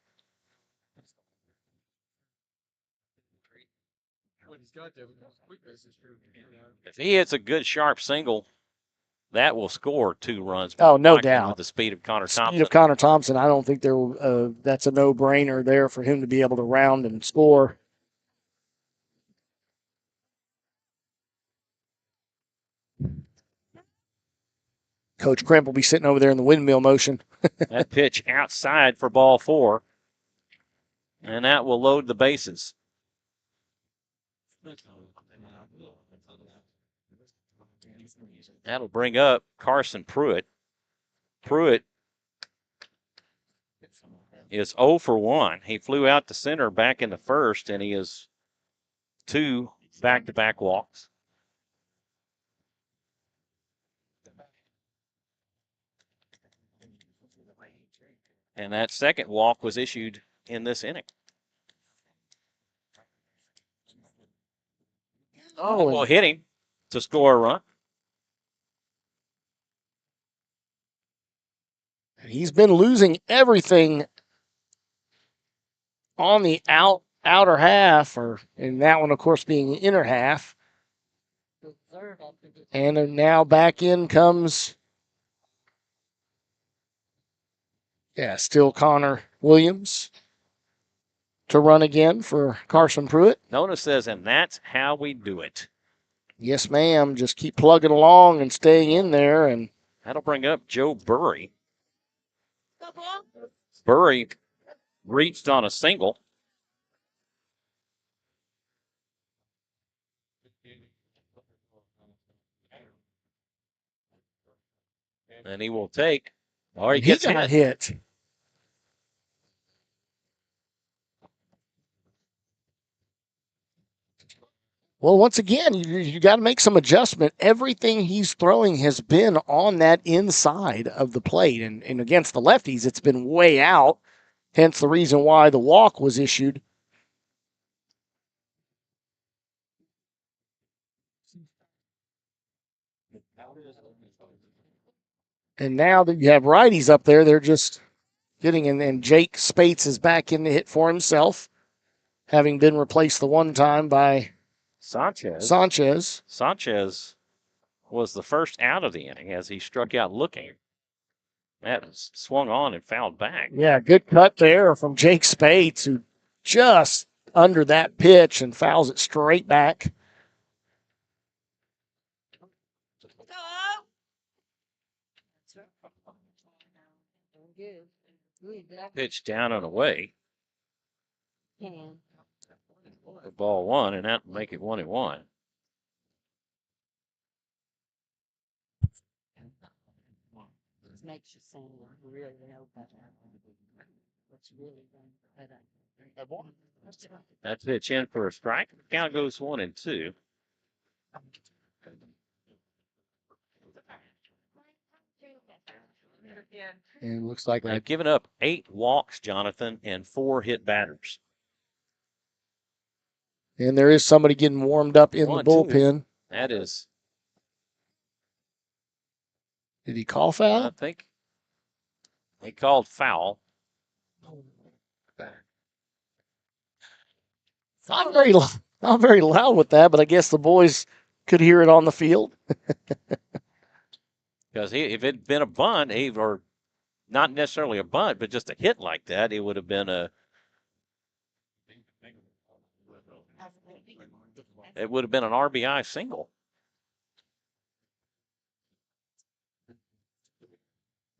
If he hits a good sharp single, that will score 2 runs. Oh, no doubt. With the speed of Connor Speed Thompson. of Connor Thompson, I don't think that's a no-brainer there for him to be able to round and score. Coach Crimp will be sitting over there in the windmill motion. That pitch outside for ball 4. And that will load the bases. That'll bring up Carson Pruitt. Pruitt is 0 for 1. He flew out to center back in the first, and he is 2 back-to-back walks. And that second walk was issued in this inning. Oh, will hit him to score a run. He's been losing everything on the outer half, and that one, of course, being the inner half. And now back in comes, still Connor Williams to run again for Carson Pruitt. Nona says, and that's how we do it. Yes, ma'am. Just keep plugging along and staying in there. And that'll bring up Joe Burry. Burry reached on a single. And he will take. Or he gets hit. Well, once again, you got to make some adjustment. Everything he's throwing has been on that inside of the plate. And against the lefties, it's been way out, hence the reason why the walk was issued. And now that you have righties up there, they're just getting in. And Jake Spates is back in to hit for himself, having been replaced the one time by Sanchez. Sanchez was the first out of the inning as he struck out looking. That was swung on and fouled back. Yeah, good cut there from Jake Spates, who just under that pitch and fouls it straight back. Pitch down and away. Ball 1, and that will make it 1-1. Makes you sound really know better. What's really better. That pitch in for a strike. Count goes 1-2. And it looks like they've given up 8 walks, Jonathan, and 4 hit batters. And there is somebody getting warmed up in the bullpen. That is. Did he call foul? I think he called foul. Not very loud with that, but I guess the boys could hear it on the field. Because if it had been a bunt, or not necessarily a bunt, but just a hit like that, it would have been an RBI single.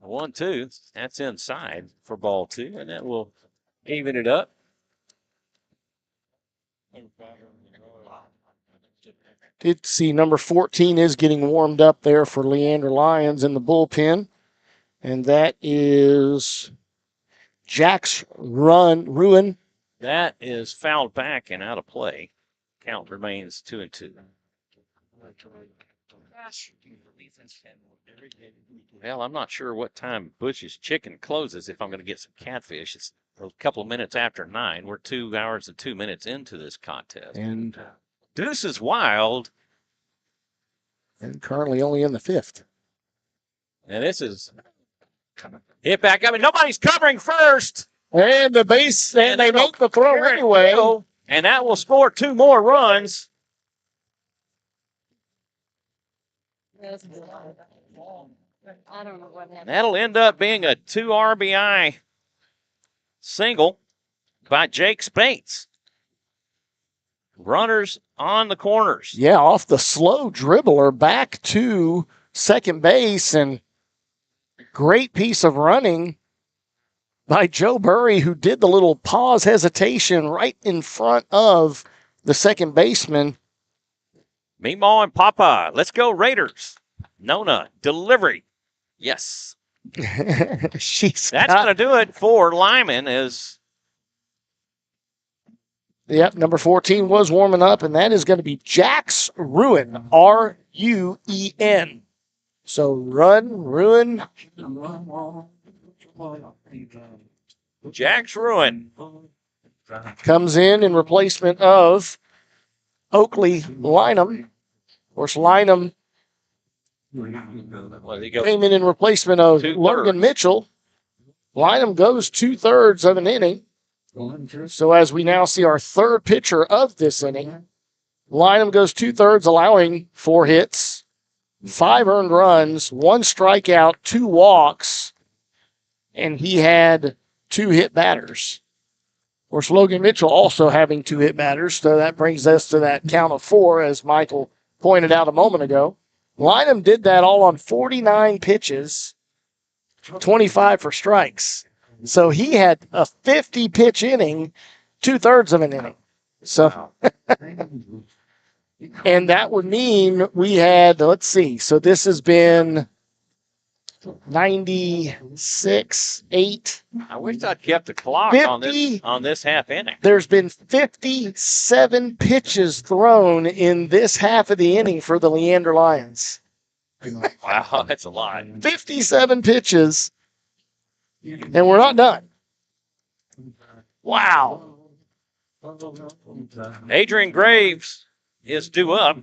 1-2. That's inside for ball 2, and that will even it up. Did see number 14 is getting warmed up there for Leander Lions in the bullpen. And that is Jack's Ruin. That is fouled back and out of play. Count remains 2-2. Well, I'm not sure what time Bush's Chicken closes if I'm going to get some catfish. It's a couple of minutes after 9. We're 2 hours and 2 minutes into this contest. And Deuce is wild. And currently only in the 5th. And this is hit back up, and nobody's covering first. And the base, and they make the throw anyway. And that will score 2 more runs. I don't know what happened. That'll end up being a 2 RBI single by Jake Spates. Runners on the corners. Yeah, off the slow dribbler back to second base, and great piece of running by Joe Burry, who did the little pause hesitation right in front of the second baseman. Meemaw and Papa, let's go Raiders. Nona, delivery. Yes. That's going to do it for Lyman. Yep, number 14 was warming up, and that is going to be Jack's Ruin, R-U-E-N. So Ruin. Jack's Ruin comes in replacement of Oakley Lynham. Of course, Lynham came in replacement of Logan Mitchell. Lynham goes 2/3 of an inning. So as we now see our third pitcher of this inning, Lynham goes 2/3, allowing 4 hits, 5 earned runs, 1 strikeout, 2 walks, and he had 2 hit batters. Of course, Logan Mitchell also having 2 hit batters, so that brings us to that count of 4, as Michael pointed out a moment ago. Lynham did that all on 49 pitches, 25 for strikes. So he had a 50-pitch inning, 2/3 of an inning. So, and that would mean we had, let's see, so this has been 96, 8. I wish I'd kept the clock 50, on this half inning. There's been 57 pitches thrown in this half of the inning for the Leander Lions. Wow, that's a lot. 57 pitches, and we're not done. Wow. Adrian Graves is due up.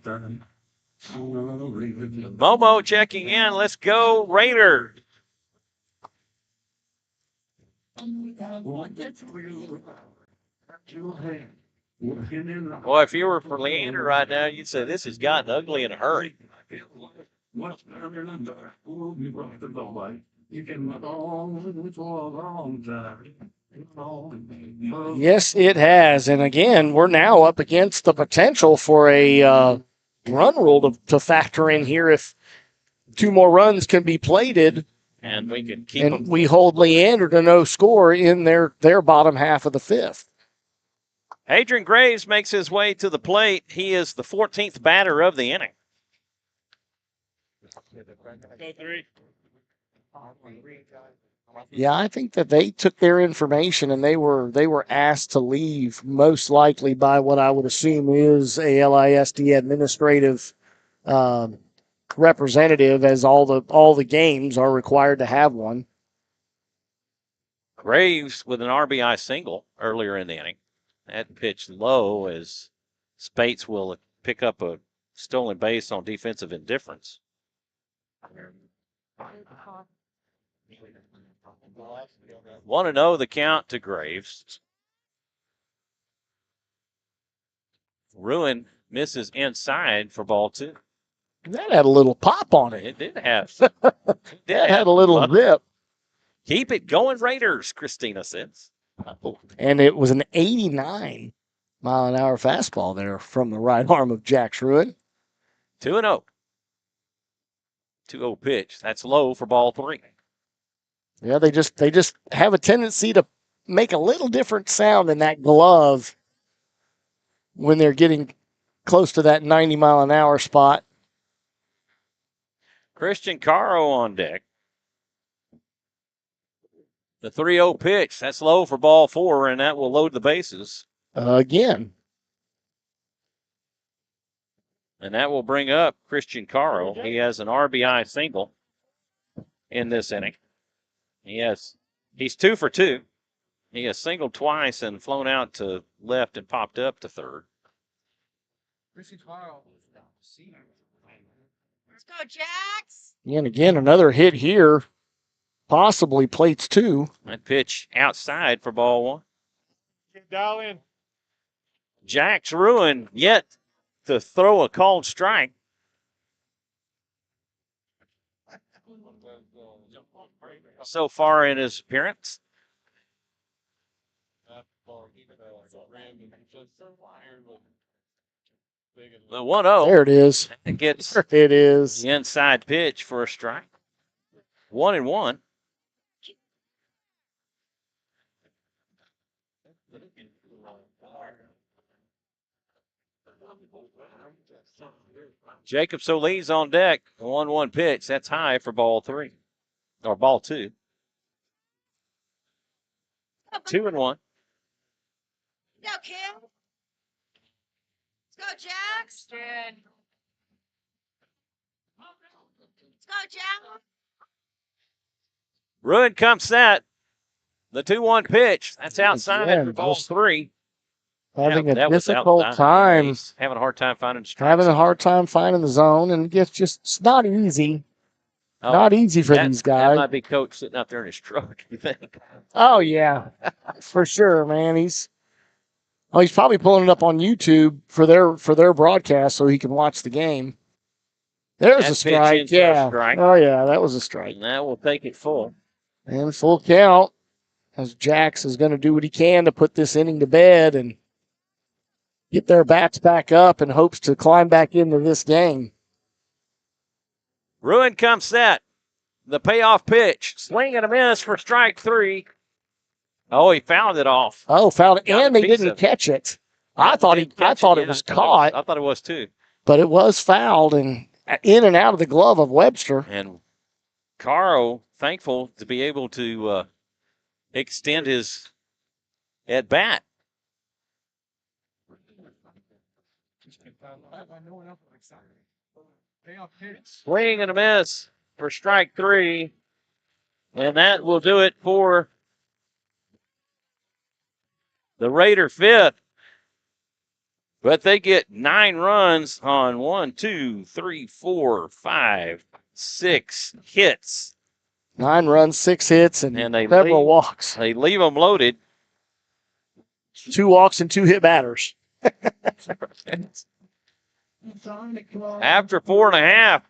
Momo checking in. Let's go Raiders. Boy, if you were for Leander right now, you'd say this has gotten ugly in a hurry. Yes, it has. And again, we're now up against the potential for a run rule to factor in here if 2 more runs can be plated. And we can keep and them. We hold Leander to no score in their bottom half of the 5th. Adrian Graves makes his way to the plate. He is the 14th batter of the inning. Go 3. Yeah, I think that they took their information and they were asked to leave, most likely by what I would assume is a LISD administrative representative, as all the games are required to have one. Graves with an RBI single earlier in the inning. That pitch low as Spates will pick up a stolen base on defensive indifference. 1-0 the count to Graves. Ruin misses inside for ball 2. That had a little pop on it. It did have. That had a little zip. Keep it going, Raiders, Christina says. And it was an 89-mile-an-hour fastball there from the right arm of Jack's Ruin. 2-0. 2-0 pitch. That's low for ball 3. Yeah, they just have a tendency to make a little different sound in that glove when they're getting close to that 90-mile-an-hour spot. Christian Caro on deck. The 3-0 pitch. That's low for ball 4, and that will load the bases. Again. And that will bring up Christian Caro. He has an RBI single in this inning. He's 2 for 2. He has singled twice and flown out to left and popped up to third. Let's go, Jax. And again, another hit here. Possibly plates 2. That pitch outside for ball 1. Dial in. Jack's ruined yet to throw a called strike. So far in his appearance. The 1-0. There it is. It gets There it is. the inside pitch for a strike. 1-1. Jacob Solis on deck. 1-1 pitch. That's high for ball 3. Or ball 2. 2-1. Go, Kim. Let's go, Jax. Let's go, Jax. Ruin comes set. The 2-1 pitch. That's outside Again, for ball 3. Having Yeah, a that was difficult outside. time. He's having a hard time finding strikes. Having a hard time finding the zone, and it's not easy. Oh, Not easy for these That guys. might be Coach sitting out there in his truck, you think? Oh yeah, for sure, man. He's probably pulling it up on YouTube for their broadcast so he can watch the game. There's That a pitch strike. into a Yeah. strike. Oh yeah, that was a strike. And that will take it full. And full count as Jax is going to do what he can to put this inning to bed and get their bats back up and hopes to climb back into this game. Ruin comes set. The payoff pitch. Swing and a miss for strike 3. Oh, he fouled it off. Oh, fouled it, Got and a they piece didn't of it. catch it. I thought it Yeah, was caught, I thought it was too. but it was fouled and in and out of the glove of Webster. And Caro, thankful to be able to extend his at bat. Swing and a miss for strike 3. And that will do it for the Raider 5th. But they get 9 runs on 1, 2, 3, 4, 5, 6 hits. 9 runs, 6 hits, and they several walks. They leave them loaded. 2 walks and 2 hit batters. After 4.5,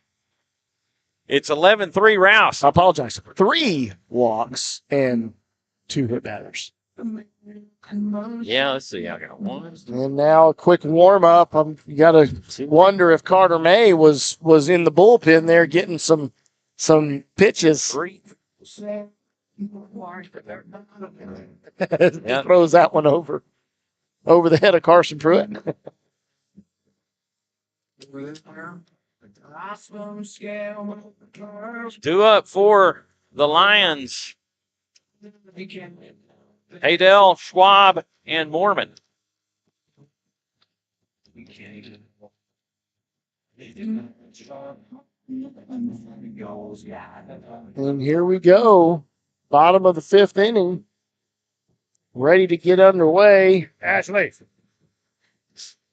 it's 11-3 Rouse. I apologize. 3 walks and 2 hit batters. Yeah, let's see. I got 1. And now a quick warm up. You got to wonder if Carter May was in the bullpen there getting some pitches. 3. Throws that one over the head of Carson Pruitt. Two up for the Lions. Haydel, Schwab, and Mormon. And here we go. Bottom of the 5th inning. Ready to get underway. Ashley.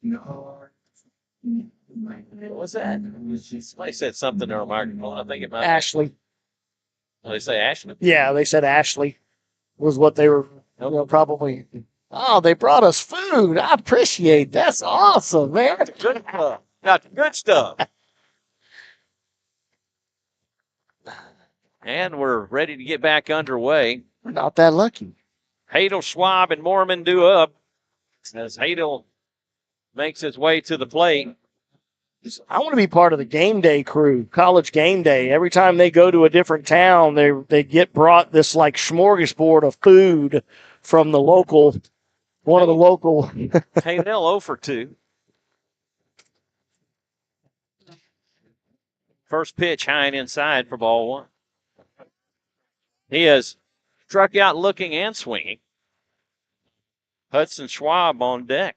What was that? Somebody said something to our microphone. I think it might Ashley. Well, they say Ashley. Yeah, they said Ashley was what they were probably. Oh, they brought us food. I appreciate that. That's awesome, man. Good stuff. Got good stuff. And we're ready to get back underway. We're not that lucky. Hadel, Schwab, and Mormon do up as Hadel makes his way to the plate. I want to be part of the game day crew, college game day. Every time they go to a different town, they get brought this like smorgasbord of food from the local, one of the local. Hey, they'll 0 for 2. First pitch high and inside for ball 1. He has struck out looking and swinging. Hudson Schwab on deck.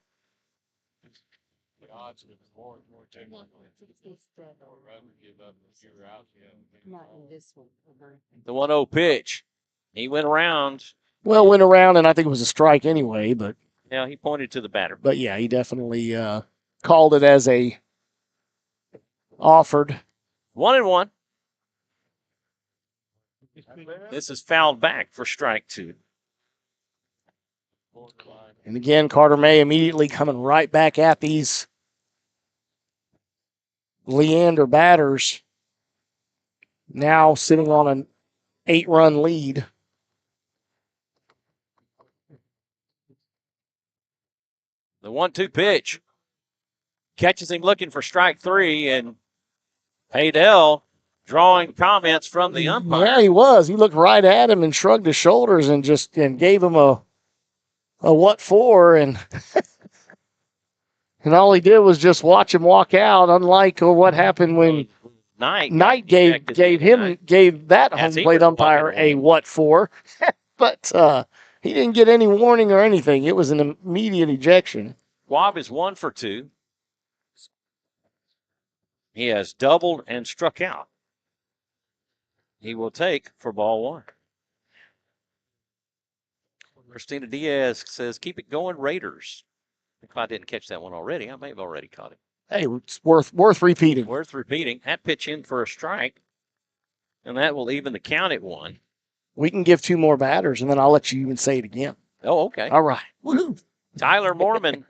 Not in this one. The 1-0 pitch. He went around. Well, went around, and I think it was a strike anyway, but. Yeah, he pointed to the batter. But, yeah, he definitely called it as a offered. 1-1. This is fouled back for strike 2. And again, Carter May immediately coming right back at these Leander batters. Now sitting on an 8-run lead. The 1-2 pitch. Catches him looking for strike 3, and Haydell drawing comments from the umpire. Yeah, he was. He looked right at him and shrugged his shoulders and gave him a what for, and and all he did was just watch him walk out. Unlike what happened when Knight gave that home plate umpire a what for, but he didn't get any warning or anything. It was an immediate ejection. Schwab is 1 for 2. He has doubled and struck out. He will take for ball 1. Christina Diaz says, keep it going, Raiders. If I didn't catch that one already, I may have already caught it. Hey, it's worth repeating. Worth repeating. That pitch in for a strike, and that will even the count at 1. We can give 2 more batters, and then I'll let you even say it again. Oh, okay. All right. Woo-hoo. Tyler Mormon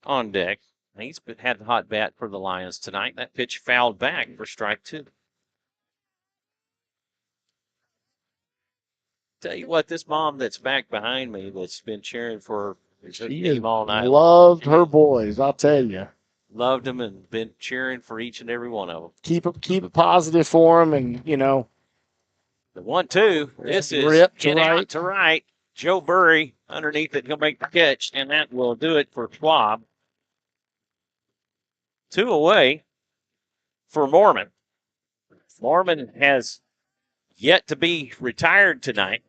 on deck. He's had the hot bat for the Lions tonight. That pitch fouled back for strike 2. Tell you what, this mom that's back behind me that's been cheering for she all night. Loved her boys, I'll tell you. Loved them and been cheering for each and every one of them. Keep it positive for them, and The 1-2. This is ripped hit out to right. Joe Burry underneath it. He'll make the catch, and that will do it for Schwab. 2 away for Mormon. Mormon has yet to be retired tonight.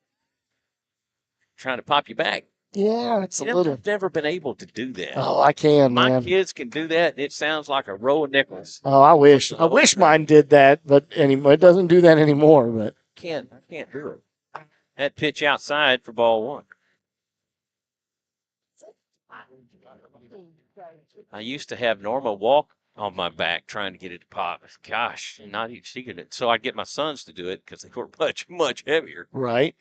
Trying to pop you back. Yeah, it's a little. I've never been able to do that. Oh, I can, man. My kids can do that, and it sounds like a row of nickels. Oh, I wish mine did that, but anyway, it doesn't do that anymore. But I can't do it. That pitch outside for ball 1. I used to have Norma walk on my back trying to get it to pop. Gosh, not even she could. So I'd get my sons to do it because they were much heavier. Right.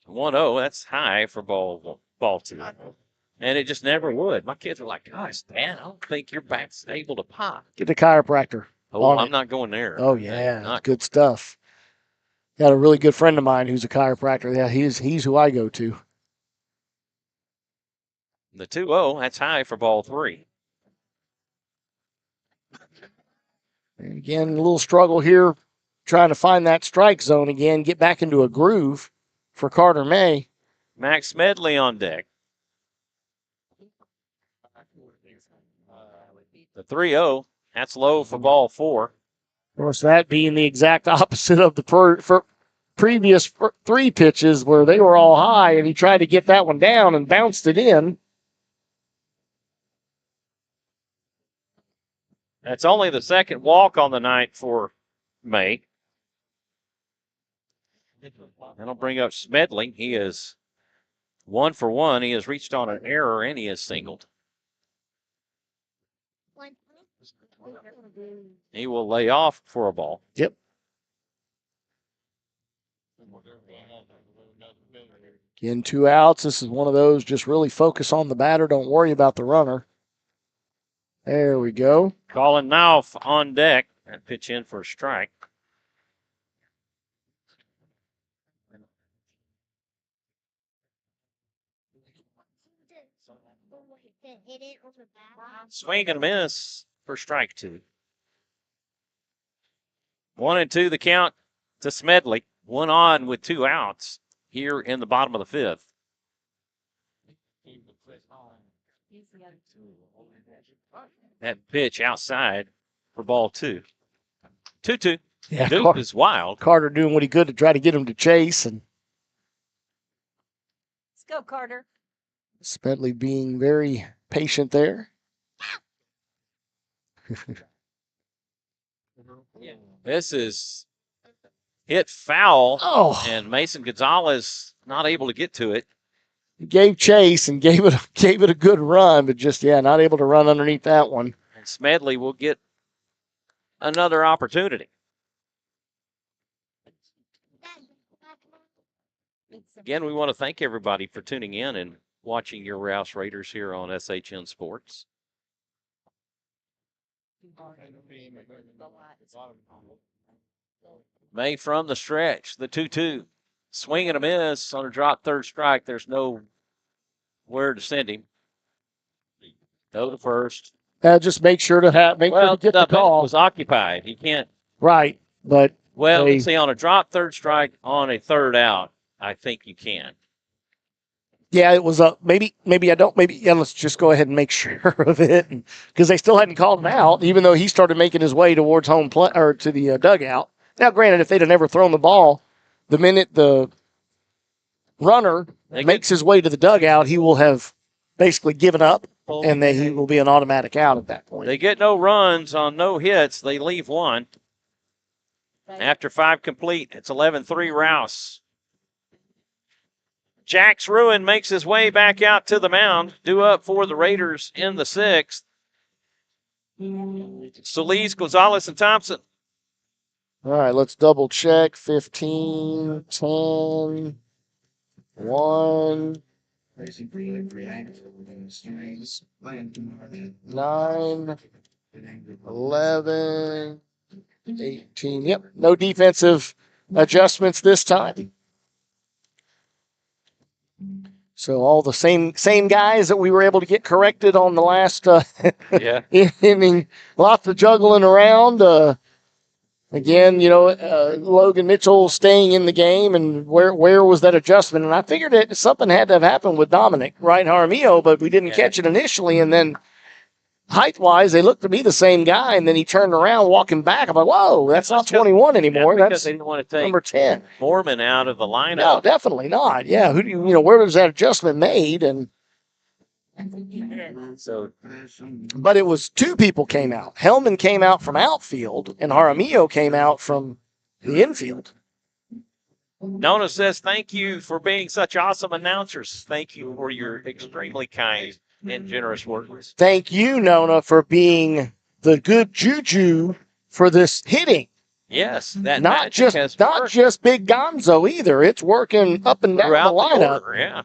1-0. That's high for ball 2. And it just never would. My kids were like, gosh, Dad, I don't think your back's able to pop. Get the chiropractor. Oh, I'm not going there. Oh, yeah. Good stuff. Got a really good friend of mine who's a chiropractor. Yeah, he's who I go to. The 2-0, that's high for ball 3. And again, a little struggle here trying to find that strike zone again, get back into a groove for Carter May. Max Smedley on deck. The 3-0, that's low for ball 4. Of course, that being the exact opposite of the previous 3 pitches where they were all high, and he tried to get that one down and bounced it in. That's only the second walk on the night for May. That'll bring up Smedley. He is 1 for 1. He has reached on an error, and he has singled. He will lay off for a ball. Yep. Again, 2 outs. This is one of those, just really focus on the batter. Don't worry about the runner. There we go. Colin Nauf on deck. And pitch in for a strike. Swing and a miss for strike 2. 1-2 the count to Smedley. 1 on with 2 outs here in the bottom of the 5th. That pitch outside for ball 2. 2-2. Yeah, Duke is wild. Carter doing what he could to try to get him to chase, and Let's go, Carter. Smedley being very patient there. This is hit foul, Oh, and Mason Gonzalez not able to get to it. he gave chase and gave it a good run, but just not able to run underneath that one. And Smedley will get another opportunity. Again, we want to thank everybody for tuning in and watching your Rouse Raiders here on SHN Sports. May from the stretch, the 2-2. Swing and a miss on a drop third strike. There's no where to send him. Go to first. Just make sure to get the call. Was occupied. He can't. Right, but let's see, on a drop third strike on a third out, I think you can. Yeah, it was maybe I don't. Let's just go ahead and make sure of it, because they still hadn't called him out, even though he started making his way towards home play or to the dugout. Now, granted, if they'd have never thrown the ball, the minute the runner makes his way to the dugout, he will have basically given up, and then he will be an automatic out at that point. They get no runs on no hits. They leave 1. After 5 complete, it's 11-3 Rouse. Jax Ruin makes his way back out to the mound, due up for the Raiders in the 6th. Solis, Gonzalez, and Thompson. All right, let's double check. 15, 10, 1, 9, 11, 18. Yep, no defensive adjustments this time. So all the same guys that we were able to get corrected on the last inning. Lots of juggling around. Again, Logan Mitchell staying in the game, and where was that adjustment? And I figured that something had to have happened with Dominic, right, Jaramillo, but we didn't catch it initially. And then height-wise, they looked to be the same guy, and then he turned around walking back. I'm like, whoa, that's not 21 anymore. That's they didn't want to take number 10. Mormon out of the lineup. No, definitely not. Yeah, where was that adjustment made? And but it was 2 people came out. Hellman came out from outfield, and Jaramillo came out from the infield. Nona says, thank you for being such awesome announcers. Thank you for your extremely kind and generous words. Thank you, Nona, for being the good juju for this hitting. Yes, that not just Big Gonzo either. It's working up and down throughout the lineup. Order, yeah.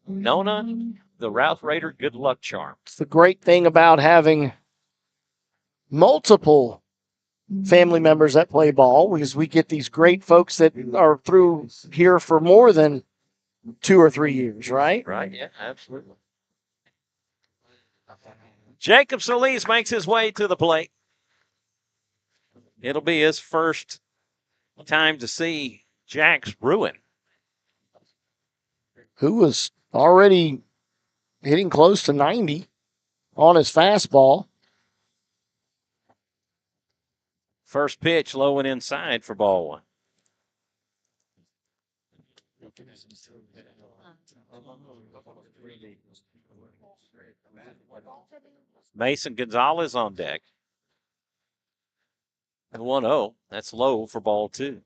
Nona, the Rouse Raider good luck charm. It's the great thing about having multiple family members that play ball, because we get these great folks that are through here for more than 2 or 3 years, right? Right, yeah, absolutely. Jacob Solis makes his way to the plate. It'll be his first time to see Jax Ruin, who was already hitting close to 90 on his fastball. First pitch low and inside for ball 1. Mason Gonzalez on deck. And 1-0. That's low for ball 2.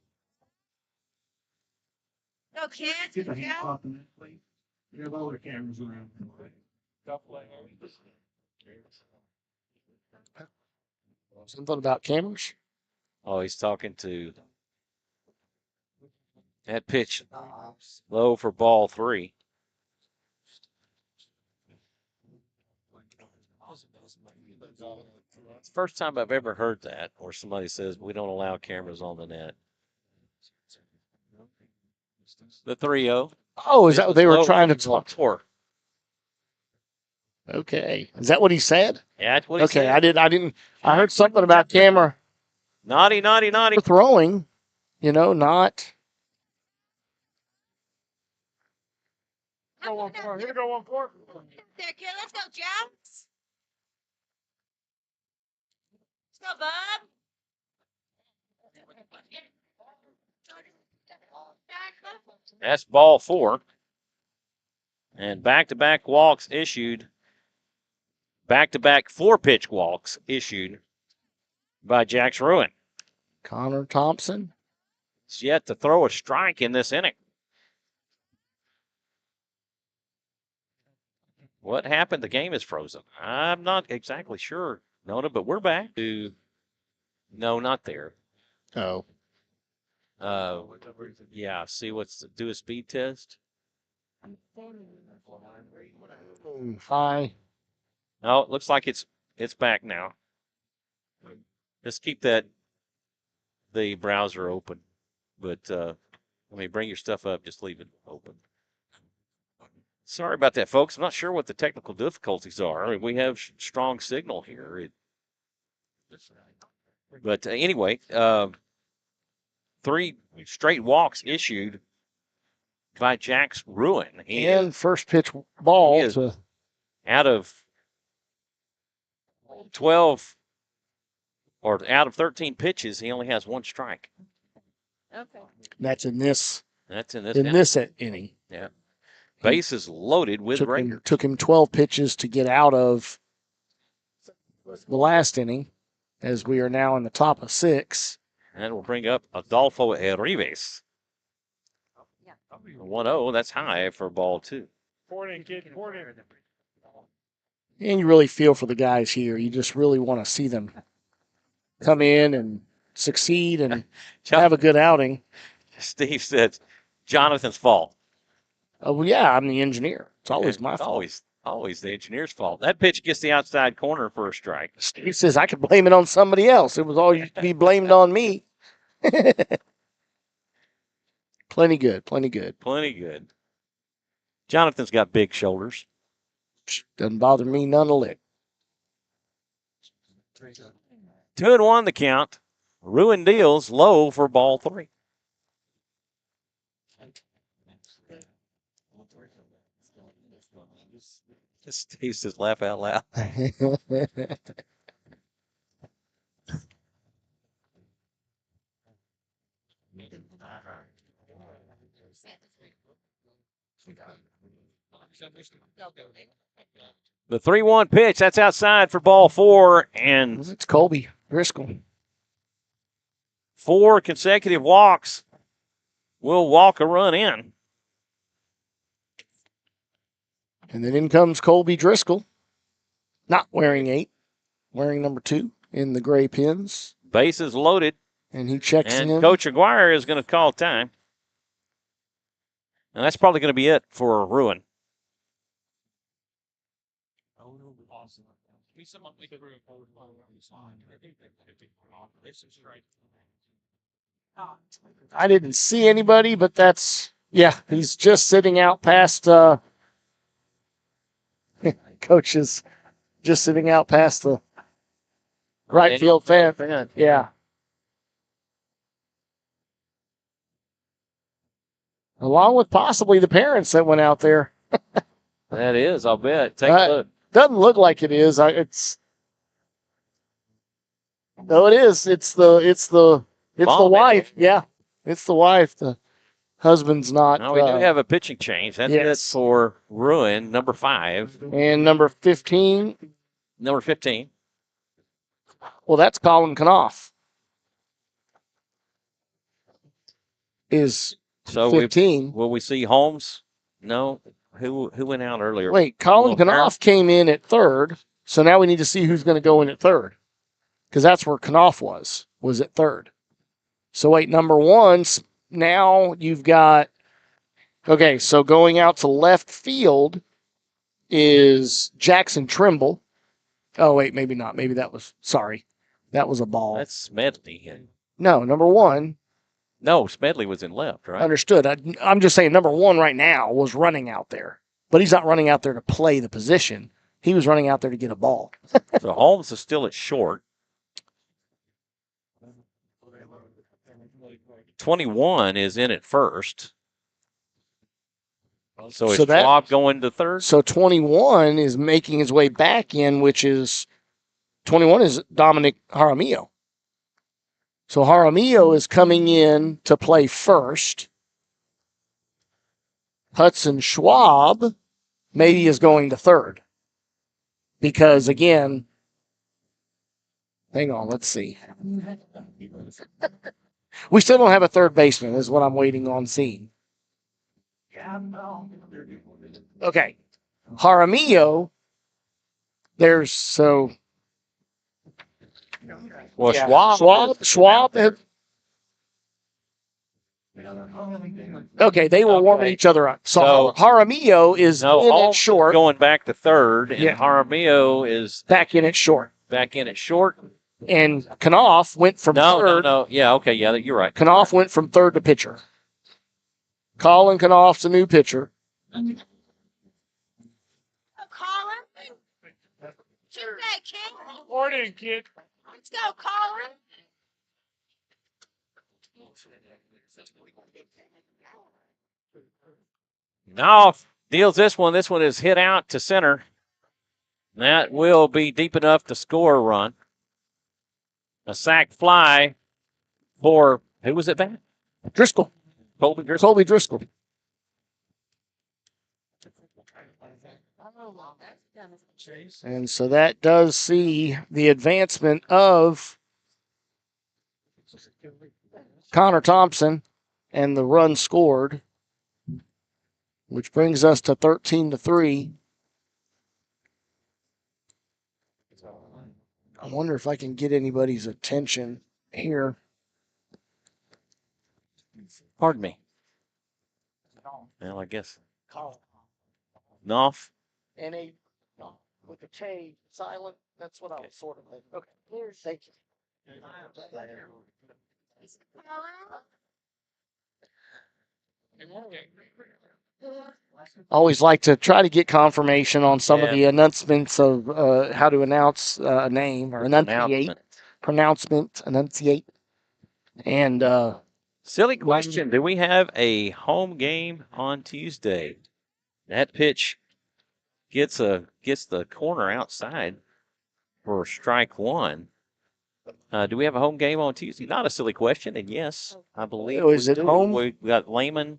Go, kids. Get the hand off in that plate. You have all the cameras around. Something about cameras? Oh, he's talking to that pitch low for ball 3. It's the first time I've ever heard that, or somebody says we don't allow cameras on the net. The 3-0. Oh, is that what they were trying to talk? For? Okay. Is that what he said? Yeah, that's what he said. Okay, I heard something about camera. Naughty. Throwing, not. Go 1-4. Here we go 1-4. There, kid. Let's go, Jax. Let's go, bub. That's ball 4. And back-to-back walks issued. Back-to-back 4-pitch walks issued by Jax Ruin. Connor Thompson. He's yet to throw a strike in this inning. What happened? The game is frozen. I'm not exactly sure, Nona, but we're back to. No, not there. Oh. Yeah, see do a speed test. Hi. No, it looks like it's back now. Just keep the browser open. But when you bring your stuff up, just leave it open. Sorry about that, folks. I'm not sure what the technical difficulties are. I mean, we have strong signal here. But anyway, 3 straight walks issued by Jax Ruin. And first pitch ball to out of 12 or out of 13 pitches, he only has 1 strike. Okay. That's in this inning. Yeah. Bases loaded with Raiders. Took him 12 pitches to get out of the last inning, as we are now in the top of 6. And we'll bring up Adolfo Arribas. 1-0, that's high for ball 2. 4 kid, 4 in. And you really feel for the guys here. You just really want to see them come in and succeed and have a good outing. Steve said, Jonathan's fault. Oh, well, yeah, I'm the engineer. It's always my fault. Always the engineer's fault. That pitch gets the outside corner for a strike. Steve says I could blame it on somebody else. It was always to be blamed on me. Plenty good. Jonathan's got big shoulders. Doesn't bother me none a lick. 2-1 the count. Ruin deals low for ball 3. Steve says, laugh out loud. The 3-1 pitch, that's outside for ball 4, and it's Colby Driscoll. 4 consecutive walks will walk a run in. And then in comes Colby Driscoll, not wearing 8, wearing number 2 in the gray pins. Bases loaded. And he checks in. And Coach Aguirre is going to call time. And that's probably going to be it for Ruin. I didn't see anybody, but he's just sitting out past Coach is just sitting out past the right field fan. Yeah. Along with possibly the parents that went out there. That is, I'll bet. Take a look. Doesn't look like it is. It is. It's the wife. Yeah, it's the wife. The husband's not. Now we do have a pitching change. That's it for Ruin, number 5. And number 15. Number 15. Well, that's Colin Knopf. Is 15. Will we see Holmes? No. Who went out earlier? Wait, Colin Knopf came in at 3rd. So now we need to see who's going to go in at 3rd. Because that's where Knopf was at 3rd. So wait, number 1, now you've got, okay, so going out to left field is Jackson Trimble. Oh, wait, maybe not. Maybe that was a ball. That's Medley. No, number 1 No, Smedley was in left, right? Understood. I'm just saying number 1 right now was running out there. But he's not running out there to play the position. He was running out there to get a ball. So Holmes is still at short. 21 is in at first. So is Schwab going to third? So 21 is making his way back in, which is 21 is Dominic Jaramillo. So Jaramillo is coming in to play first. Hudson Schwab maybe is going to third. Because, again, hang on, let's see. We still don't have a third baseman, is what I'm waiting on seeing. Okay. Jaramillo, there's so. Well, yeah, Schwab. Okay, they were warming each other up. So Jaramillo is in at short. Going back to third, and Jaramillo is back in at short. And Knopf went from third. No. Yeah, okay, yeah, you're right. Knopf went from third to pitcher. Colin Knopf's a new pitcher. Colin? Get that kid. Morning, kid. Let's go, Colin. Knopf deals this one. This one is hit out to center. That will be deep enough to score a run. A sac fly for, who was it back? Driscoll. Colby Driscoll. Colby Driscoll. And so that does see the advancement of Connor Thompson and the run scored, which brings us to 13-3. I wonder if I can get anybody's attention here. Pardon me. Well, I guess. Knopf. N-A with the K silent. That's what I was sort of like. Okay. Thank you. Always like to try to get confirmation on some of the announcements of how to announce a name or enunciate. And silly question. Do we have a home game on Tuesday? That pitch gets the corner outside for strike one. Do we have a home game on Tuesday? Not a silly question. And yes, I believe. Is it home? We got Lehman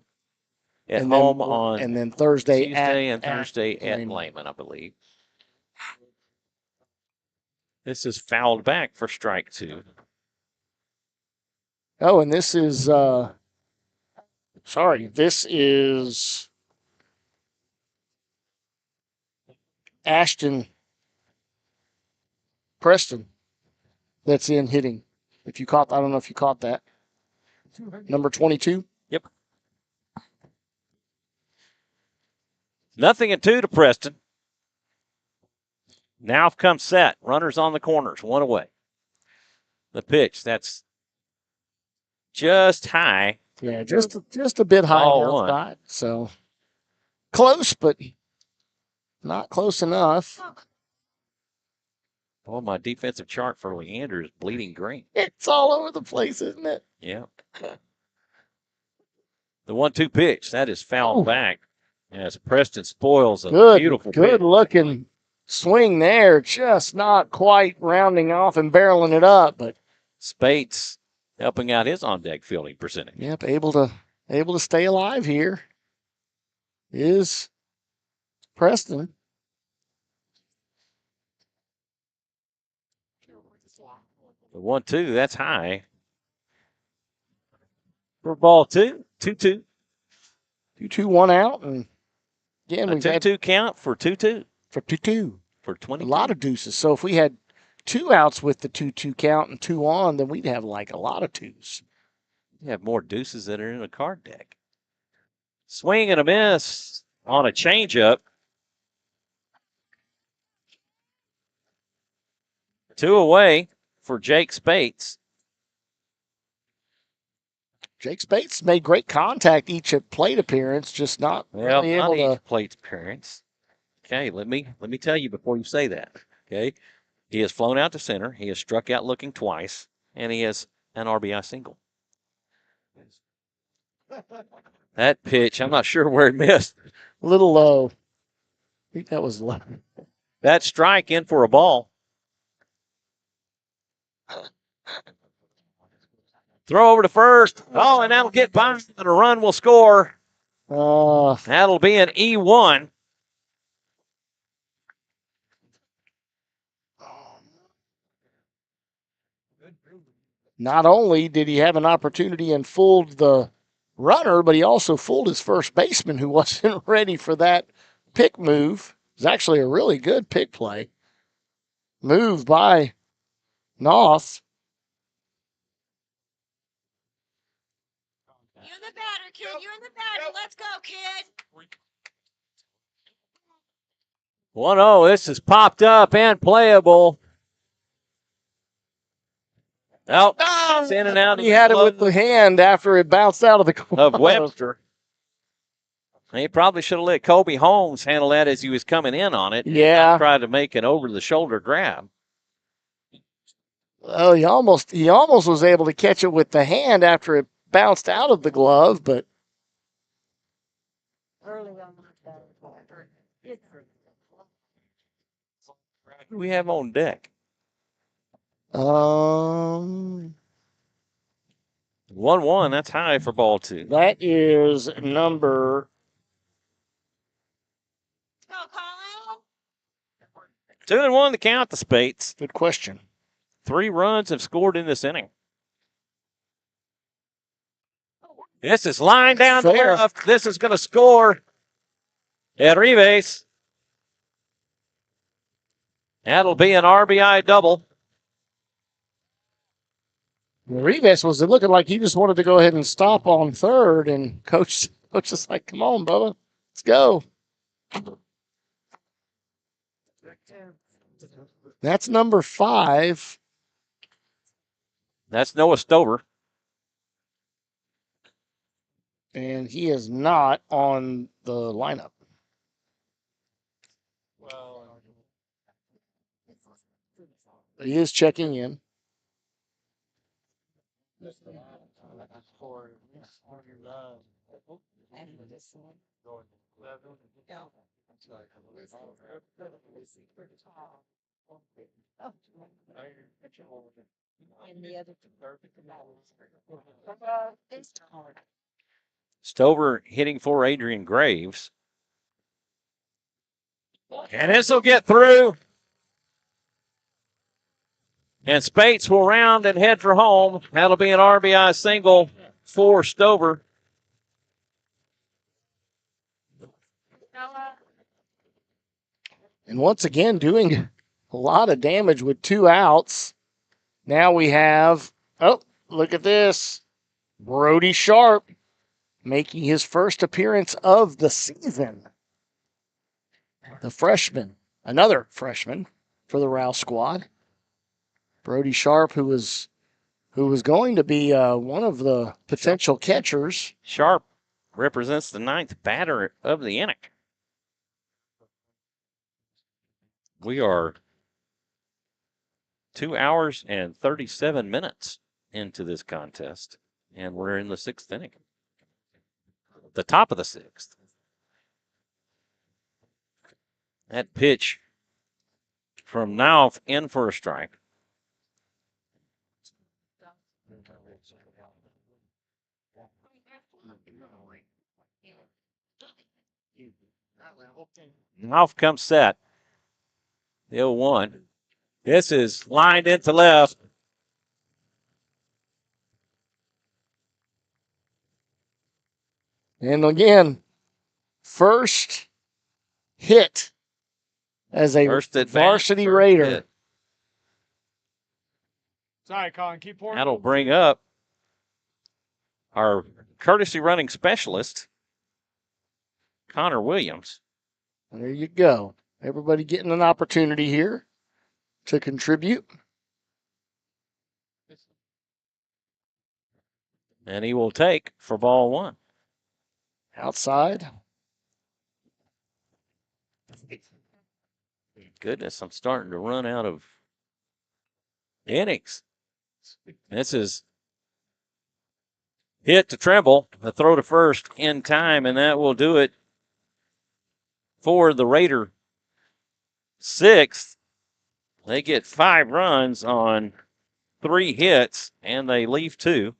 at home on and then Thursday Tuesday and Thursday at Lehman, I believe. This is fouled back for strike two. Oh, and this is this is Ashton Preston that's in hitting. If you caught, I don't know if you caught that. Number 22. Yep. 0-2 to Preston. Now comes set. Runners on the corners, one away. The pitch, that's just high. Yeah, just a bit high outside. So close, but not close enough. Oh, my defensive chart for Leander is bleeding green. It's all over the place, isn't it? Yeah. The 1-2 pitch, that is fouled back. As Preston spoils a beautiful pitch. Good looking swing there, just not quite rounding off and barreling it up, but Spates helping out his on-deck fielding percentage. Yep, able to stay alive here is Preston. The 1-2, that's high. For ball two, 2-2. 2-2, 1 out, and again, we've had 2-2 count for 2-2. For 2-2. For 20. A lot of deuces. So if we had 2 outs with the 2-2 count and 2 on, then we'd have like a lot of twos. You have more deuces that are in a card deck. Swing and a miss on a changeup. 2 away for Jake Spates. Jake Spates made great contact each plate appearance, just not really able to. Each plate appearance. Okay, let me tell you before you say that. Okay, he has flown out to center. He has struck out looking twice, and he has an RBI single. That pitch, I'm not sure where it missed. A little low. I think that was low. That strike in for a ball. Throw over to first. Oh, and that'll get by, and a run will score. That'll be an E1. Not only did he have an opportunity and fooled the runner, but he also fooled his first baseman who wasn't ready for that pick move. It was actually a really good pick play. Move by Noth. You're the batter, kid. You're the batter. Let's go, kid. 1-0. This is popped up and playable. Oh, it's in and out. He had it with the hand after it bounced out of the glove. Of Webster. He probably should have let Kobe Holmes handle that as he was coming in on it. Yeah. Tried to make an over-the-shoulder grab. Oh, he almost was able to catch it with the hand after it bounced out of the glove, but Early on that. Who do we have on deck? 1-1. That's high for ball 2. That is number. Go, Colin. 2-1 to count the Spates. Good question. 3 runs have scored in this inning. This is line down the left. This is going to score. Arribes. That'll be an RBI double. Rivas was looking like he just wanted to go ahead and stop on third, and coach is like, "Come on, Bubba, let's go." That's number 5. That's Noah Stover. And he is not on the lineup. He is checking in. Stover hitting for Adrian Graves. And this will get through. And Spates will round and head for home. That'll be an RBI single for Stover. And once again, doing a lot of damage with 2 outs. Now we have, oh, look at this. Brody Sharp making his first appearance of the season. The freshman, another freshman for the Rouse squad. Brody Sharp, who was going to be one of the potential catchers. Sharp represents the 9th batter of the inning. We are 2 hours and 37 minutes into this contest, and we're in the 6th inning. The top of the 6th. That pitch from now in for a strike. Off comes set. The 0-1. This is lined into left. And again, first hit as a varsity Raider. Hit. Sorry, Colin. Keep pouring. That'll bring up our courtesy running specialist, Connor Williams. There you go. Everybody getting an opportunity here to contribute. And he will take for ball 1. Outside. Goodness, I'm starting to run out of innings. This is hit to Trimble, a throw to first in time, and that will do it for the Raider 6th. They get 5 runs on 3 hits, and they leave 2.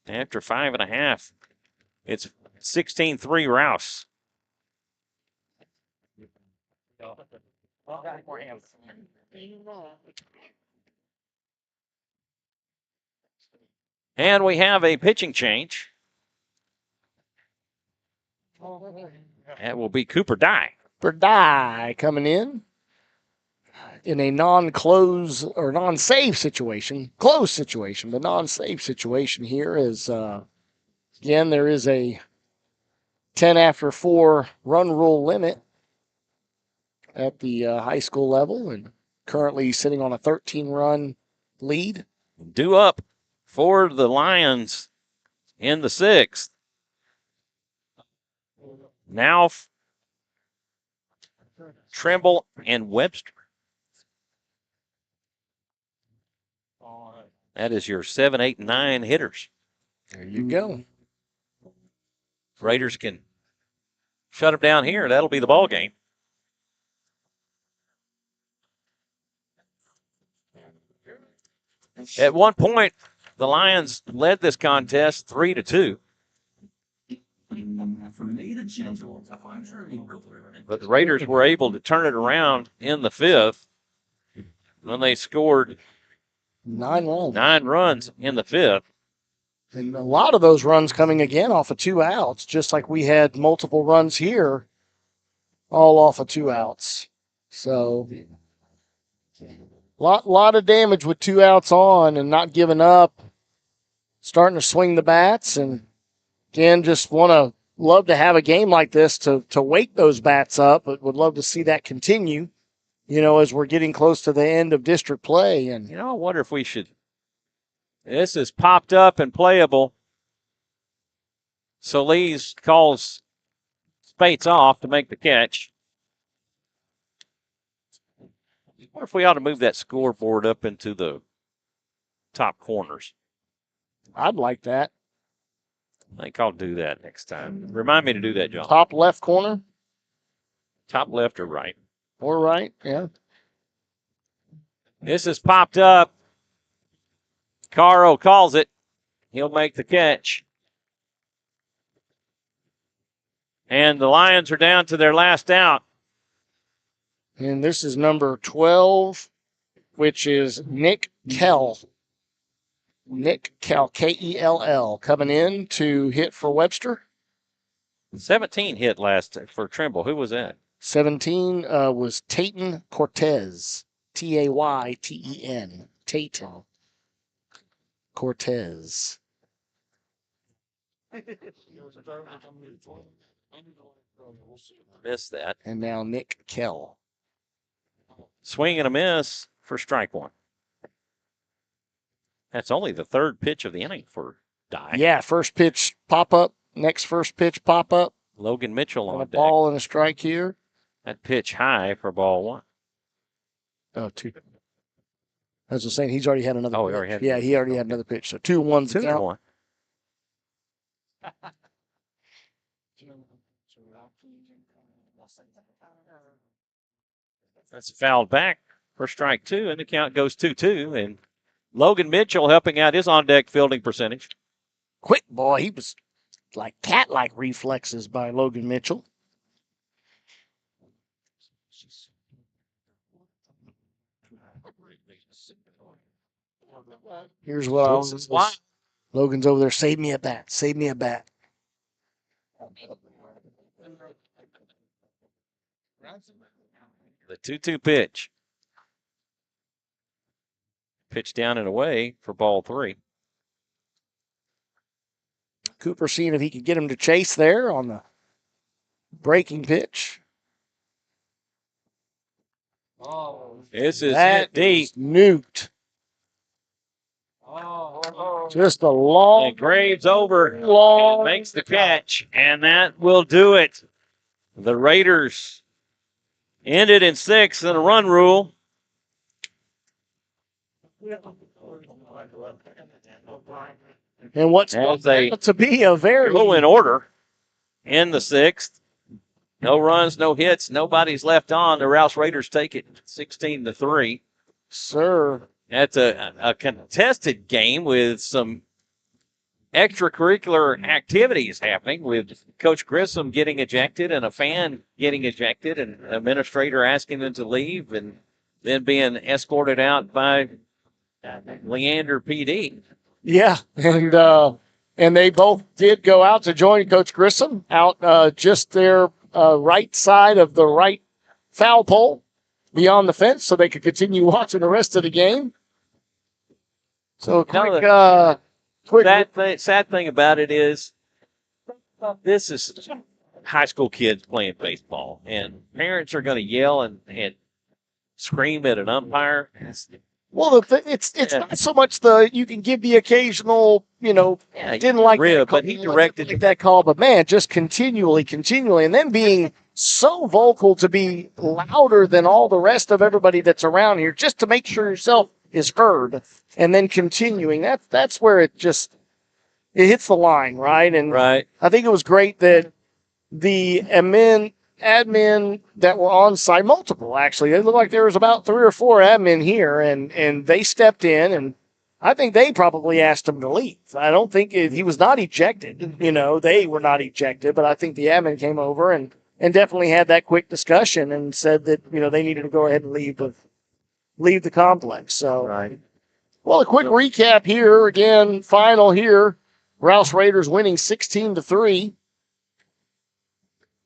After 5.5, it's 16-3 Rouse. And we have a pitching change. That will be Cooper Dye. Cooper Dye coming in a non-close or non-save situation. Close situation, but non-save situation here is, again, there is a 10 after 4 run rule limit at the high school level, and currently sitting on a 13-run lead. Due up for the Lions in the 6th. Now Trimble and Webster. That is your 7, 8, 9 hitters. There you go. Raiders can shut them down here. That'll be the ball game. At one point, the Lions led this contest 3-2. But the Raiders were able to turn it around in the 5th when they scored 9 runs. 9 runs in the 5th. And a lot of those runs coming again off of 2 outs, just like we had multiple runs here, all off of 2 outs. So, lot of damage with 2 outs on and not giving up, starting to swing the bats, and again, just love to have a game like this to wake those bats up, but would love to see that continue, as we're getting close to the end of district play. And I wonder if we should. This is popped up and playable. Solis calls Spates off to make the catch. I wonder if we ought to move that scoreboard up into the top corners. I'd like that. I think I'll do that next time. Remind me to do that, John. Top left corner? Top left or right? Or right, yeah. This is popped up. Caro calls it. He'll make the catch. And the Lions are down to their last out. And this is number 12, which is Nick Kell. Nick Kell, K-E-L-L, coming in to hit for Webster. 17 hit last for Trimble. Who was that? 17 was Tayton Cortez, T-A-Y-T-E-N, Tayton Cortez. Missed that. And now Nick Kell. Swing and a miss for strike 1. That's only the 3rd pitch of the inning for Dye. Yeah, first pitch pop up, next first pitch pop up. Logan Mitchell on a deck. Ball and a strike here. That pitch high for ball 1. Oh, 2. As I was saying, he's already had another pitch. He already had. Yeah, he already had another pitch. So 2-1's the count. 2-1. That's fouled back for strike 2, and the count goes 2-2. And Logan Mitchell helping out his on-deck fielding percentage. Quick boy, he was like cat-like reflexes by Logan Mitchell. Here's what I was. Logan's over there. Save me a bat. Save me a bat. The 2-2 pitch. Pitch down and away for ball 3. Cooper seeing if he could get him to chase there on the breaking pitch. This is hit deep. Nuked. Just a long. And Graves over long makes the catch, and that will do it. The Raiders ended in 6 in a run rule. And what's to be a very go in order in the 6th. No runs, no hits, nobody's left on. The Rouse Raiders take it 16-3. Sir. That's a contested game with some extracurricular activities happening, with Coach Grissom getting ejected and a fan getting ejected and an administrator asking them to leave and then being escorted out by Leander PD. Yeah, and they both did go out to join Coach Grissom out just their right side of the right foul pole beyond the fence so they could continue watching the rest of the game. So a quick sad thing about it is this is high school kids playing baseball, and parents are going to yell and scream at an umpire. Well, it's not so much you can give the occasional, didn't like that call, but he directed that call, but man, just continually, and then being so vocal to be louder than all the rest of everybody that's around here, just to make sure yourself is heard, and then continuing. That's where it hits the line, right? And right. I think it was great that the admin that were on site, multiple actually. It looked like there was about 3 or 4 admin here, and they stepped in, and I think they probably asked him to leave. I don't think he was not ejected. They were not ejected, but I think the admin came over and definitely had that quick discussion and said that they needed to go ahead and leave the complex. So, right. Well, a quick recap here again. Final here. Rouse Raiders winning 16-3.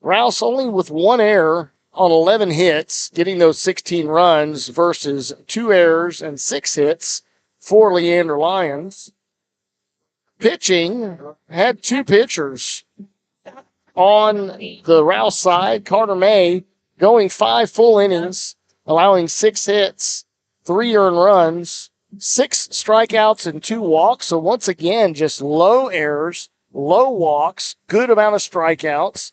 Rouse only with 1 error on 11 hits, getting those 16 runs versus 2 errors and 6 hits for Leander Lions. Pitching had 2 pitchers on the Rouse side. Carter May going 5 full innings, allowing 6 hits, 3 earned runs, 6 strikeouts and 2 walks. So once again, just low errors, low walks, good amount of strikeouts.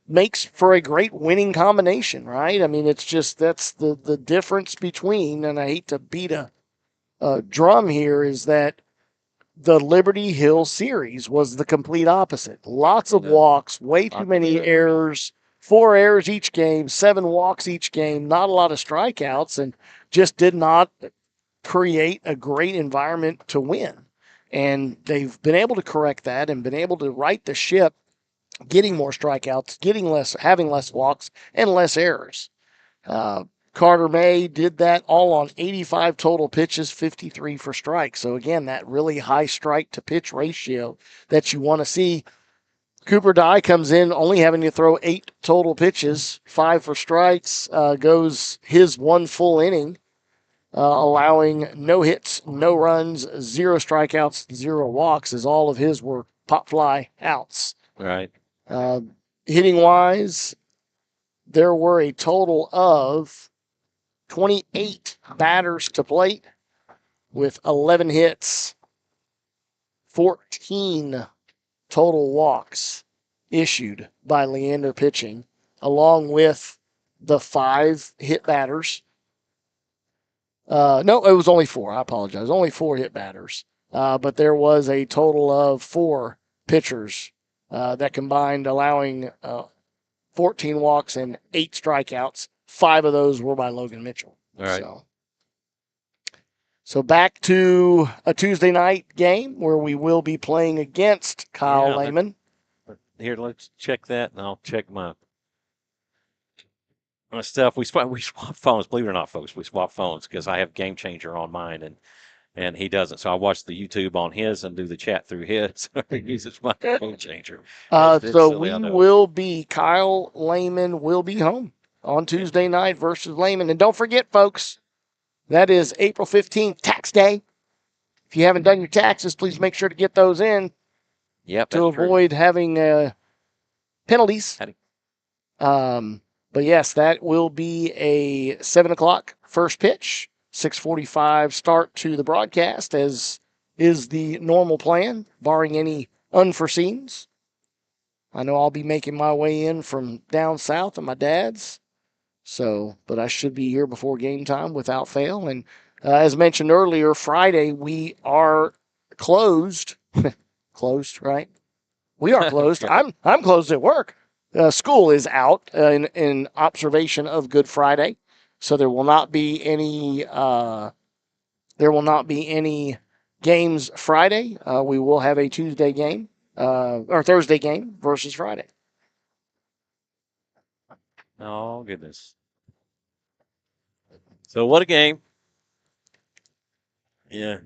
Makes for a great winning combination, right? I mean, it's just that's the difference between, and I hate to beat a drum here, is that the Liberty Hill series was the complete opposite. Lots of walks, way too many errors, 4 errors each game, 7 walks each game, not a lot of strikeouts, and just did not create a great environment to win. And they've been able to correct that and been able to right the ship, getting more strikeouts, having less walks, and less errors. Carter May did that all on 85 total pitches, 53 for strikes. So again, that really high strike to pitch ratio that you want to see. Cooper Dye comes in only having to throw 8 total pitches, 5 for strikes, goes his 1 full inning, allowing no hits, no runs, 0 strikeouts, 0 walks, as all of his were pop fly outs. Right. Hitting wise, there were a total of 28 batters to plate with 11 hits, 14 total walks issued by Leander pitching, along with the 5 hit batters. No, it was only 4. I apologize. Only 4 hit batters. But there was a total of 4 pitchers that combined, allowing 14 walks and 8 strikeouts. 5 of those were by Logan Mitchell. All right. So back to a Tuesday night game where we will be playing against Kyle Lehman. Here, let's check that, and I'll check my stuff. We swap phones. Believe it or not, folks, we swap phones because I have Game Changer on mine, and he doesn't. So I watch the YouTube on his and do the chat through his. He uses my Game Changer. So silly, Kyle Lehman will be home on Tuesday night versus Lehman. And don't forget, folks, that is April 15th, tax day. If you haven't done your taxes, please make sure to get those in. Yep, to avoid having penalties. But yes, that will be a 7 o'clock first pitch, 6:45 start to the broadcast as is the normal plan, barring any unforeseens. I know I'll be making my way in from down south at my dad's. So, but I should be here before game time without fail. And as mentioned earlier, Friday we are closed. Closed, right? We are closed. I'm closed at work. School is out in observation of Good Friday, so there will not be any. There will not be any games Friday. We will have a Tuesday game or Thursday game versus Friday. Oh, goodness. So what a game. Yeah.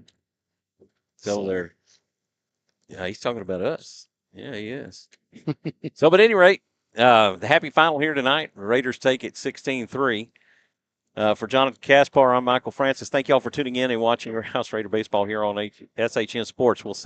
So there. Yeah, he's talking about us. Yeah, he is. So, but at any rate, the happy final here tonight. The Raiders take it 16-3. For Jonathan Kaspar, I'm Michael Francis. Thank you all for tuning in and watching Rouse Raider Baseball here on SHN Sports. We'll see